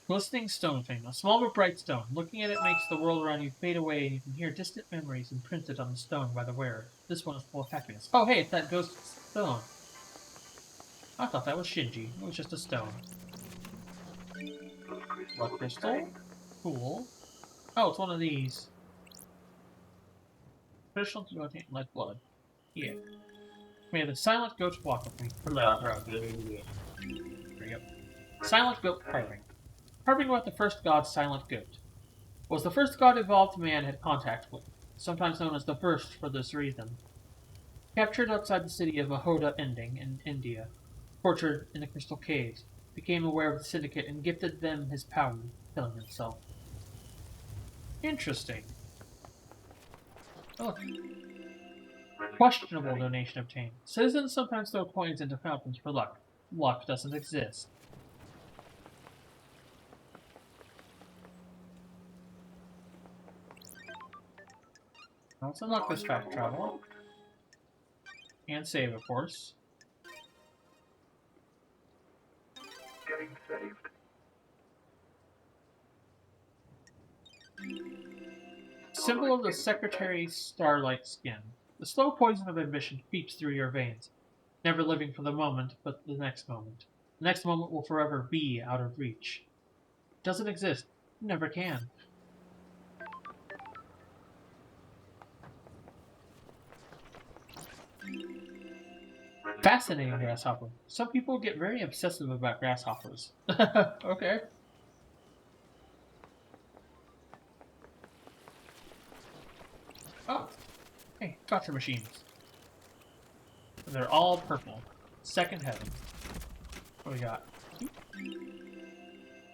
Glistening stone thing. A small but bright stone. Looking at it makes the world around you fade away and you can hear distant memories imprinted on the stone by the wearer. This one is full of happiness. Oh hey, it's that ghost stone. I thought that was Shinji. It was just a stone. Blood crystal? Cool. Oh, it's one of these. Traditional devoting like blood. Yeah. May the silent goat walk with me. There we go. Silent goat carving. Carving about the first god, Silent Goat. Was the first god evolved man had contact with, sometimes known as the First for this reason. Captured outside the city of Mahoda Ending in India, tortured in the Crystal Caves, became aware of the Syndicate and gifted them his power, killing himself. Interesting. Oh. Questionable donation obtained. Citizens sometimes throw coins into fountains for luck. Luck doesn't exist. Let's unlock this fast travel. And save, of course. Getting saved. Symbol of the Secretary Starlight Skin. The slow poison of ambition creeps through your veins, never living for the moment, but the next moment. The next moment will forever be out of reach. It doesn't exist. It never can. Fascinating grasshopper. Some people get very obsessive about grasshoppers. Okay. Oh. Hey, gotcha machines. They're all purple. Second heaven. What do we got?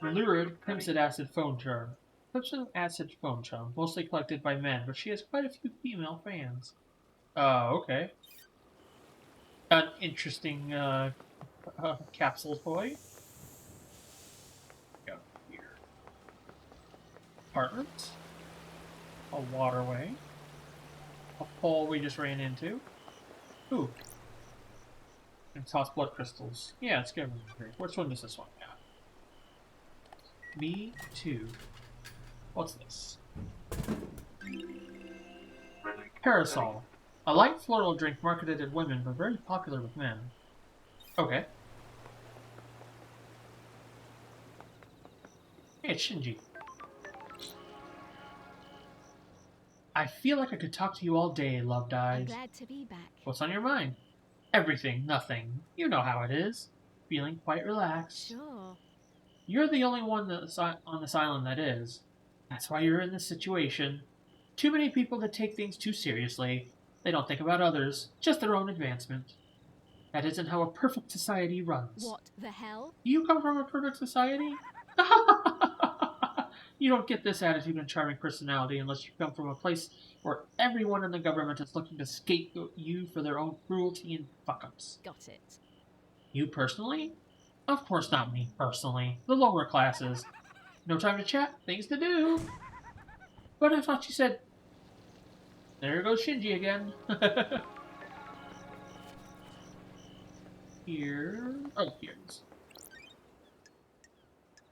Lurid Crimson Acid Phone Charm. Crimson Acid Phone Charm, mostly collected by men, but she has quite a few female fans. Okay. An interesting, capsule toy. Go here. Apartment. A waterway. A pole we just ran into. Ooh. And toss blood crystals. Yeah, let's get rid of here. Which one does this one have? Me too. What's this? Parasol. A light floral drink marketed at women, but very popular with men. Okay. Hey, it's Shinji. I feel like I could talk to you all day, Love Dies. I'm glad to be back. What's on your mind? Everything, nothing. You know how it is. Feeling quite relaxed. Sure. You're the only one on this island that is. That's why you're in this situation. Too many people that take things too seriously. They don't think about others, just their own advancement. That isn't how a perfect society runs. What the hell? You come from a perfect society? You don't get this attitude and charming personality unless you come from a place where everyone in the government is looking to scapegoat you for their own cruelty and fuck-ups. Got it. You personally? Of course not me, personally. The lower classes. No time to chat, things to do. But I thought you said... There goes Shinji again. Here... Oh, here it is.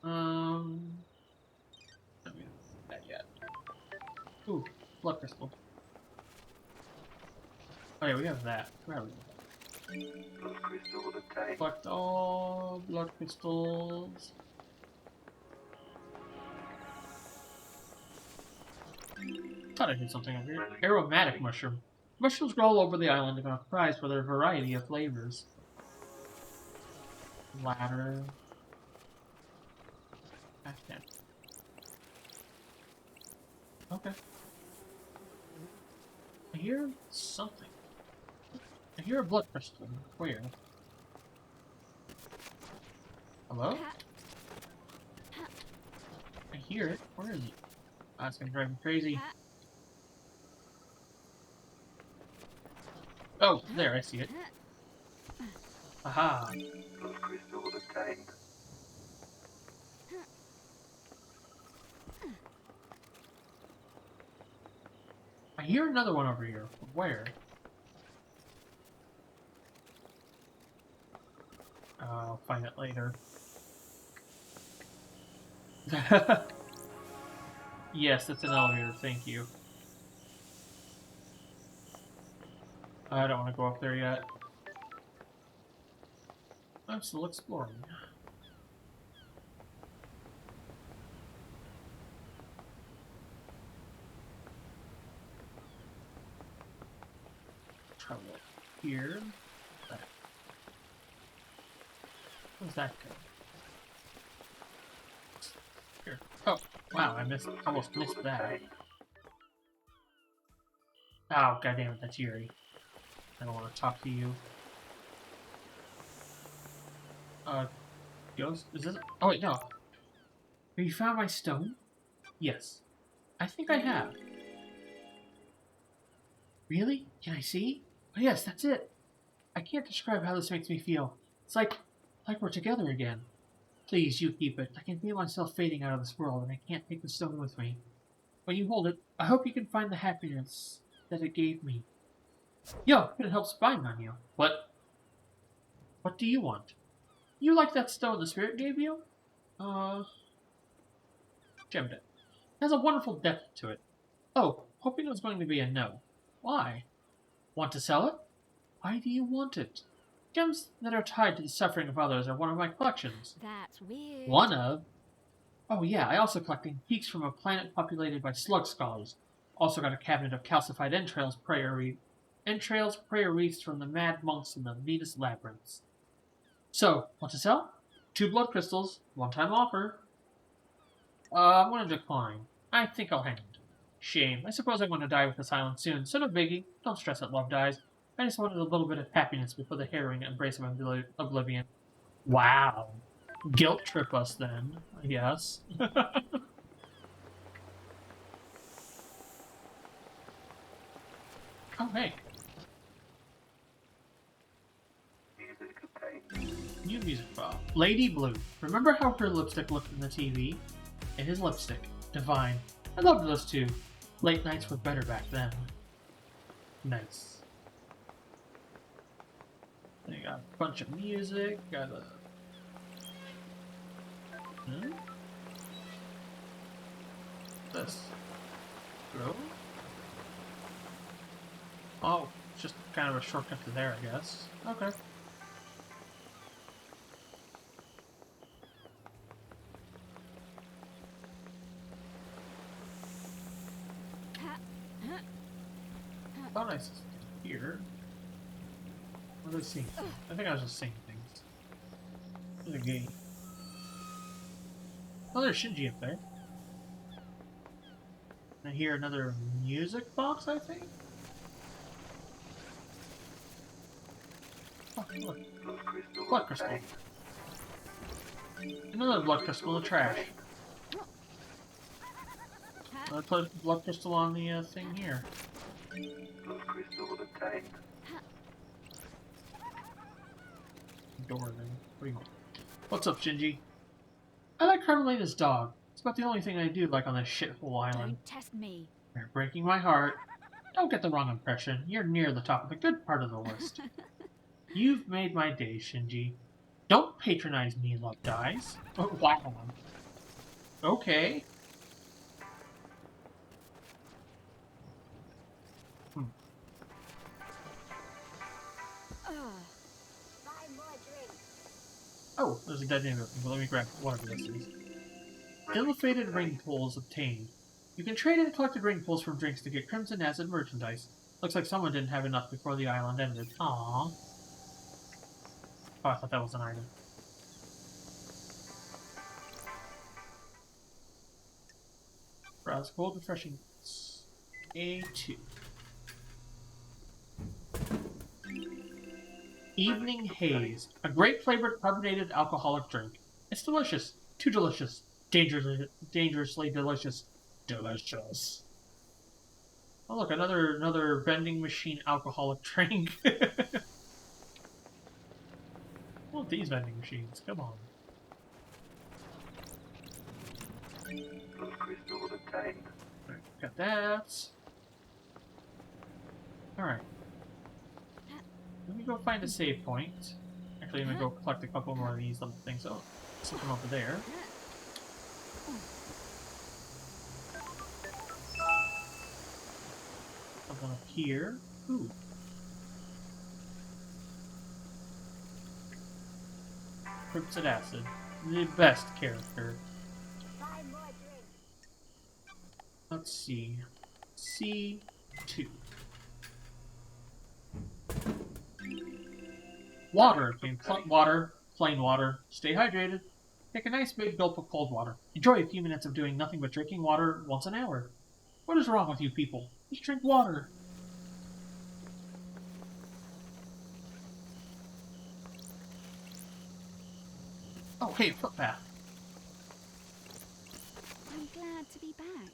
Not that yet. Ooh, blood crystal. Oh yeah, we have that. Where are we? Blood crystal obtained. Collect all blood crystals. Thought I did something over here. Aromatic mushroom. Mushrooms grow all over the island and are prized for their variety of flavors. Ladder. Okay. I hear something. I hear a blood crystal. Where? Hello? I hear it. Where is it? Oh, it's gonna drive me crazy. Oh, there, I see it. Aha. Blood crystal obtained. I hear another one over here. Where? I'll find it later. Yes, it's an elevator, thank you. I don't want to go up there yet. I'm still exploring. Travel here. Where's that go? Here. Oh, wow, I almost missed that. Oh, goddammit, that's Yuri. I don't want to talk to you. Ghost? Is this? Oh, wait, no. Have you found my stone? Yes. I think I have. Really? Can I see? Oh, yes, that's it. I can't describe how this makes me feel. It's like we're together again. Please, you keep it. I can feel myself fading out of this world, and I can't take the stone with me. When you hold it, I hope you can find the happiness that it gave me. Yo, it helps spying on you. What do you want? You like that stone the spirit gave you? Gemmed it. It has a wonderful depth to it. Oh, hoping it was going to be a no. Why? Want to sell it? Why do you want it? Gems that are tied to the suffering of others are one of my collections. That's weird. One of? Oh yeah, I also collect antiques from a planet populated by slug scholars. Also got a cabinet of calcified entrails prayer wreaths from the mad monks in the Venus labyrinths. So, want to sell? 2 blood crystals, one-time offer. I'm gonna decline. I think I'll hang it. Shame. I suppose I'm gonna die with this island soon, so no biggie. Don't stress that Love Dies. I just wanted a little bit of happiness before the harrowing embrace of oblivion. Wow. Guilt trip us then, I guess. Oh, hey. Music obtained. New music file. Lady Blue. Remember how her lipstick looked in the TV? It is lipstick. Divine. I loved those two. Late nights were better back then. Nice. They got a bunch of music, got a... This. Hello? Oh, just kind of a shortcut to there, I guess. Okay. Thought I saw here. What was I seeing? I think I was just seeing things. There's a gate. Oh, there's Shinji up there. I hear another music box, I think? Oh, look. Blood crystal. Another blood crystal in the trash. Let's put blood crystal on the thing here. Blood crystal obtained. Door then. What do you want? What's up, Shinji? I like Carmelina's dog. It's about the only thing I do like on this shithole island. Don't test me. You're breaking my heart. Don't get the wrong impression. You're near the top of the good part of the list. You've made my day, Shinji. Don't patronize me, Love Dies. Oh, wow. Okay. Buy more drinks. Oh, there's a dead name open, but let me grab whatever this is. Ill-fated ring pulls obtained. You can trade in collected ring pulls from drinks to get Crimson Acid merchandise. Looks like someone didn't have enough before the island ended. Aww. Oh, I thought that was an item. Browse cold refreshing. A2. Evening Haze. A grape flavored carbonated alcoholic drink. It's delicious. Too delicious. Dangerously delicious. Delicious. Oh look, another vending machine alcoholic drink. I want these vending machines. Come on. Blood crystal obtained. Right, got that. Alright. Let me go find a save point. Actually, I'm gonna go collect a couple more of these little things. Oh, something over there. Something up here. Ooh. Crimson Acid. The best character. Buy more drinks. Let's see. C2. Water. Plain water. Stay hydrated. Take a nice big gulp of cold water. Enjoy a few minutes of doing nothing but drinking water once an hour. What is wrong with you people? Just drink water. Oh, hey, footpath. I'm glad to be back.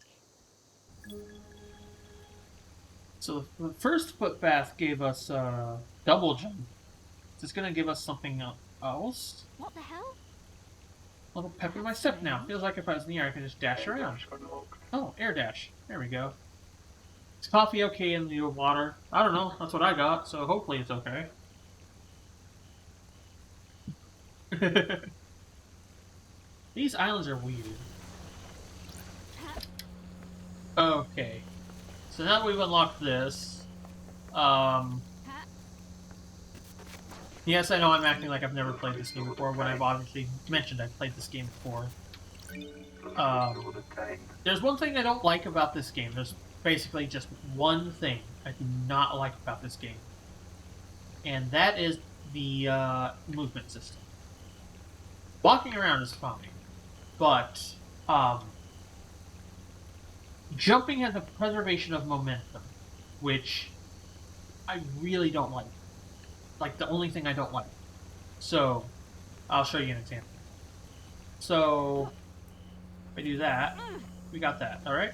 So the first footpath gave us double jump. Is this gonna give us something else? What the hell? A little pep in my step now. Feels like if I was in the air, I could just dash around. Oh, air dash. There we go. Is coffee okay in the water? I don't know. That's what I got, so hopefully it's okay. These islands are weird. Okay. So now that we've unlocked this, yes, I know I'm acting like I've never played this game before, when I've obviously mentioned I've played this game before. There's one thing I don't like about this game. There's basically just one thing I do not like about this game. And that is the movement system. Walking around is fine, but jumping has a preservation of momentum, which I really don't like. Like, the only thing I don't like. So, I'll show you an example. So, if I do that, we got that, alright?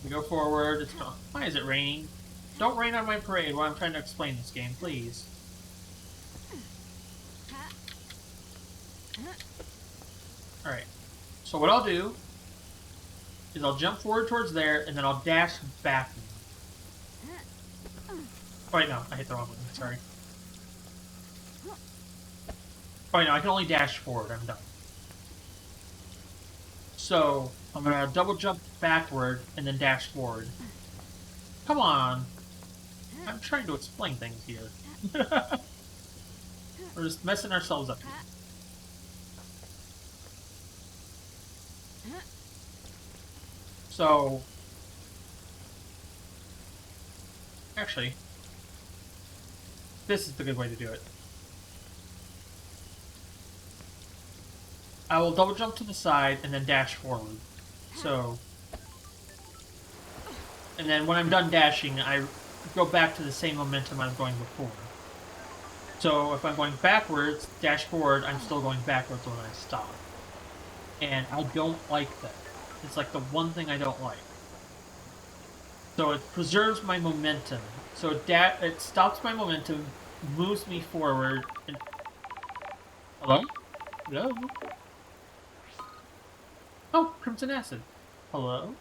We go forward, it's not... Why is it raining? Don't rain on my parade while I'm trying to explain this game, please. Alright. So what I'll do is I'll jump forward towards there, and then I'll dash back. Wait, no, I hit the wrong one, sorry. Oh, no, I can only dash forward. I'm done. So, I'm gonna double jump backward and then dash forward. Come on. I'm trying to explain things here. We're just messing ourselves up. So, actually, this is the good way to do it. I will double jump to the side and then dash forward. So, and then when I'm done dashing, I go back to the same momentum I was going before. So if I'm going backwards, dash forward, I'm still going backwards when I stop. And I don't like that. It's like the one thing I don't like. So it preserves my momentum. So it stops my momentum, moves me forward, and... Hello? Hello? Oh, Crimson Acid. Hello?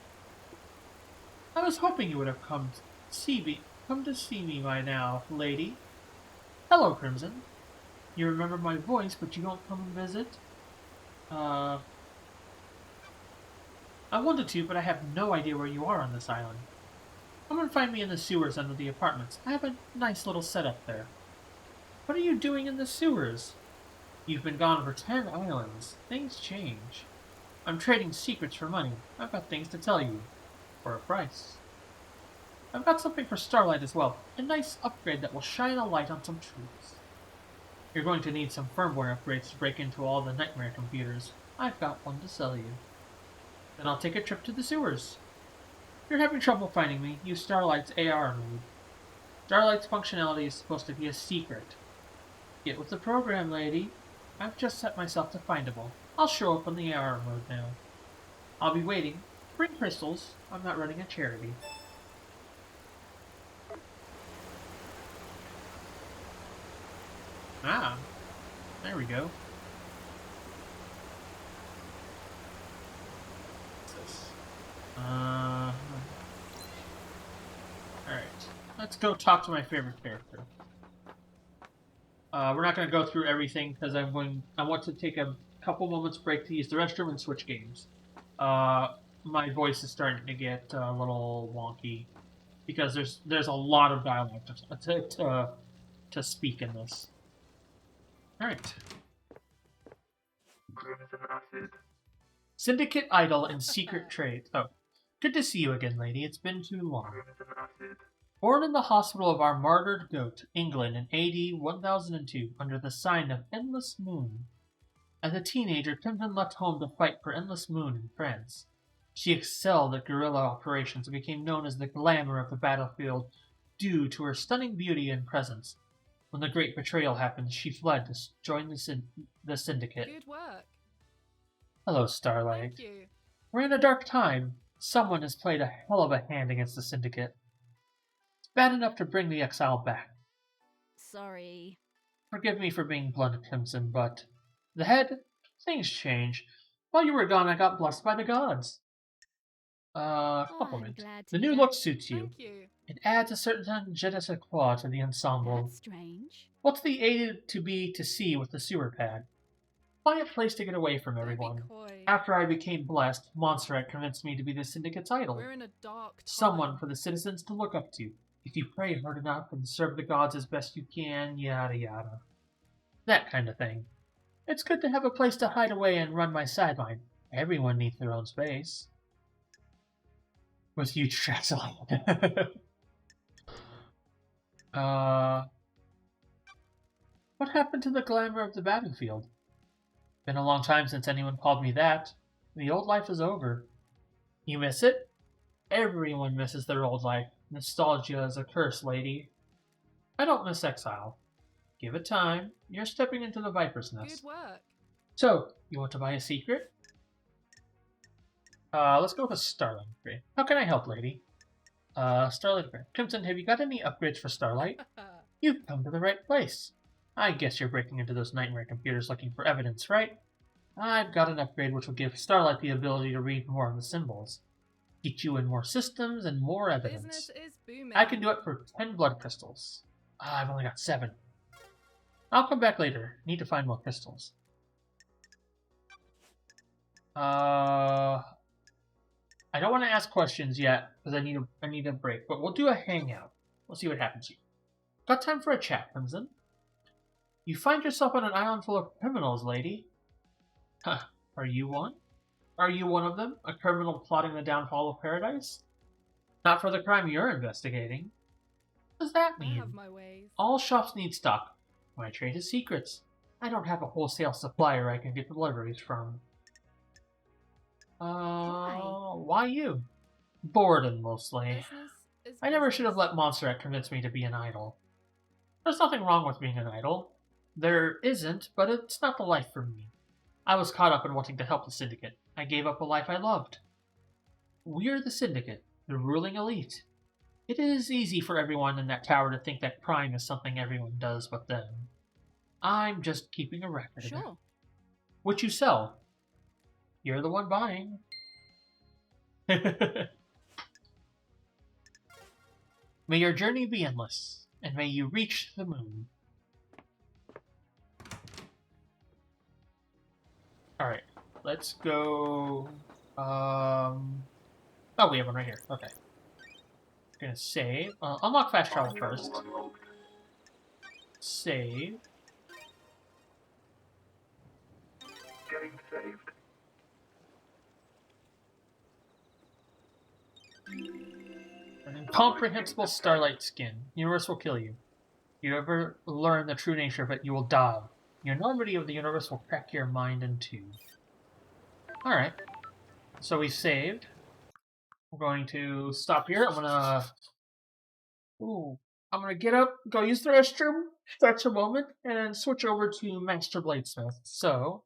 I was hoping you would have come to see me by now, lady. Hello, Crimson. You remember my voice, but you don't come and visit? I wanted to, but I have no idea where you are on this island. Come and find me in the sewers under the apartments. I have a nice little setup there. What are you doing in the sewers? You've been gone for 10 islands. Things change. I'm trading secrets for money. I've got things to tell you. For a price. I've got something for Starlight as well. A nice upgrade that will shine a light on some truths. You're going to need some firmware upgrades to break into all the nightmare computers. I've got one to sell you. Then I'll take a trip to the sewers. If you're having trouble finding me, use Starlight's AR mode. Starlight's functionality is supposed to be a secret. Get with the program, lady. I've just set myself to findable. I'll show up in the AR mode now. I'll be waiting. Bring crystals. I'm not running a charity. Ah, there we go. What's this? Alright. Let's go talk to my favorite character. We're not going to go through everything because I want to take a couple moments break to use the restroom and switch games. My voice is starting to get a little wonky because there's a lot of dialogue to speak in this. Alright. Crimson Acid. Syndicate Idol and Secret Trade. Oh, good to see you again, lady. It's been too long. Crimson Acid. Born in the hospital of our martyred goat, England, in AD 1002, under the sign of Endless Moon. As a teenager, Crimson left home to fight for Endless Moon in France. She excelled at guerrilla operations and became known as the glamour of the battlefield due to her stunning beauty and presence. When the Great Betrayal happened, she fled to join the Syndicate. Good work. Hello, Starlight. Thank you. We're in a dark time. Someone has played a hell of a hand against the Syndicate. It's bad enough to bring the exile back. Sorry. Forgive me for being blunt, Crimson, but... The head? Things change. While you were gone, I got blessed by the gods. Compliment. I'm glad to The hear new that. look suits you. Thank you. It adds a certain je ne sais quoi to the ensemble. That's strange. What's the A to B to C with the sewer pad? Quiet place to get away from Don't be everyone. coy. After I became blessed, Montserrat convinced me to be the Syndicate's idol. We're in a dark time. Someone for the citizens to look up to. If you pray hard enough and serve the gods as best you can, yada yada. That kind of thing. It's good to have a place to hide away and run my sideline. Everyone needs their own space. With huge tracks on it. What happened to the glamour of the battlefield? Been a long time since anyone called me that. The old life is over. You miss it? Everyone misses their old life. Nostalgia is a curse, lady. I don't miss exile. Give it time. You're stepping into the Viper's Nest. Good work. So, you want to buy a secret? Let's go with a Starlight upgrade. How can I help, lady? Starlight upgrade. Crimson, have you got any upgrades for Starlight? You've come to the right place. I guess you're breaking into those nightmare computers looking for evidence, right? I've got an upgrade which will give Starlight the ability to read more of the symbols. Get you in more systems and more evidence. Business is booming. I can do it for 10 blood crystals. I've only got 7. I'll come back later. Need to find more crystals. I don't want to ask questions yet because I need a break. But we'll do a hangout. We'll see what happens here. Got time for a chat, Crimson? You find yourself on an island full of criminals, lady. Huh. Are you one? Are you one of them? A criminal plotting the downfall of paradise? Not for the crime you're investigating. What does that I mean? have my ways. All shops need stock. My trade is secrets. I don't have a wholesale supplier I can get deliveries from. Why you? Boredom, mostly. Business is I never should have business. let Montserrat convince me to be an idol. There's nothing wrong with being an idol. There isn't, but it's not the life for me. I was caught up in wanting to help the Syndicate. I gave up a life I loved. We're the Syndicate, the ruling elite. It is easy for everyone in that tower to think that crime is something everyone does but them. I'm just keeping a record. Sure. What you sell? You're the one buying. May your journey be endless, and may you reach the moon. Alright, let's go... Oh, we have one right here. Okay. Gonna save. Unlock fast travel first. Unlocked. Save. Getting saved. An incomprehensible starlight skin. Universe will kill you. If you ever learn the true nature of it, you will die. Your enormity of the universe will crack your mind in two. Alright. So we saved. We're going to stop here. I'm gonna get up, go use the restroom, stretch a moment, and then switch over to Master Bladesmith. So,